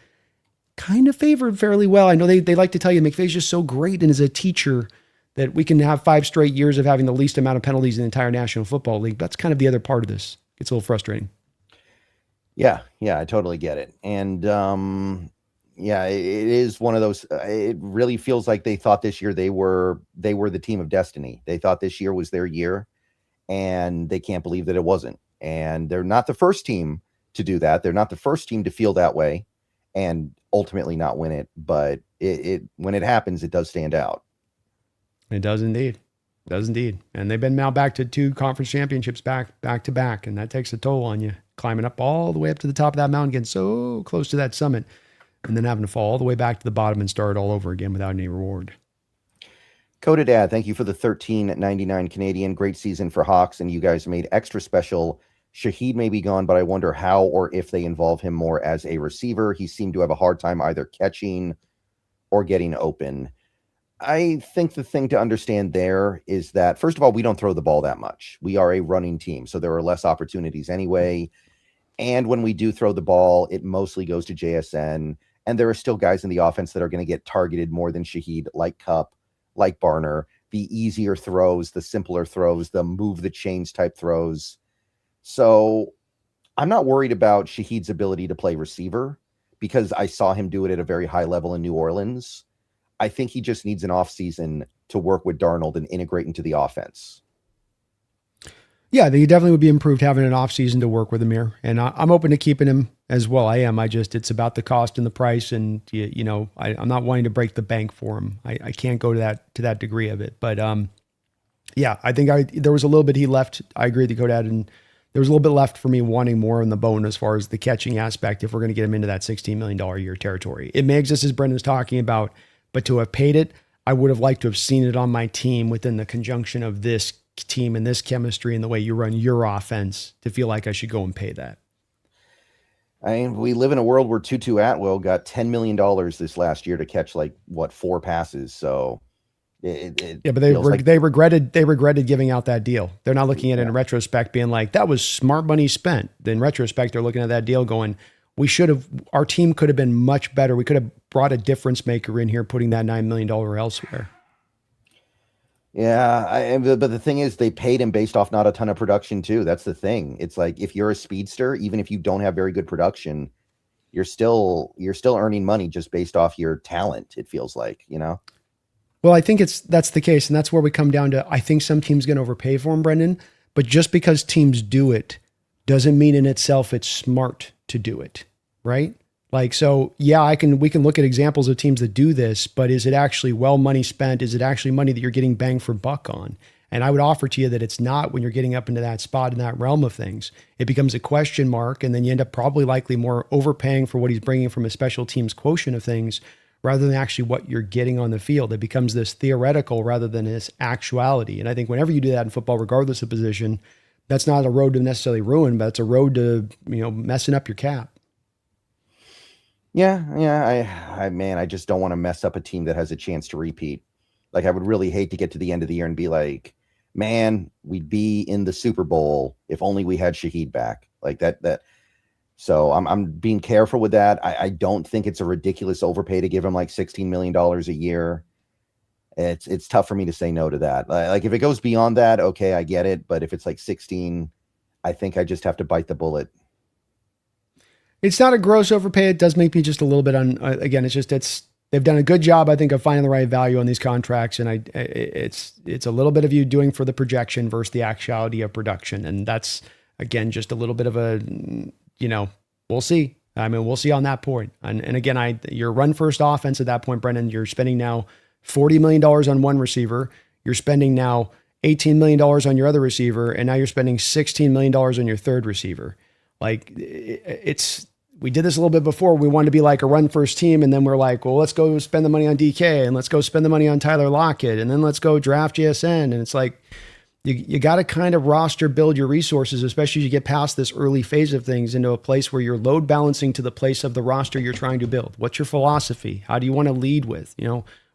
Speaker 2: kind of favored fairly well. I know they like to tell you McVay's just so great and as a teacher that we can have 5 straight years of having the least amount of penalties in the entire National Football League. That's kind of the other part of this. It's a little frustrating.
Speaker 1: Yeah, I totally get it. And yeah, it is one of those. It really feels like they thought this year they were the team of destiny. They thought this year was their year, and they can't believe that it wasn't. And they're not the first team to do that. They're not the first team to feel that way and ultimately not win it. But it when it happens, it does stand out.
Speaker 2: It does indeed. It does indeed. And they've been now back to 2 conference championships back to back, and that takes a toll on you. Climbing up all the way up to the top of that mountain, getting so close to that summit, and then having to fall all the way back to the bottom and start all over again without any reward.
Speaker 1: Coda Dad, thank you for the $13.99 Canadian. Great season for Hawks, and you guys made extra special. Shaheed may be gone, but I wonder how or if they involve him more as a receiver. He seemed to have a hard time either catching or getting open. I think the thing to understand there is that, first of all, we don't throw the ball that much. We are a running team, so there are less opportunities anyway. And when we do throw the ball, it mostly goes to JSN. And there are still guys in the offense that are going to get targeted more than Shaheed, like Kupp, like Barner. The easier throws, the simpler throws, the move the chains type throws. So I'm not worried about Shaheed's ability to play receiver because I saw him do it at a very high level in New Orleans. I think he just needs an offseason to work with Darnold and integrate into the offense.
Speaker 2: Yeah, he definitely would be improved having an offseason to work with him here. And I'm open to keeping him as well. I am. it's about the cost and the price. And, I'm not wanting to break the bank for him. I can't go to that degree of it. But, yeah, I think there was a little bit he left. I agree with you, Kodad. And there was a little bit left for me wanting more in the bone as far as the catching aspect if we're going to get him into that $16 million a year territory. It may exist as Brendan's talking about, but to have paid it, I would have liked to have seen it on my team within the conjunction of this team and this chemistry and the way you run your offense to feel like I should go and pay that.
Speaker 1: We live in a world where Tutu Atwell got $10 million this last year to catch 4 passes. So
Speaker 2: but they regretted giving out that deal. They're not looking at it in retrospect being like, that was smart money spent. In retrospect, they're looking at that deal going, our team could have been much better. We could have brought a difference maker in here, putting that $9 million elsewhere.
Speaker 1: Yeah, but the thing is, they paid him based off not a ton of production too. That's the thing. It's like if you're a speedster, even if you don't have very good production, you're still earning money just based off your talent. It feels like,
Speaker 2: Well, I think that's the case, and that's where we come down to. I think some teams going to overpay for him, Brendan. But just because teams do it doesn't mean in itself it's smart to do it, right? So yeah, we can look at examples of teams that do this, but is it actually money spent? Is it actually money that you're getting bang for buck on? And I would offer to you that it's not when you're getting up into that spot in that realm of things. It becomes a question mark, and then you end up probably likely more overpaying for what he's bringing from a special teams quotient of things rather than actually what you're getting on the field. It becomes this theoretical rather than this actuality. And I think whenever you do that in football, regardless of position, that's not a road to necessarily ruin, but it's a road to, messing up your cap.
Speaker 1: Yeah. Man, I just don't want to mess up a team that has a chance to repeat. Like, I would really hate to get to the end of the year and be like, man, we'd be in the Super Bowl if only we had Shaheed back. Like that. So I'm being careful with that. I don't think it's a ridiculous overpay to give him like $16 million a year. It's tough for me to say no to that. Like if it goes beyond that, okay, I get it. But if it's like 16, I think I just have to bite the bullet.
Speaker 2: It's not a gross overpay. It does make me just a little bit again, they've done a good job, I think, of finding the right value on these contracts. And it's a little bit of you doing for the projection versus the actuality of production. And that's, again, just a little bit of a, we'll see. I mean, we'll see on that point. And again, your run first offense at that point, Brendan, you're spending now $40 million on one receiver. You're spending now $18 million on your other receiver. And now you're spending $16 million on your third receiver. Like we did this a little bit before. We wanted to be like a run first team. And then we're like, well, let's go spend the money on DK and let's go spend the money on Tyler Lockett. And then let's go draft JSN. And it's like, you got to kind of roster build your resources, especially as you get past this early phase of things into a place where you're load balancing to the place of the roster you're trying to build. What's your philosophy? How do you want to lead with?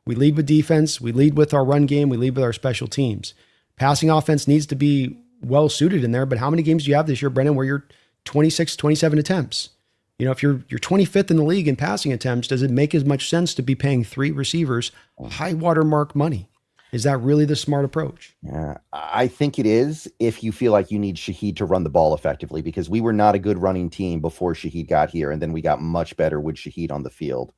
Speaker 2: We lead with defense. We lead with our run game. We lead with our special teams. Passing offense needs to be well suited in there. But how many games do you have this year, Brendan, where you're 26, 27 attempts? If you're 25th in the league in passing attempts, does it make as much sense to be paying three receivers high watermark money? Is that really the smart approach?
Speaker 1: Yeah, I think it is if you feel like you need Shaheed to run the ball effectively, because we were not a good running team before Shaheed got here, and then we got much better with Shaheed on the field.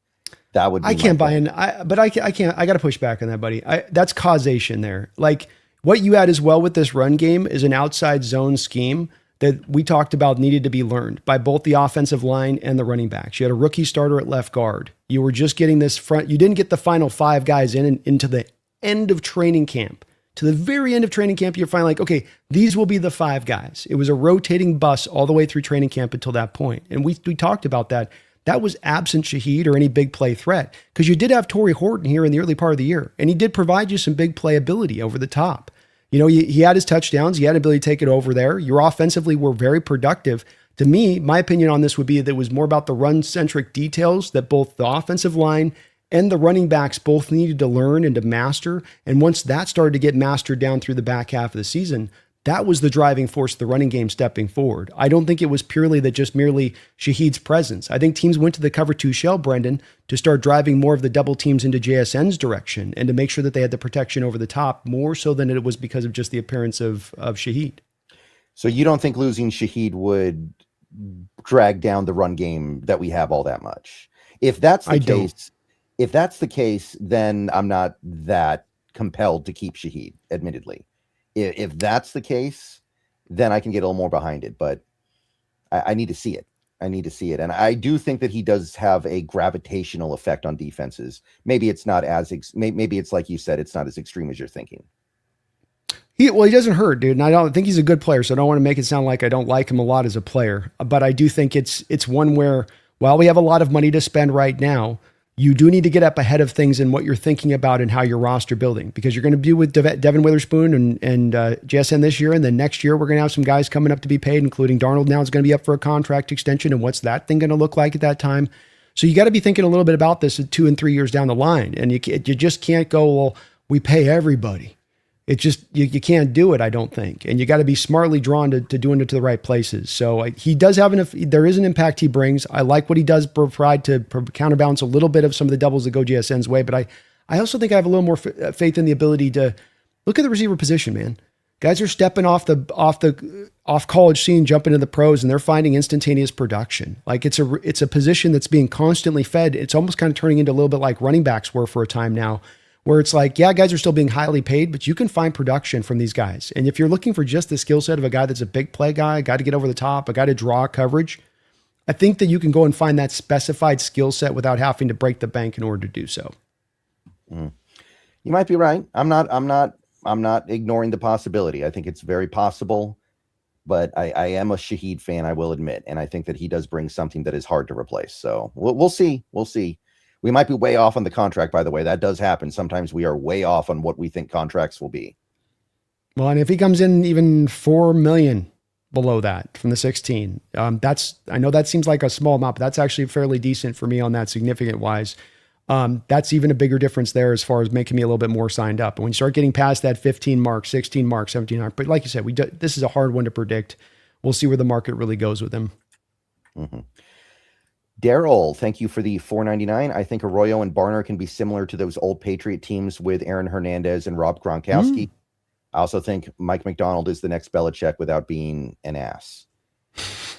Speaker 1: That would be
Speaker 2: I can't buy in. I can't. I got to push back on that, buddy. That's causation there. Like what you had as well with this run game is an outside zone scheme that we talked about needed to be learned by both the offensive line and the running backs. You had a rookie starter at left guard. You were just getting this front. You didn't get the final five guys into the end of training camp. To the very end of training camp, you're finally like, okay, these will be the five guys. It was a rotating bus all the way through training camp until that point. And we talked about that. That was absent Shaheed or any big play threat, because you did have Torrey Horton here in the early part of the year, and he did provide you some big play ability over the top. He had his touchdowns. He had ability to take it over there. Your offensively were very productive. To me, my opinion on this would be that it was more about the run-centric details that both the offensive line and the running backs both needed to learn and to master. And once that started to get mastered down through the back half of the season, that was the driving force of the running game stepping forward. I don't think it was purely that just merely Shaheed's presence. I think teams went to the cover two shell, Brendan, to start driving more of the double teams into JSN's direction and to make sure that they had the protection over the top, more so than it was because of just the appearance of Shaheed.
Speaker 1: So you don't think losing Shaheed would drag down the run game that we have all that much? If that's the case, then I'm not that compelled to keep Shaheed, admittedly. If that's the case, then I can get a little more behind it, but I need to see it. And I do think that he does have a gravitational effect on defenses. Maybe it's not maybe it's like you said, it's not as extreme as you're thinking.
Speaker 2: He doesn't hurt, dude. And I don't think he's a good player. So I don't want to make it sound like I don't like him a lot as a player, but I do think it's one where while we have a lot of money to spend right now, you do need to get up ahead of things in what you're thinking about and how your roster building, because you're going to be with Devin Witherspoon and JSN this year. And then next year, we're going to have some guys coming up to be paid, including Darnold now is going to be up for a contract extension. And what's that thing going to look like at that time? So you got to be thinking a little bit about this 2 and 3 years down the line. And you just can't go, well, we pay everybody. It just, you can't do it, I don't think. And you got to be smartly drawn to doing it to the right places. So he does have there is an impact he brings. I like what he does provide to counterbalance a little bit of some of the doubles that go JSN's way. But I also think I have a little more faith in the ability to look at the receiver position, man. Guys are stepping off college scene, jumping into the pros, and they're finding instantaneous production. Like it's a position that's being constantly fed. It's almost kind of turning into a little bit like running backs were for a time now, where it's like, yeah, guys are still being highly paid, but you can find production from these guys. And if you're looking for just the skill set of a guy that's a big play guy, a guy to get over the top, a guy to draw coverage, I think that you can go and find that specified skill set without having to break the bank in order to do so.
Speaker 1: You might be right. I'm not ignoring the possibility. I think it's very possible, but I am a Shaheed fan, I will admit. And I think that he does bring something that is hard to replace. So we'll see. We'll see. We might be way off on the contract, by the way. That does happen. Sometimes we are way off on what we think contracts will be.
Speaker 2: Well, and if he comes in even $4 million, below that from the 16. I know that seems like a small amount, but that's actually fairly decent for me on that significant wise. That's even a bigger difference there as far as making me a little bit more signed up. And when you start getting past that 15 mark, 16 mark, 17 mark, but like you said, this is a hard one to predict. We'll see where the market really goes with him.
Speaker 1: Mm-hmm. Daryl, thank you for the $4.99. I think Arroyo and Barner can be similar to those old Patriot teams with Aaron Hernandez and Rob Gronkowski. I also think Mike McDonald is the next Belichick without being an ass.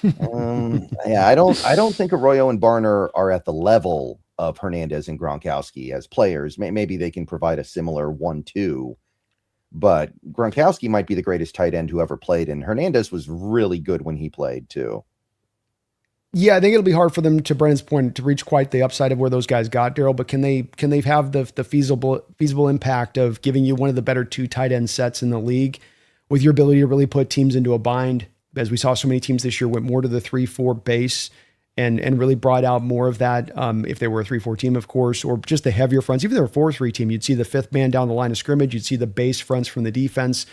Speaker 1: Yeah, I don't think Arroyo and Barner are at the level of Hernandez and Gronkowski as players. Maybe they can provide a similar 1-2, but Gronkowski might be the greatest tight end who ever played, and Hernandez was really good when he played too.
Speaker 2: Yeah, I think it'll be hard for them, to Brennan's point, to reach quite the upside of where those guys got, Daryl. But can they have the feasible impact of giving you one of the better two tight end sets in the league, with your ability to really put teams into a bind? As we saw, so many teams this year went more to the 3-4 base and really brought out more of that. If they were a 3-4 team, of course, or just the heavier fronts. Even if they were a 4-3 team, you'd see the fifth man down the line of scrimmage. You'd see the base fronts from the defense,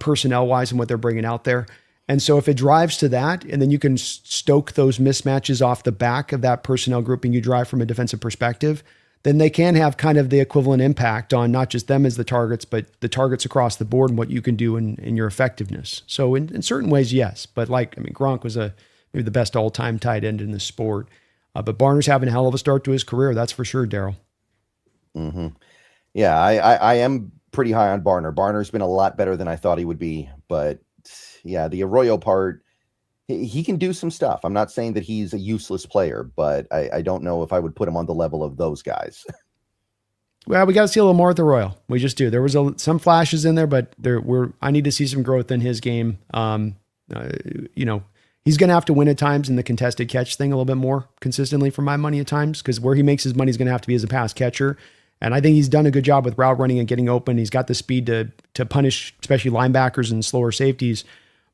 Speaker 2: personnel wise, and what they're bringing out there. And so if it drives to that, and then you can stoke those mismatches off the back of that personnel grouping you drive from a defensive perspective, then they can have kind of the equivalent impact on not just them as the targets, but the targets across the board and what you can do in your effectiveness. So in certain ways, yes. But Gronk was maybe the best all-time tight end in the sport. But Barner's having a hell of a start to his career, that's for sure, Daryl.
Speaker 1: Mm-hmm. Yeah, I am pretty high on Barner. Barner's been a lot better than I thought he would be, but yeah, the Arroyo part, he can do some stuff. I'm not saying that he's a useless player, but I don't know if I would put him on the level of those guys.
Speaker 2: Well, we got to see a little more with Arroyo. We just do. There was some flashes in there, but I need to see some growth in his game. He's going to have to win at times in the contested catch thing a little bit more consistently for my money at times, because where he makes his money is going to have to be as a pass catcher. And I think he's done a good job with route running and getting open. He's got the speed to punish, especially linebackers and slower safeties.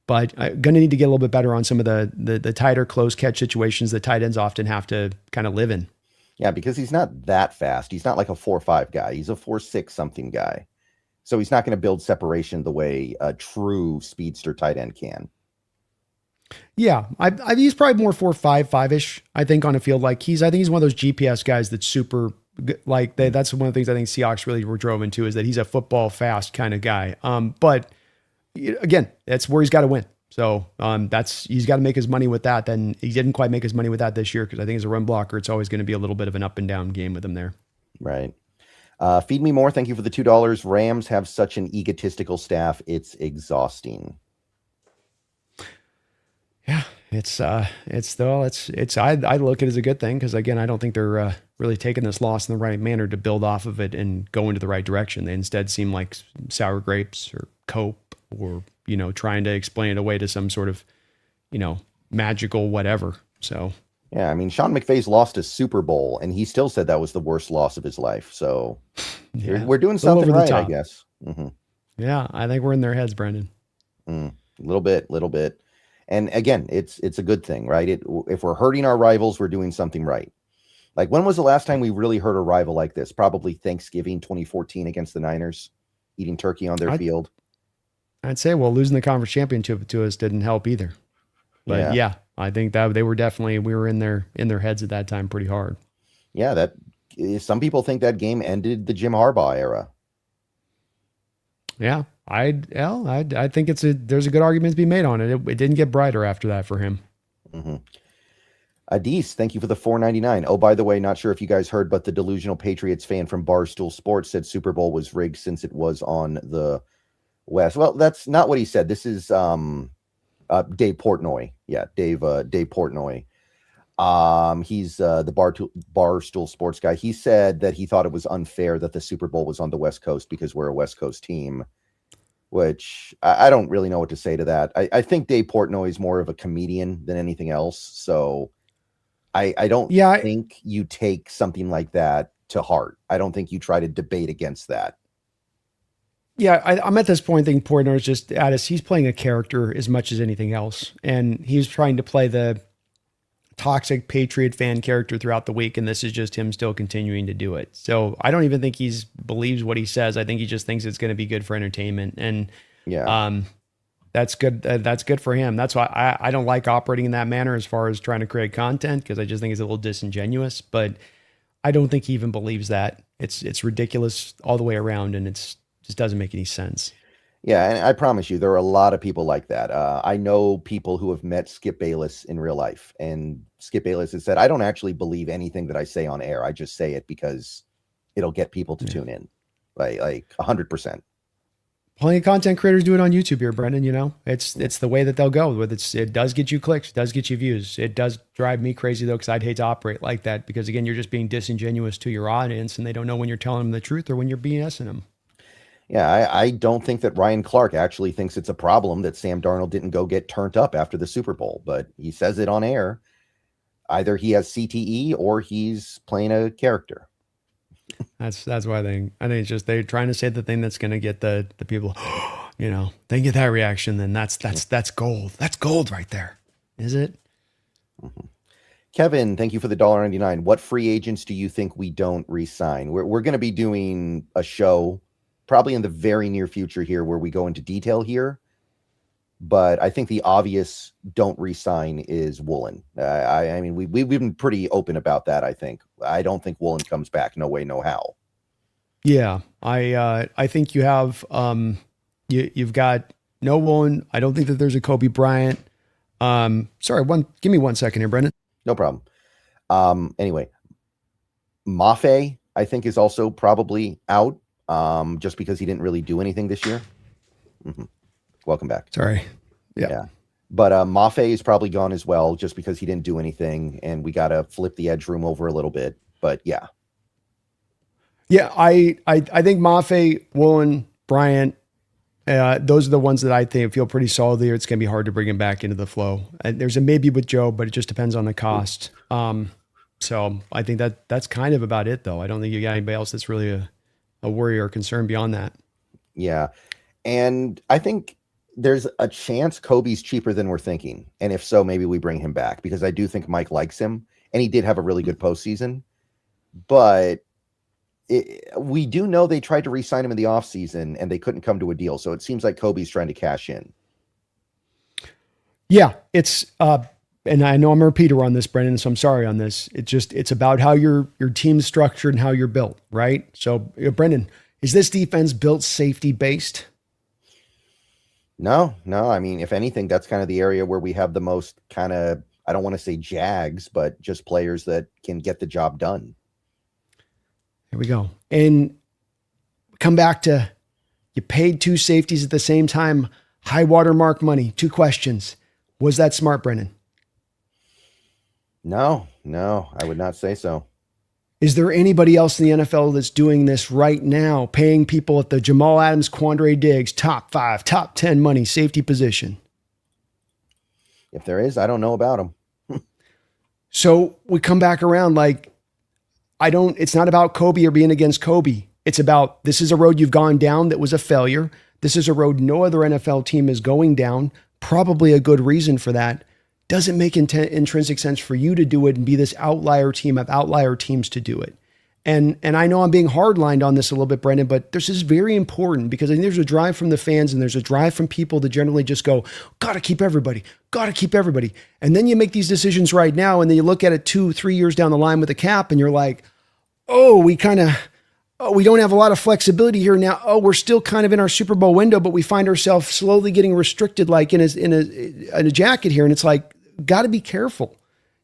Speaker 2: But I'm going to need to get a little bit better on some of the tighter close catch situations that tight ends often have to kind of live in.
Speaker 1: Yeah, because he's not that fast. He's not like a 4.5 guy. He's a 4.6 something guy. So he's not going to build separation the way a true speedster tight end can.
Speaker 2: Yeah, he's probably more 4.5, 5-ish, I think, on a field. I think he's one of those GPS guys that's super, that's one of the things I think Seahawks really were drove into, is that he's a football fast kind of guy. But again, that's where he's got to win. So he's got to make his money with that. Then he didn't quite make his money with that this year, because I think as a run blocker, it's always going to be a little bit of an up and down game with him there.
Speaker 1: Right. Feed Me More, thank you for the $2. Rams have such an egotistical staff, it's exhausting.
Speaker 2: Yeah, I look at it as a good thing, because again, I don't think they're really taking this loss in the right manner to build off of it and go into the right direction. They instead seem like sour grapes or cope, or trying to explain it away to some sort of magical whatever. So
Speaker 1: yeah, Sean McVay's lost a Super Bowl, and he still said that was the worst loss of his life. So yeah, we're doing something right, I guess. Mm-hmm.
Speaker 2: Yeah, I think we're in their heads, Brendan.
Speaker 1: A little bit. And again, it's a good thing, right? If we're hurting our rivals, we're doing something right. Like, when was the last time we really hurt a rival like this? Probably Thanksgiving 2014 against the Niners, eating turkey on their field.
Speaker 2: I'd say, losing the conference championship to us didn't help either. But yeah, I think that we were in their heads at that time pretty hard.
Speaker 1: Yeah, some people think that game ended the Jim Harbaugh era.
Speaker 2: Yeah, I think there's a good argument to be made on it. It didn't get brighter after that for him.
Speaker 1: Mm-hmm. Adis, thank you for the $4.99. Oh, by the way, not sure if you guys heard, but the delusional Patriots fan from Barstool Sports said Super Bowl was rigged since it was on the West. Well, that's not what he said. This is Dave Portnoy. Yeah, Dave Portnoy. He's the Barstool Sports guy. He said that he thought it was unfair that the Super Bowl was on the West Coast because we're a West Coast team, which I don't really know what to say to that. I think Dave Portnoy is more of a comedian than anything else. So I don't think you take something like that to heart. I don't think you try to debate against that.
Speaker 2: Yeah, I'm at this point thinking Portnoy is just he's playing a character as much as anything else. And he's trying to play the toxic Patriot fan character throughout the week, and this is just him still continuing to do it. So I don't even think believes what he says. I think he just thinks it's going to be good for entertainment. And That's good. That's good for him. That's why I don't like operating in that manner as far as trying to create content, because I just think it's a little disingenuous. But I don't think he even believes that. It's ridiculous all the way around, and just doesn't make any sense.
Speaker 1: Yeah, and I promise you, there are a lot of people like that. I know people who have met Skip Bayless in real life, and Skip Bayless has said, "I don't actually believe anything that I say on air. I just say it because it'll get people to tune in." Like 100%.
Speaker 2: Plenty of content creators do it on YouTube here, Brendan. You know, it's the way that they'll go. It does get you clicks, it does get you views. It does drive me crazy though, because I'd hate to operate like that, because again, you're just being disingenuous to your audience, and they don't know when you're telling them the truth or when you're BSing them.
Speaker 1: Yeah, I don't think that Ryan Clark actually thinks it's a problem that Sam Darnold didn't go get turned up after the Super Bowl, but he says it on air. Either he has CTE or he's playing a character.
Speaker 2: That's why I think it's just they're trying to say the thing that's going to get the people, you know, they get that reaction. Then that's gold. That's gold right there. Is it?
Speaker 1: Mm-hmm. Kevin, thank you for the $1.99. What free agents do you think we don't re-sign? We're going to be doing a show probably in the very near future here where we go into detail here. But I think the obvious don't re-sign is Woolen. I mean, we've been pretty open about that. I don't think Woolen comes back. No way, no how.
Speaker 2: Yeah, I think you have you've got no Woolen. I don't think that there's a Kobe Bryant. Give me 1 second here, Brendan.
Speaker 1: No problem. Anyway, Mafe, I think, is also probably out just because he didn't really do anything this year. Mm-hmm. Welcome back.
Speaker 2: Sorry. Yeah.
Speaker 1: But Mafe is probably gone as well, just because he didn't do anything, and we got to flip the edge room over a little bit. But yeah.
Speaker 2: Yeah, I think Mafe, Woolen, Bryant, those are the ones that I think feel pretty solid there. It's going to be hard to bring him back into the flow. There's a maybe with Joe, but it just depends on the cost. So I think that's kind of about it, though. I don't think you got anybody else that's really a worry or concern beyond that.
Speaker 1: Yeah. And I think there's a chance Kobe's cheaper than we're thinking. And if so, maybe we bring him back, because I do think Mike likes him, and he did have a really good postseason. But we do know they tried to re-sign him in the offseason and they couldn't come to a deal. So it seems like Kobe's trying to cash in.
Speaker 2: Yeah, it's and I know I'm a repeater on this, Brendan, so I'm sorry on this. It's about how your team's structured and how you're built, right? So Brendan, is this defense built safety based?
Speaker 1: No. I mean, if anything, that's kind of the area where we have the most kind of, I don't want to say jags, but just players that can get the job done.
Speaker 2: Here we go. And come back to, you paid two safeties at the same time, high watermark money. 2 questions. Was that smart, Brendan?
Speaker 1: No, I would not say so.
Speaker 2: Is there anybody else in the NFL that's doing this right now, paying people at the Jamal Adams, Quandre Diggs, top 5, top 10 money, safety position?
Speaker 1: If there is, I don't know about them.
Speaker 2: So we come back around like, it's not about Kobe or being against Kobe. It's about, this is a road you've gone down that was a failure. This is a road no other NFL team is going down. Probably a good reason for that. Doesn't make intrinsic sense for you to do it and be this outlier team of outlier teams to do it. And I know I'm being hardlined on this a little bit, Brendan, but this is very important, because I think there's a drive from the fans and there's a drive from people to generally just go, got to keep everybody. And then you make these decisions right now, and then you look at it 2-3 years down the line with a cap, and you're like, we don't have a lot of flexibility here now. We're still kind of in our Super Bowl window, but we find ourselves slowly getting restricted, like in a jacket here. And it's like, got to be careful.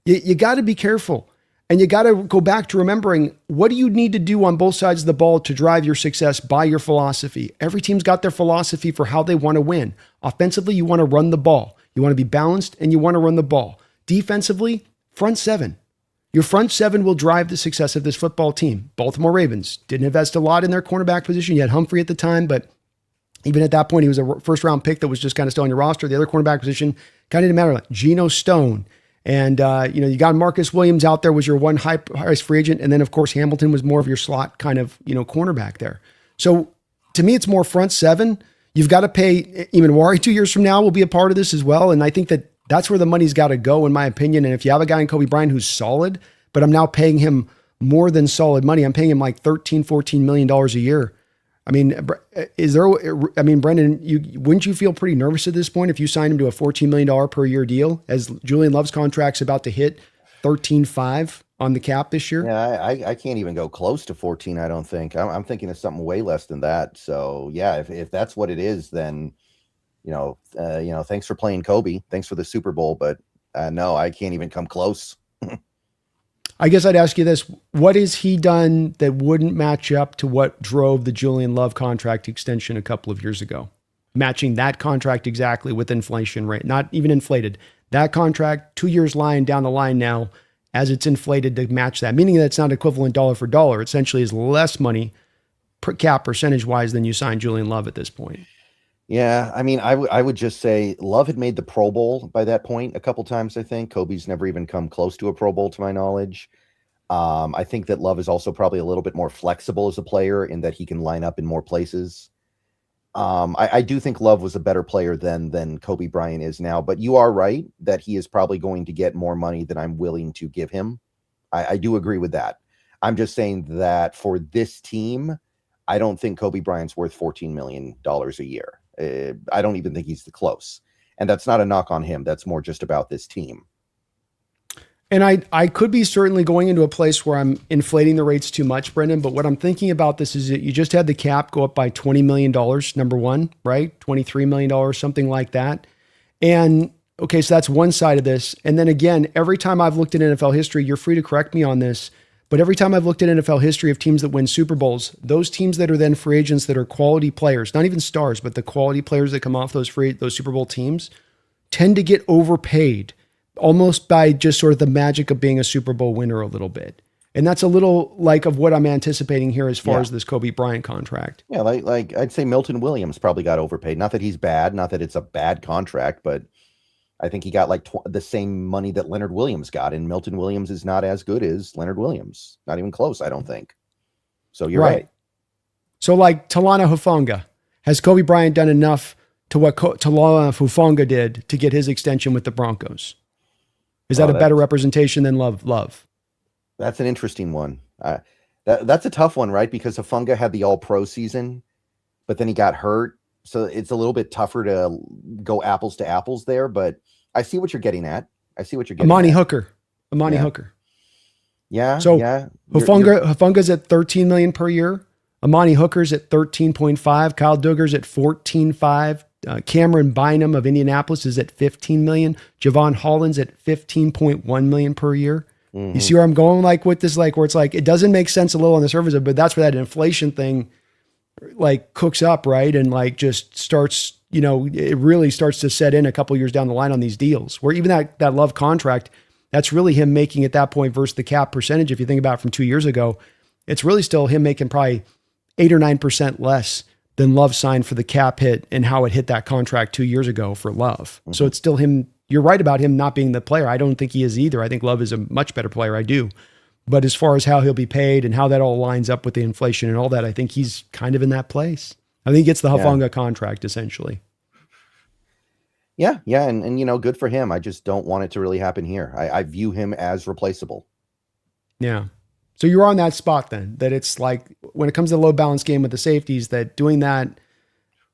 Speaker 2: You got to be careful. And you got to go back to remembering, what do you need to do on both sides of the ball to drive your success by your philosophy? Every team's got their philosophy for how they want to win. Offensively, you want to run the ball. You want to be balanced, and you want to run the ball. Defensively, front 7. Your front 7 will drive the success of this football team. Baltimore Ravens didn't invest a lot in their cornerback position. You had Humphrey at the time, but even at that point, he was a first-round pick that was just kind of still on your roster. The other cornerback position kind of didn't matter. Like Geno Stone. And, you got Marcus Williams out there was your one highest free agent. And then, of course, Hamilton was more of your slot kind of, cornerback there. So to me, it's more front 7. You've got to pay. Eamon 2 years from now will be a part of this as well. And I think that's where the money's got to go, in my opinion. And if you have a guy in Kobe Bryant who's solid, but I'm now paying him more than solid money, I'm paying him like $13-14 million a year. I mean, is there, I mean, Brendan, wouldn't you feel pretty nervous at this point if you signed him to a $14 million per year deal as Julian Love's contract's about to hit 13.5 on the cap this year?
Speaker 1: Yeah, I can't even go close to 14. I don't think. I'm thinking of something way less than that. So yeah, if that's what it is, then thanks for playing Kobe. Thanks for the Super Bowl, but no, I can't even come close.
Speaker 2: I guess I'd ask you this. What has he done that wouldn't match up to what drove the Julian Love contract extension a couple of years ago? Matching that contract exactly with inflation rate, not even inflated. That contract 2 years lying down the line now as it's inflated to match that, meaning that it's not equivalent dollar for dollar. It essentially is less money per cap percentage wise than you signed Julian Love at this point.
Speaker 1: Yeah, I mean, I would just say Love had made the Pro Bowl by that point a couple times, I think. Kobe's never even come close to a Pro Bowl, to my knowledge. I think that Love is also probably a little bit more flexible as a player in that he can line up in more places. I do think Love was a better player than Kobe Bryant is now, but you are right that he is probably going to get more money than I'm willing to give him. I do agree with that. I'm just saying that for this team, I don't think Kobe Bryant's worth $14 million a year. I don't even think he's the close. And that's not a knock on him. That's more just about this team.
Speaker 2: And I could be certainly going into a place where I'm inflating the rates too much, Brendan. But what I'm thinking about this is that you just had the cap go up by $20 million, number one, right? $23 million, something like that. And okay, so that's one side of this. And then again, every time I've looked at NFL history, you're free to correct me on this, but every time I've looked at NFL history of teams that win Super Bowls, those teams that are then free agents that are quality players, not even stars, but the quality players that come off those Super Bowl teams tend to get overpaid almost by just sort of the magic of being a Super Bowl winner a little bit. And that's a little like of what I'm anticipating here as far as this Kobe Bryant contract.
Speaker 1: Yeah, like I'd say Milton Williams probably got overpaid. Not that he's bad, not that it's a bad contract, but I think he got like the same money that Leonard Williams got, and Milton Williams is not as good as Leonard Williams. Not even close, I don't think. So you're right.
Speaker 2: So like Talana Hufanga, has Kobe Bryant done enough to what Talana Hufanga did to get his extension with the Broncos? Is that a better representation than Love?
Speaker 1: That's an interesting one. That's a tough one, right? Because Hufanga had the All-Pro season, but then he got hurt. So it's a little bit tougher to go apples to apples there, but I see what you're getting at.
Speaker 2: Amani Hooker.
Speaker 1: Yeah.
Speaker 2: So
Speaker 1: yeah.
Speaker 2: Hufanga's at $13 million per year. Amani Hooker's at 13.5. Kyle Duggar's at 14.5. Cameron Bynum of Indianapolis is at 15 million. Javon Holland's at 15.1 million per year. Mm-hmm. You see where I'm going like with this, like where it's like, it doesn't make sense a little on the surface, but that's where that inflation thing like cooks up, right? And like just starts, it really starts to set in a couple years down the line on these deals where even that Love contract, that's really him making at that point versus the cap percentage. If you think about it from 2 years ago, it's really still him making probably 8 or 9% less than Love signed for the cap hit and how it hit that contract 2 years ago for Love. Mm-hmm. So it's still him. You're right about him not being the player. I don't think he is either. I think Love is a much better player. I do. But as far as how he'll be paid and how that all lines up with the inflation and all that, I think he's kind of in that place. I think he gets the Hufanga contract essentially.
Speaker 1: Yeah. And good for him. I just don't want it to really happen here. I view him as replaceable.
Speaker 2: Yeah. So you're on that spot then, that it's like when it comes to the low balance game with the safeties, that doing that,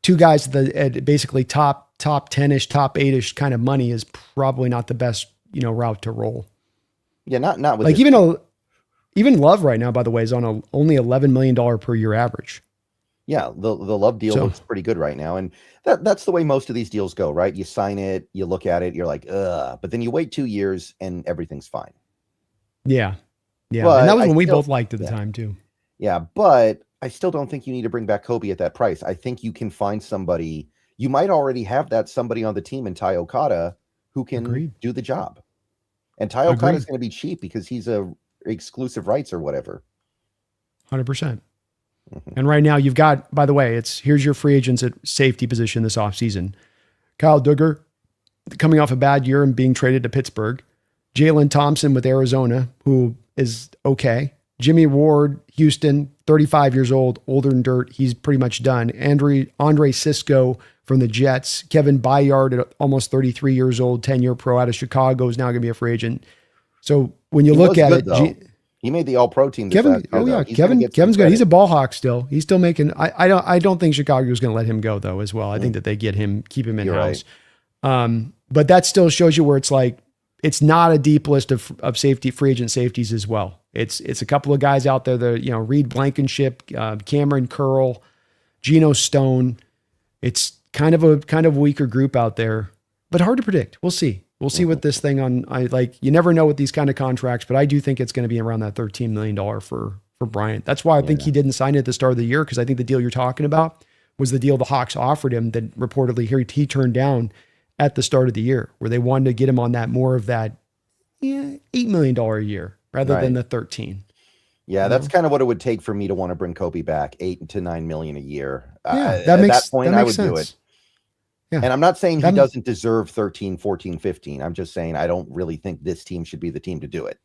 Speaker 2: two guys at basically top 10-ish, top 8-ish kind of money is probably not the best, route to roll.
Speaker 1: Yeah, not with
Speaker 2: like even Love right now, by the way, is on only $11 million per year average.
Speaker 1: Yeah, the Love deal looks pretty good right now. And that's the way most of these deals go, right? You sign it, you look at it, you're like, ugh, but then you wait 2 years and everything's fine.
Speaker 2: Yeah. Yeah. But and that was when we both liked at the time too.
Speaker 1: Yeah. But I still don't think you need to bring back Kobe at that price. I think you can find somebody, you might already have that somebody on the team in Ty Okada who can do the job. And Ty Okada is going to be cheap because he's a exclusive rights or whatever.
Speaker 2: 100%. Mm-hmm. And right now you've got, by the way, here's your free agents at safety position this offseason. Kyle Duggar coming off a bad year and being traded to Pittsburgh. Jalen Thompson with Arizona, who is okay. Jimmy Ward, Houston, 35 years old, older than dirt. He's pretty much done. Andre Cisco from the Jets. Kevin Byard at almost 33 years old, 10-year pro out of Chicago is now going to be a free agent. So when you look at it,
Speaker 1: He made the All-Pro team this
Speaker 2: Kevin,
Speaker 1: last year,
Speaker 2: oh
Speaker 1: though.
Speaker 2: yeah,
Speaker 1: He's gonna get some
Speaker 2: Kevin's good.
Speaker 1: credit.
Speaker 2: He's a ball hawk still. He's still making. I don't think Chicago is going to let him go though. As well, I think that they keep him in house.
Speaker 1: Right.
Speaker 2: But that still shows you where it's like it's not a deep list of safety free agent safeties as well. It's a couple of guys out there that Reed Blankenship, Cameron Curl, Geno Stone. It's kind of a weaker group out there, but hard to predict. We'll see. We'll see what this thing you never know with these kind of contracts, but I do think it's going to be around that $13 million for Bryant. That's why I think he didn't sign it at the start of the year. Cause I think the deal you're talking about was the deal the Hawks offered him that reportedly he turned down at the start of the year, where they wanted to get him on that more of that $8 million a year rather than the 13.
Speaker 1: Yeah, that's kind of what it would take for me to want to bring Kobe back, $8 to $9 million a year.
Speaker 2: Yeah,
Speaker 1: at that point, I would do it.
Speaker 2: Yeah.
Speaker 1: And I'm not saying he doesn't deserve 13, 14, 15. I'm just saying I don't really think this team should be the team to do it.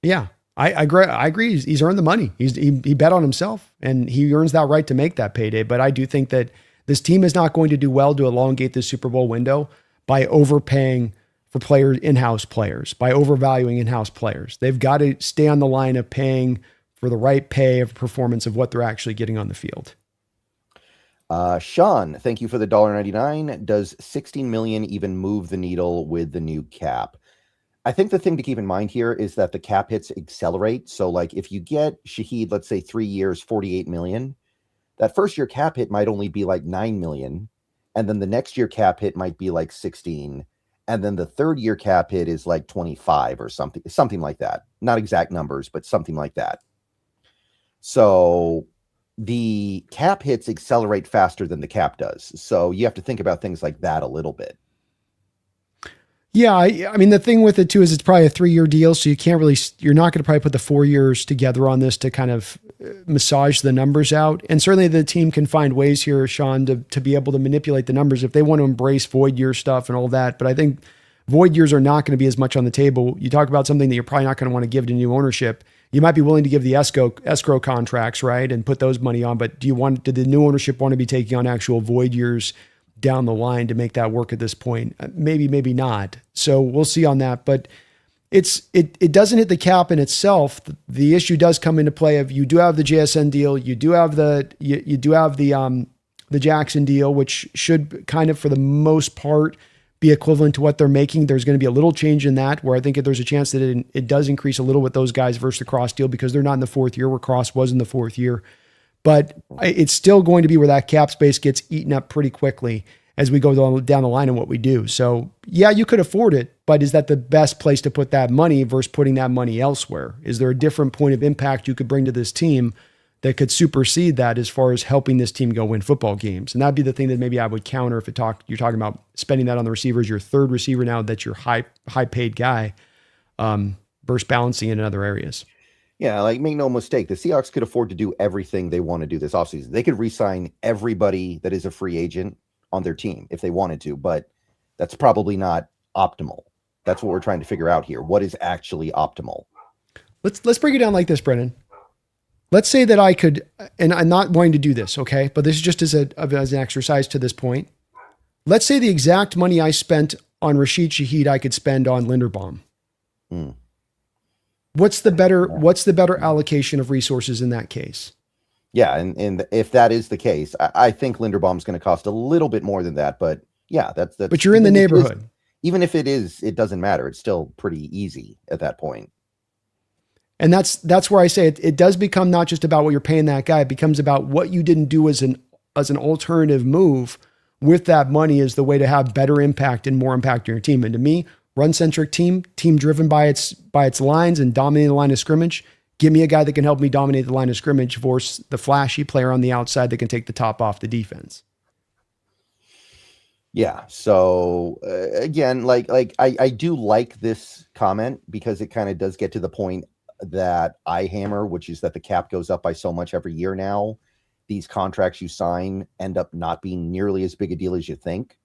Speaker 2: Yeah, I agree. He's earned the money. He bet on himself, and he earns that right to make that payday. But I do think that this team is not going to do well to elongate the Super Bowl window by overpaying for players, in-house players, by overvaluing in-house players. They've got to stay on the line of paying for the right pay of performance of what they're actually getting on the field.
Speaker 1: Sean, thank you for the $1.99. Does 16 million even move the needle with the new cap? I think the thing to keep in mind here is that the cap hits accelerate. So like if you get Shaheed, let's say 3 years, 48 million, that first year cap hit might only be like 9 million. And then the next year cap hit might be like 16. And then the third year cap hit is like 25 or something like that. Not exact numbers, but something like that. So the cap hits accelerate faster than the cap does. So you have to think about things like that a little bit.
Speaker 2: Yeah. I mean, the thing with it too, is it's probably a 3-year deal. So you're not going to probably put the 4 years together on this to kind of massage the numbers out. And certainly the team can find ways here, Sean, to be able to manipulate the numbers if they want to embrace void year stuff and all that. But I think void years are not going to be as much on the table. You talk about something that you're probably not going to want to give to new ownership. You might be willing to give the escrow contracts, right, and put those money on. But did the new ownership want to be taking on actual void years down the line to make that work at this point? Maybe, maybe not. So we'll see on that. But it doesn't hit the cap in itself. The issue does come into play of you do have the JSN deal, you do have the Jackson deal, which should kind of for the most part be equivalent to what they're making. There's going to be a little change in that, where I think there's a chance that it does increase a little with those guys versus the Cross deal, because they're not in the 4th year where Cross was in the 4th year. But it's still going to be where that cap space gets eaten up pretty quickly as we go down the line in what we do. So yeah, you could afford it, but is that the best place to put that money versus putting that money elsewhere? Is there a different point of impact you could bring to this team that could supersede that as far as helping this team go win football games? And that'd be the thing that maybe I would counter if you're talking about spending that on the receivers, your third receiver now that's your high paid guy, versus balancing it in other areas.
Speaker 1: Yeah, like make no mistake, the Seahawks could afford to do everything they want to do this offseason. They could re-sign everybody that is a free agent on their team if they wanted to, but that's probably not optimal. That's what we're trying to figure out here. What is actually optimal?
Speaker 2: Let's break it down like this, Brennan. Let's say that I could, and I'm not wanting to do this, okay? But this is just as an exercise to this point. Let's say the exact money I spent on Rashid Shaheed, I could spend on Linderbaum. What's the better allocation of resources in that case?
Speaker 1: Yeah, and if that is the case, I think Linderbaum's going to cost a little bit more than that. But yeah, that's.
Speaker 2: But you're in the neighborhood.
Speaker 1: Even if it is, it doesn't matter. It's still pretty easy at that point.
Speaker 2: And that's where I say it does become not just about what you're paying that guy. It becomes about what you didn't do as an alternative move with that money is the way to have better impact and more impact on your team. And to me, run-centric team driven by its lines and dominating the line of scrimmage. Give me a guy that can help me dominate the line of scrimmage versus the flashy player on the outside that can take the top off the defense.
Speaker 1: Yeah. So again, like I do like this comment because it kind of does get to the point that I hammer, which is that the cap goes up by so much every year now. These contracts you sign end up not being nearly as big a deal as you think.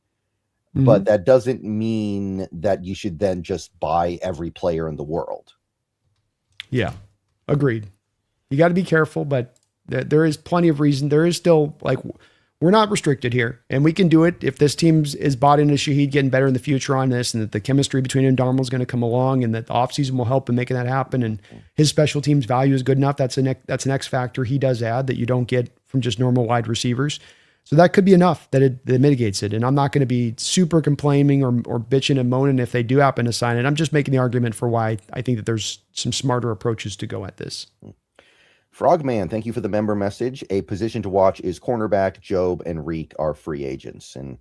Speaker 1: Mm-hmm. But that doesn't mean that you should then just buy every player in the world.
Speaker 2: Yeah, agreed. You got to be careful, but there is plenty of reason. There is still, like, we're not restricted here, and we can do it if this team is bought into Shaheed getting better in the future on this, and that the chemistry between him and Darnold is going to come along, and that the offseason will help in making that happen, and his special teams value is good enough. That's an X factor he does add that you don't get from just normal wide receivers. So that could be enough that it mitigates it. And I'm not going to be super complaining or bitching and moaning if they do happen to sign it. I'm just making the argument for why I think that there's some smarter approaches to go at this.
Speaker 1: Frogman, thank you for the member message. A position to watch is cornerback. Job and Reek are free agents. And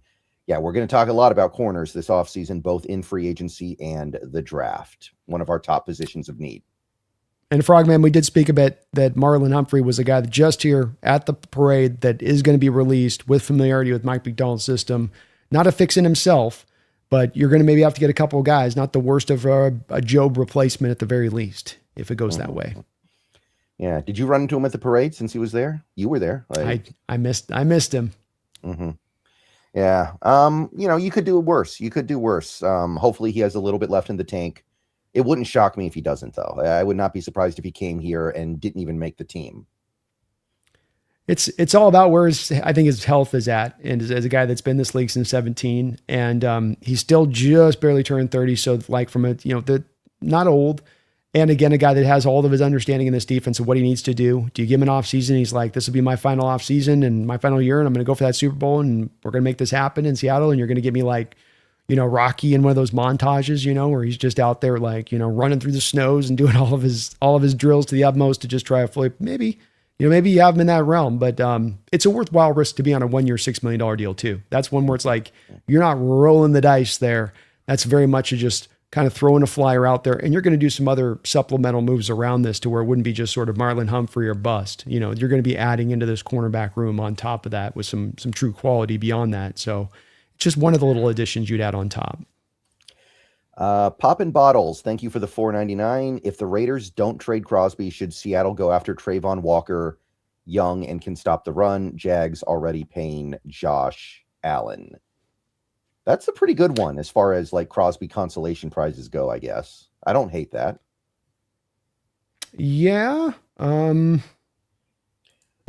Speaker 1: yeah, we're going to talk a lot about corners this offseason, both in free agency and the draft. One of our top positions of need.
Speaker 2: And Frogman, we did speak a bit that Marlon Humphrey was a guy that just here at the parade that is going to be released with familiarity with Mike McDonald's system. Not a fix in himself, but you're going to maybe have to get a couple of guys, not the worst of a Job replacement at the very least, if it goes that way.
Speaker 1: Yeah. Did you run into him at the parade since he was there? You were there.
Speaker 2: I missed him.
Speaker 1: Mm-hmm. Yeah. You could do worse. Hopefully he has a little bit left in the tank. It wouldn't shock me if he doesn't, though. I would not be surprised if he came here and didn't even make the team.
Speaker 2: It's all about where I think his health is at. And as a guy that's been in this league since 17, and he's still just barely turned 30. So like from not old. And again, a guy that has all of his understanding in this defense of what he needs to do. Do you give him an off season? He's like, this will be my final off season and my final year, and I'm going to go for that Super Bowl, and we're going to make this happen in Seattle. And you're going to give me like, Rocky in one of those montages, where he's just out there like, running through the snows and doing all of his drills to the utmost to just try to flip. Maybe you have him in that realm, but it's a worthwhile risk to be on a 1 year, $6 million deal too. That's one where it's like, you're not rolling the dice there. That's very much just kind of throwing a flyer out there, and you're going to do some other supplemental moves around this to where it wouldn't be just sort of Marlon Humphrey or bust. You're going to be adding into this cornerback room on top of that with some true quality beyond that. So it's just one of the little additions you'd add on top.
Speaker 1: Poppin' Bottles, thank you for the $4.99. If the Raiders don't trade Crosby, should Seattle go after Trayvon Walker, young and can stop the run? Jags already paying Josh Allen. That's a pretty good one as far as like Crosby consolation prizes go, I guess. I don't hate that.
Speaker 2: Yeah. They're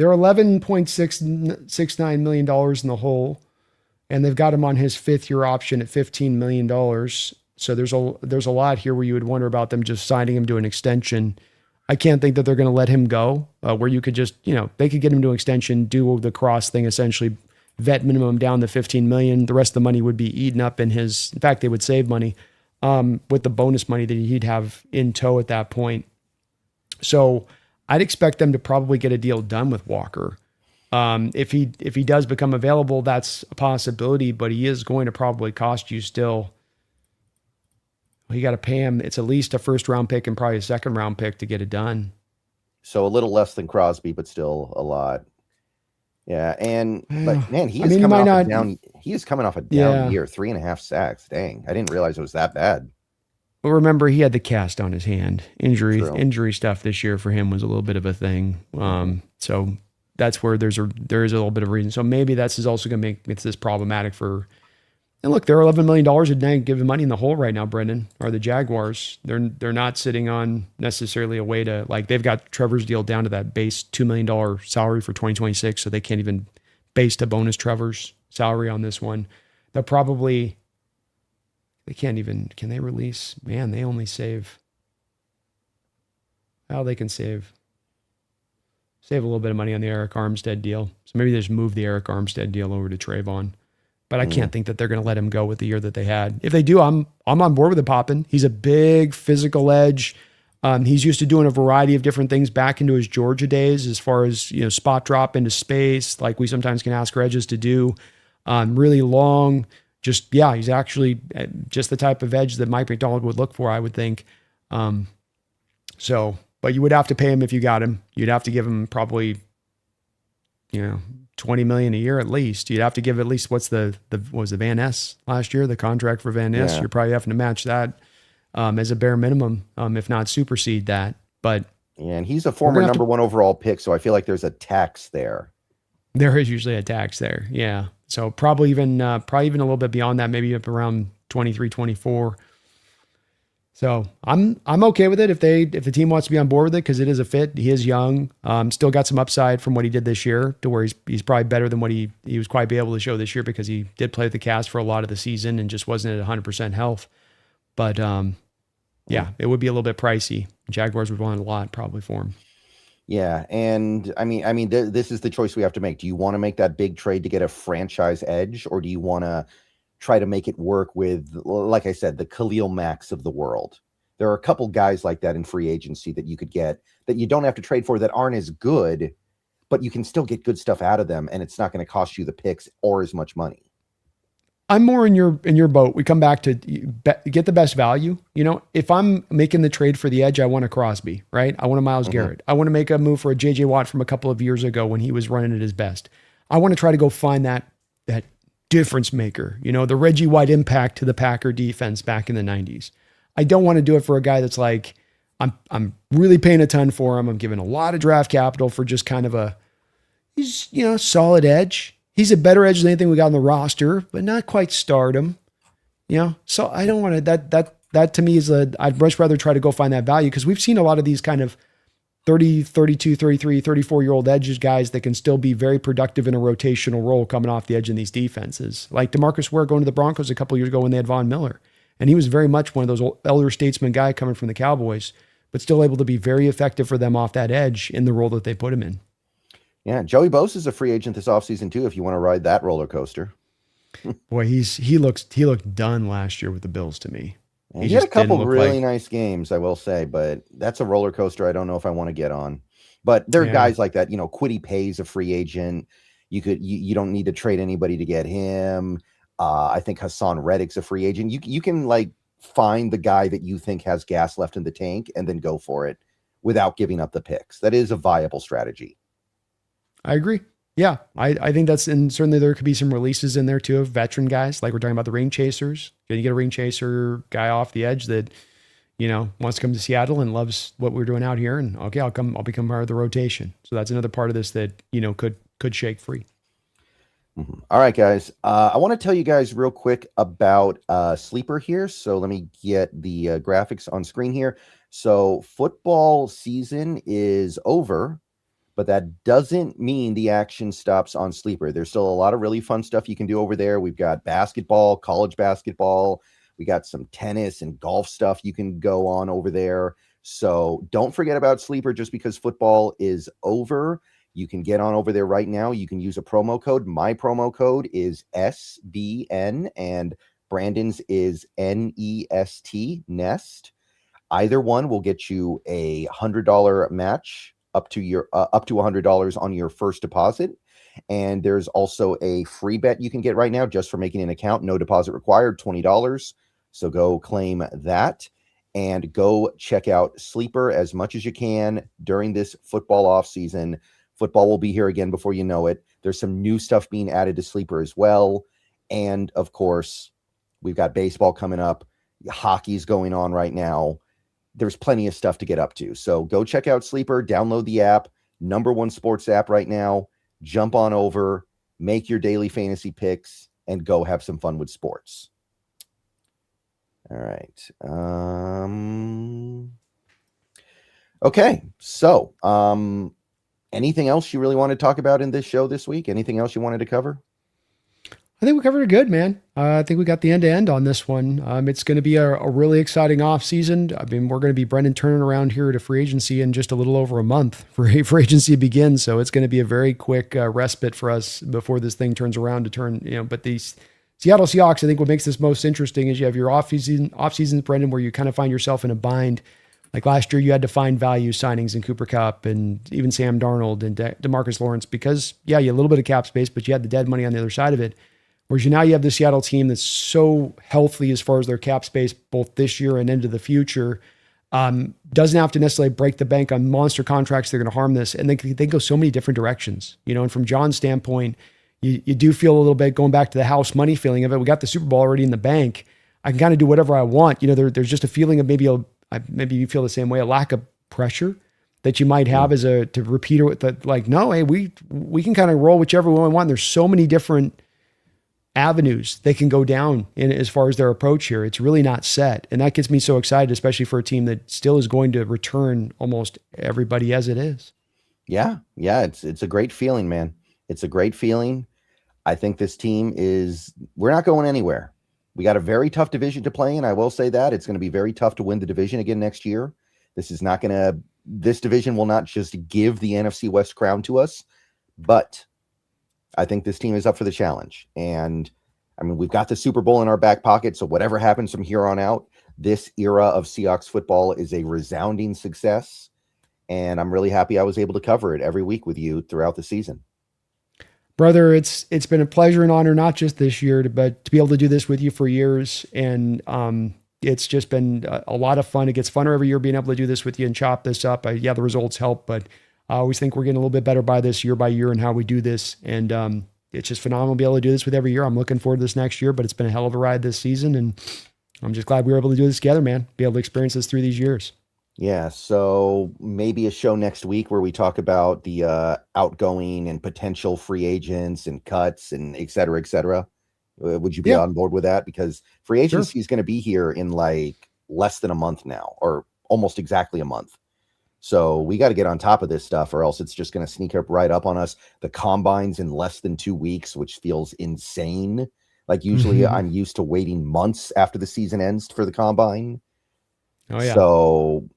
Speaker 2: $11.69 million in the hole, and they've got him on his 5th year option at $15 million. So there's a lot here where you would wonder about them just signing him to an extension. I can't think that they're going to let him go, where you could just, they could get him to an extension, do the cross thing, essentially vet minimum down to $15 million. The rest of the money would be eaten up in fact, they would save money with the bonus money that he'd have in tow at that point. So I'd expect them to probably get a deal done with Walker. If he does become available, that's a possibility, but he is going to probably cost you still. You got to pay him. It's at least a 1st round pick and probably a 2nd round pick to get it done.
Speaker 1: So a little less than Crosby, but still a lot. Yeah, but man, he is coming off a down year, 3.5 sacks. Dang, I didn't realize it was that bad.
Speaker 2: Well, remember he had the cast on his hand. Injury stuff this year for him was a little bit of a thing. So that's where there is a little bit of reason. So maybe that's also going to make this problematic for. And look, they're $11 million a day giving money in the hole right now, Brendan, are the Jaguars. They're not sitting on necessarily a way to, like, they've got Trevor's deal down to that base $2 million salary for 2026, so they can't even base a bonus Trevor's salary on this one. Can they release? Man, they only save. Well, they can save a little bit of money on the Eric Armstead deal. So maybe they just move the Eric Armstead deal over to Trayvon. But I can't think that they're going to let him go with the year that they had. If they do, I'm on board with it popping. He's a big physical edge. He's used to doing a variety of different things back into his Georgia days, as far as spot drop into space, like we sometimes can ask our edges to do. Really long. He's actually just the type of edge that Mike McDonald would look for, I would think. But you would have to pay him if you got him. You'd have to give him probably, $20 million a year at least. You'd have to give at least what was the Van Ness last year, the contract for Van Ness. Yeah. You're probably having to match that as a bare minimum, if not supersede that. But
Speaker 1: and he's a former number 1 overall pick, so I feel like there's a tax there.
Speaker 2: There is usually a tax there, yeah. So probably even a little bit beyond that, maybe up around 23, 24. So I'm okay with it if the team wants to be on board with it, because it is a fit. He is young, still got some upside from what he did this year, to where he's probably better than what he was quite be able to show this year, because he did play with the cast for a lot of the season and just wasn't at 100% health. But yeah, it would be a little bit pricey. Jaguars would want a lot probably for him.
Speaker 1: Yeah, and I mean, this is the choice we have to make. Do you want to make that big trade to get a franchise edge, or do you want to try to make it work with, like I said, the Khalil Macks of the world? There are a couple guys like that in free agency that you could get that you don't have to trade for, that aren't as good, but you can still get good stuff out of them, and it's not going to cost you the picks or as much money.
Speaker 2: I'm more in your boat. We come back to get the best value. If I'm making the trade for the edge, I want a Crosby, right? I want a Myles Garrett. I want to make a move for a JJ Watt from a couple of years ago when he was running at his best. I want to try to go find that difference maker, the Reggie White impact to the Packer defense back in the 90s. I don't want to do it for a guy that's like, I'm really paying a ton for him. I'm giving a lot of draft capital for just kind of he's solid edge. He's a better edge than anything we got on the roster, but not quite stardom. So I don't want to, that to me is I'd much rather try to go find that value, because we've seen a lot of these kind of 30, 32, 33, 34-year-old edges guys that can still be very productive in a rotational role coming off the edge in these defenses. Like DeMarcus Ware going to the Broncos a couple of years ago when they had Von Miller. And he was very much one of those old elder statesman guy coming from the Cowboys, but still able to be very effective for them off that edge in the role that they put him in.
Speaker 1: Yeah, Joey Bosa is a free agent this offseason too, if you want to ride that roller coaster.
Speaker 2: Boy, he looked done last year with the Bills to me.
Speaker 1: He had a couple really nice games, I will say, but that's a roller coaster I don't know if I want to get on. But there are guys like that. Kwity Paye's a free agent. You don't need to trade anybody to get him. I think Hassan Reddick's a free agent. You can like find the guy that you think has gas left in the tank and then go for it without giving up the picks. That is a viable strategy.
Speaker 2: I agree. Yeah, I think that's, and certainly there could be some releases in there too of veteran guys, like we're talking about the ring chasers. You get a ring chaser guy off the edge that, wants to come to Seattle and loves what we're doing out here, and okay, I'll become part of the rotation. So that's another part of this that, could shake free.
Speaker 1: Mm-hmm. All right, guys. I want to tell you guys real quick about Sleeper here. So let me get the graphics on screen here. So football season is over, but that doesn't mean the action stops on Sleeper. There's still a lot of really fun stuff you can do over there. We've got basketball, college basketball. We got some tennis and golf stuff you can go on over there. So don't forget about Sleeper just because football is over. You can get on over there right now. You can use a promo code. My promo code is SBN and Brandon's is NEST, Nest. Either one will get you a $100 match up to $100 on your first deposit. And there's also a free bet you can get right now just for making an account. No deposit required, $20. So go claim that and go check out Sleeper as much as you can during this football off season. Football will be here again before you know it. There's some new stuff being added to Sleeper as well. And of course, we've got baseball coming up. Hockey's going on right now. There's plenty of stuff to get up to. So go check out Sleeper, download the app, #1 sports app right now. Jump on over, make your daily fantasy picks, and go have some fun with sports. All right. Okay. So, anything else you really want to talk about in this show this week? Anything else you wanted to cover?
Speaker 2: I think we covered it good, man. I think we got the end-to-end on this one. It's going to be a really exciting off-season. I mean, we're going to be Brendan turning around here to free agency in just a little over a month for agency begins. So it's going to be a very quick respite for us before this thing turns around to turn, but these Seattle Seahawks, I think what makes this most interesting is you have your off-seasons, Brendan, where you kind of find yourself in a bind. Like last year, you had to find value signings in Cooper Kupp and even Sam Darnold and DeMarcus Lawrence because, you had a little bit of cap space, but you had the dead money on the other side of it. Whereas now you have the Seattle team that's so healthy as far as their cap space, both this year and into the future, doesn't have to necessarily break the bank on monster contracts that are going to harm this. And they go so many different directions, and from John's standpoint, you do feel a little bit going back to the house money feeling of it. We got the Super Bowl already in the bank. I can kind of do whatever I want. There's just a feeling of maybe you feel the same way, a lack of pressure that you might have to repeat it with no, hey, we can kind of roll whichever one we want. There's so many different avenues they can go down in as far as their approach here. It's really not set. And that gets me so excited, especially for a team that still is going to return almost everybody as it is.
Speaker 1: Yeah. Yeah. It's a great feeling, man. It's a great feeling. I think this team we're not going anywhere. We got a very tough division to play in. I will say that it's going to be very tough to win the division again next year. This division will not just give the NFC West crown to us, but I think this team is up for the challenge. And I mean, we've got the Super Bowl in our back pocket. So whatever happens from here on out, this era of Seahawks football is a resounding success. And I'm really happy I was able to cover it every week with you throughout the season.
Speaker 2: Brother, it's been a pleasure and honor, not just this year, but to be able to do this with you for years. And it's just been a lot of fun. It gets funner every year being able to do this with you and chop this up. The results help, but I always think we're getting a little bit better by this year by year and how we do this. And it's just phenomenal to be able to do this with every year. I'm looking forward to this next year, but it's been a hell of a ride this season. And I'm just glad we were able to do this together, man. Be able to experience this through these years.
Speaker 1: Yeah, so maybe a show next week where we talk about the outgoing and potential free agents and cuts and et cetera, et cetera. Would you be on board with that? Because free agency is going to be here in like less than a month now, or almost exactly a month. So we got to get on top of this stuff, or else it's just going to sneak up right up on us. The combine's in less than 2 weeks, which feels insane. Like usually I'm used to waiting months after the season ends for the combine.
Speaker 2: Oh yeah.
Speaker 1: So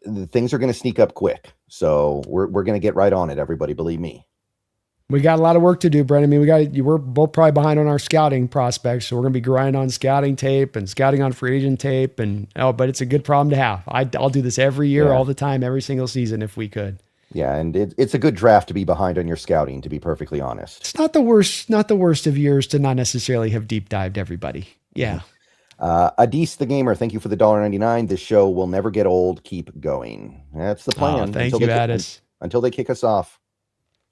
Speaker 1: the things are going to sneak up quick. So we're going to get right on it, everybody. Believe me.
Speaker 2: We got a lot of work to do, Brent. I mean, we're both probably behind on our scouting prospects. So we're going to be grinding on scouting tape and scouting on free agent tape. But it's a good problem to have. I'll do this every year, all the time, every single season, if we could.
Speaker 1: Yeah. And it's a good draft to be behind on your scouting, to be perfectly honest.
Speaker 2: It's not the worst of years to not necessarily have deep dived everybody. Yeah.
Speaker 1: Adis the Gamer, thank you for the $1.99. This show will never get old. Keep going. That's the plan.
Speaker 2: Thank you, Addis.
Speaker 1: Until they kick us off.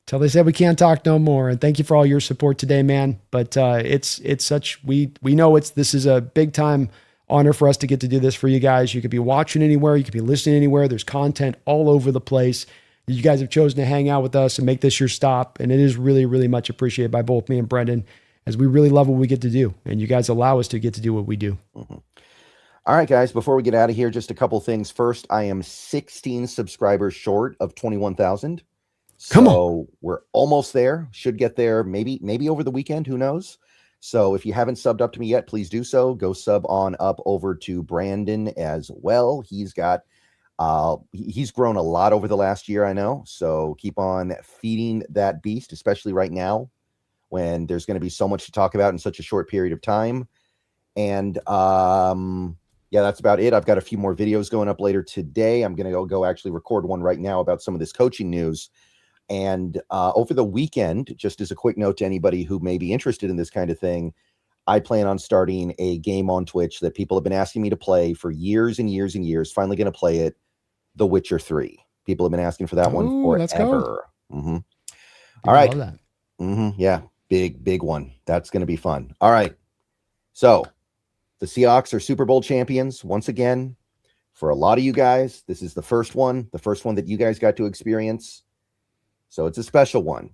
Speaker 2: Till they said we can't talk no more. And thank you for all your support today, man. But it's such, we know this is a big time honor for us to get to do this for you guys. You could be watching anywhere, you could be listening anywhere. There's content all over the place. You guys have chosen to hang out with us and make this your stop. And it is really, really much appreciated by both me and Brendan, as we really love what we get to do. And you guys allow us to get to do what we do.
Speaker 1: Mm-hmm. All right, guys, before we get out of here, just a couple things. First, I am 16 subscribers short of 21,000.
Speaker 2: Come on.
Speaker 1: We're almost there. Should get there maybe over the weekend. Who knows? So if you haven't subbed up to me yet, please do so. Go sub on up over to Brandon as well. He's got he's grown a lot over the last year, I know. So keep on feeding that beast, especially right now when there's going to be so much to talk about in such a short period of time. And that's about it. I've got a few more videos going up later today. I'm going to go actually record one right now about some of this coaching news. And over the weekend, just as a quick note to anybody who may be interested in this kind of thing, I plan on starting a game on Twitch that people have been asking me to play for years and years and years. Finally going to play it, The Witcher 3. People have been asking for that one forever.
Speaker 2: Let's go.
Speaker 1: Mm-hmm. All right.
Speaker 2: Love that.
Speaker 1: Mm-hmm. Yeah, big one. That's going to be fun. All right. So the Seahawks are Super Bowl champions once again. For a lot of you guys, this is the first one that you guys got to experience. So it's a special one.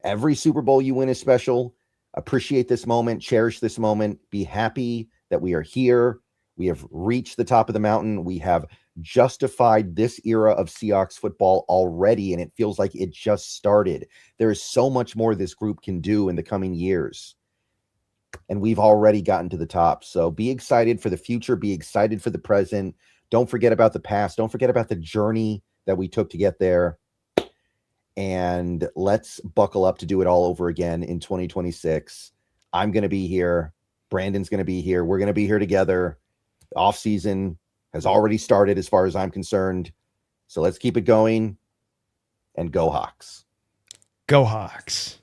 Speaker 1: Every Super Bowl you win is special. Appreciate this moment. Cherish this moment. Be happy that we are here. We have reached the top of the mountain. We have justified this era of Seahawks football already, and it feels like it just started. There is so much more this group can do in the coming years, and we've already gotten to the top. So be excited for the future. Be excited for the present. Don't forget about the past. Don't forget about the journey that we took to get there. And let's buckle up to do it all over again in 2026. I'm going to be here. Brandon's going to be here. We're going to be here together. The off season has already started as far as I'm concerned. So let's keep it going and go Hawks.
Speaker 2: Go Hawks.